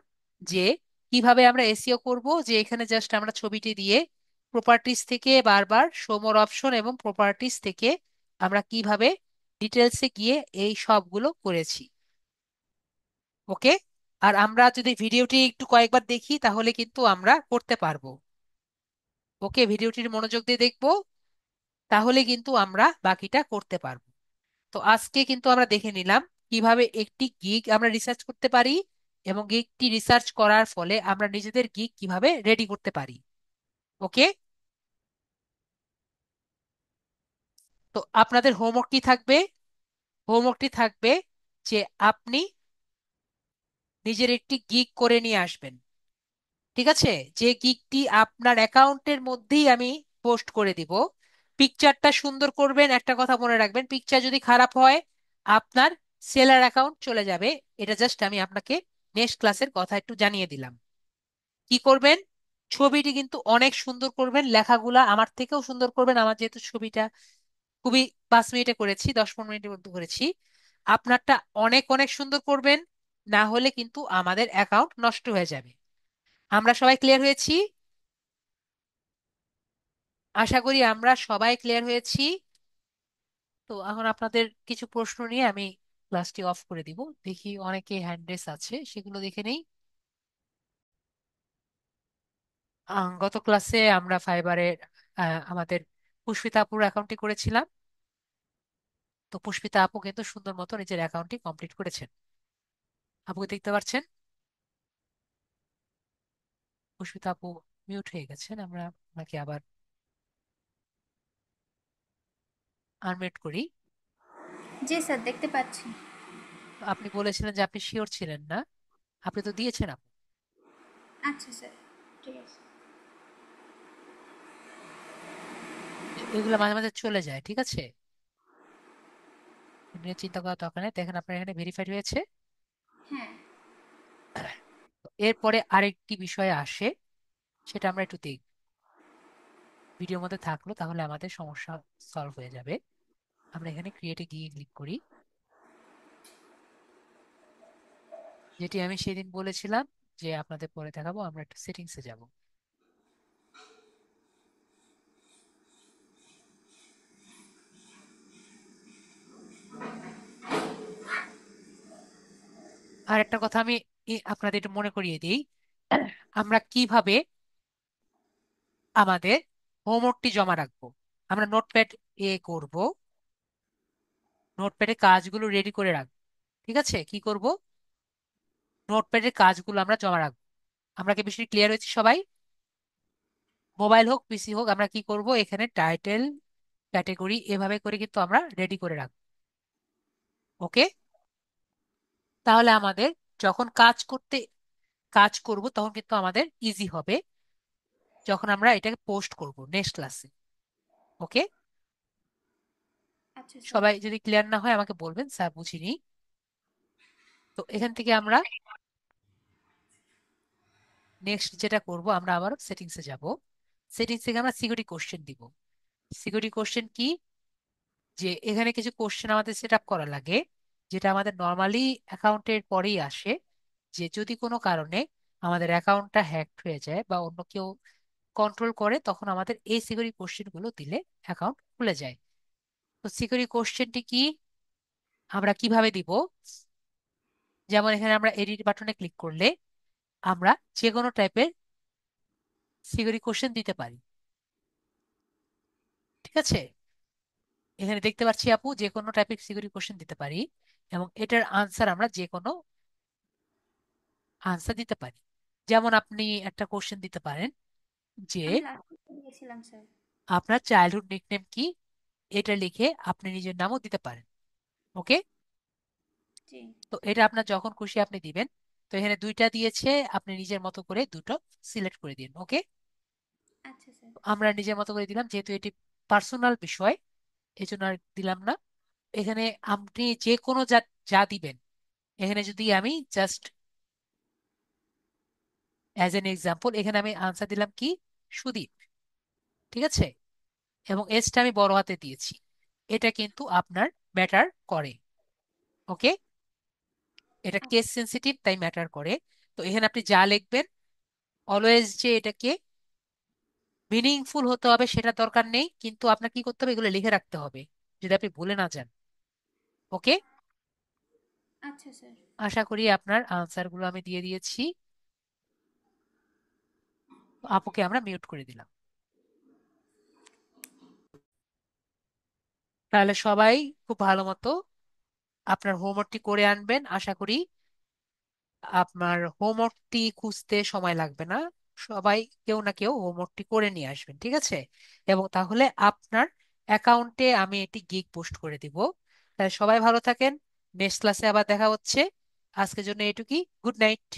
যে কিভাবে আমরা এসইও করব। যে এখানে জাস্ট আমরা ছবিটি দিয়ে প্রপার্টিস থেকে বারবার শো মোর অপশন এবং প্রপার্টিস থেকে আমরা কিভাবে ডিটেলসে গিয়ে এই সবগুলো করেছি। ওকে। আর আমরা যদি ভিডিওটি একটু কয়েকবার দেখি তাহলে কিন্তু আমরা করতে পারবো। ওকে, ভিডিওটির মনোযোগ দিয়ে দেখবো, তাহলে কিন্তু আমরা বাকিটা করতে পারবো। তো আজকে কিন্তু আমরা দেখে নিলাম কিভাবে একটি গিগ আমরা রিসার্চ করতে পারি, এবং গিগটি রিসার্চ করার ফলে আমরা নিজেদের গিগ কিভাবে রেডি করতে পারি। ওকে। তো আপনাদের হোমওয়ার্ক কি থাকবে? হোমওয়ার্কটি থাকবে যে আপনি নিজের একটি গিগ করে নিয়ে আসবেন। ঠিক আছে? যে গিগটি আপনার অ্যাকাউন্টের মধ্যেই আমি পোস্ট করে দিব। পিকচারটা সুন্দর করবেন, একটা কথা মনে রাখবেন, পিকচার যদি খারাপ হয় আপনার সেলার অ্যাকাউন্ট চলে যাবে। এটা জাস্ট আমি আপনাকে নেক্সট ক্লাসের কথা একটু জানিয়ে দিলাম। কি করবেন, ছবিটি কিন্তু অনেক সুন্দর করবেন, লেখাগুলা আমার থেকেও সুন্দর করবেন। আমার যেহেতু ছবিটা খুবই 5 মিনিটে করেছি, 10-15 মিনিটের মধ্যে করেছি, আপনারটা অনেক অনেক সুন্দর করবেন। না হলে কিন্তু আমাদের অ্যাকাউন্ট নষ্ট হয়ে যাবে। আমরা সবাই ক্লিয়ার হয়েছি? আশা করি আমরা সবাই ক্লিয়ার হয়েছি। তো এখন আপনাদের কিছু প্রশ্ন নিয়ে আমি ক্লাসটি অফ করে দিব। দেখি অনেকে হ্যান্ড রেস আছে, সেগুলো দেখে নেই। গত ক্লাসে আমরা ফাইবারের আমাদের পুষ্পিতা আপুর অ্যাকাউন্টটি করেছিলাম। তো পুষ্পিতা আপু কিন্তু সুন্দর মতো নিজের অ্যাকাউন্টটি কমপ্লিট করেছেন। আপুকে দেখতে পাচ্ছেন? পুষ্পিতা আপু মিউট হয়ে গেছেন, আমরা ওনাকে আবার আনমিউট করি। জি স্যার, দেখতে পাচ্ছি। তো আপনি বলেছিলেন যে আপনি শিওর ছিলেন না, আপনি তো দিয়েছেন আপু। আচ্ছা স্যার, ঠিক আছে। এগুলো মাঝে মাঝে চলে যায়, ঠিক আছে? এ নিয়ে চিন্তা করার দরকার নেই। দেখেন আপনার এখানে ভেরিফাইড হয়েছে। হ্যাঁ। তো এরপরে আরেকটি বিষয় আসে, সেটা আমরা একটু দেখব। ভিডিওর মধ্যে থাকলো তাহলে আমাদের সমস্যা সলভ হয়ে যাবে। আমরা এখানে ক্রিয়েটে গিয়ে ক্লিক করি, যেটি আমি সেদিন বলেছিলাম যে আপনাদের পরে দেখাবো। আমরা একটু সেটিংসে যাব। আর একটা কথা আমি আপনাদের একটু মনে করিয়ে দিই, আমরা কিভাবে আমাদের হোমওয়ার্কটি জমা রাখবো। আমরা নোটপ্যাড করব, নোটপ্যাডে কাজগুলো রেডি করে রাখবো। ঠিক আছে, কি করব? নোটপ্যাডের কাজগুলো আমরা জমা রাখবো। আমরা কি বিষয়টি ক্লিয়ার হয়েছি সবাই? মোবাইল হোক পিসি হোক, আমরা কি করব, এখানে টাইটেল ক্যাটেগরি এভাবে করে কিন্তু আমরা রেডি করে রাখবো। ওকে? তাহলে আমাদের যখন কাজ করব তখন কিন্তু আমাদের ইজি হবে, যখন আমরা এটাকে পোস্ট করব নেক্সট ক্লাসে। ওকে? আচ্ছা স্যার। সবাই যদি ক্লিয়ার না হয় আমাকে বলবেন, স্যার বুঝিনি। তো এখান থেকে আমরা নেক্সট যেটা করব, আমরা আবার সেটিংসে যাব। সেটিংস থেকে আমরা সিকিউরিটি কোশ্চেন দিব। সিকিউরিটি কোশ্চেন কি? যে এখানে কিছু কোশ্চেন আমাদের সেট আপ করা লাগে, যেটা আমাদের নর্মালি অ্যাকাউন্টের পরেই আসে। যে যদি কোনো কারণে আমাদের অ্যাকাউন্টটা হ্যাক হয়ে যায় বা অন্য কেউ কন্ট্রোল করে, তখন আমাদের এই সিকিউরিটি কোশ্চেন গুলো দিলে অ্যাকাউন্ট খুলে যায়। তো সিকিউরিটি কোশ্চেনটি কি, আমরা কিভাবে দিব? যেমন এখানে আমরা এডিট বাটনে ক্লিক করলে আমরা যে কোনো টাইপের সিকিউরিটি কোশ্চেন দিতে পারি। ঠিক আছে, এখানে দেখতে পাচ্ছি আপু যে কোনো টাইপের সিকিউরিটি কোশ্চেন দিতে পারি, এবং এটার আনসার আমরা যে কোনো আনসার দিতে পারি। যেমন আপনি একটা কোশ্চেন দিতে পারেন যে আমি লাস্টে দিয়েছিলাম স্যার। আপনার চাইল্ডহুড নিকনেম কি, এটা লিখে আপনি নিজের নামও দিতে পারেন। ওকে? জি। তো এটা আপনার যখন খুশি আপনি দিবেন। তো এখানে দুইটা দিয়েছে, আপনি নিজের মতো করে দুটো সিলেক্ট করে দিন। ওকে? আচ্ছা স্যার। আমরা নিজের মতো করে দিলাম, যেহেতু এটি পার্সোনাল বিষয় এই জন্য আর দিলাম না। এখানে আপনি যে কোনো যা যা দিবেন, এখানে যদি আমি জাস্ট অ্যাজ এন এক্সাম্পল এখানে আমি আনসার দিলাম কি, সুদীপ। ঠিক আছে, এবং এসটা আমি বড় হাতে দিয়েছি। এটা কিন্তু আপনার ম্যাটার করে। ওকে? এটা কেস আচ্ছা। সেনসিটিভ, তাই ম্যাটার করে। তো এখানে আপনি যা লিখবেন, অলওয়েজ যে এটাকে মিনিংফুল হতে হবে সেটা দরকার নেই, কিন্তু আপনার কি করতে হবে, এগুলো লিখে রাখতে হবে যদি আপনি ভুলে না যান। ওকে? আচ্ছা স্যার। আশা করি আপনার আনসার গুলো আমি দিয়ে দিয়েছি। আপুকে আমরা মিউট করে দিলাম। তাহলে সবাই খুব ভালো মতো আপনার হোমওয়ার্কটি করে আনবেন। আশা করি আপনার হোমওয়ার্কটি খুঁজতে সময় লাগবে না। সবাই কেউ না কেউ হোমওয়ার্কটি করে নিয়ে আসবেন, ঠিক আছে? এবং তাহলে আপনার অ্যাকাউন্টে আমি এটি গিগ পোস্ট করে দিব। তাহলে সবাই ভালো থাকেন। নেক্সট ক্লাসে আবার দেখা হচ্ছে। আজকের জন্য এটুকুই। Good night.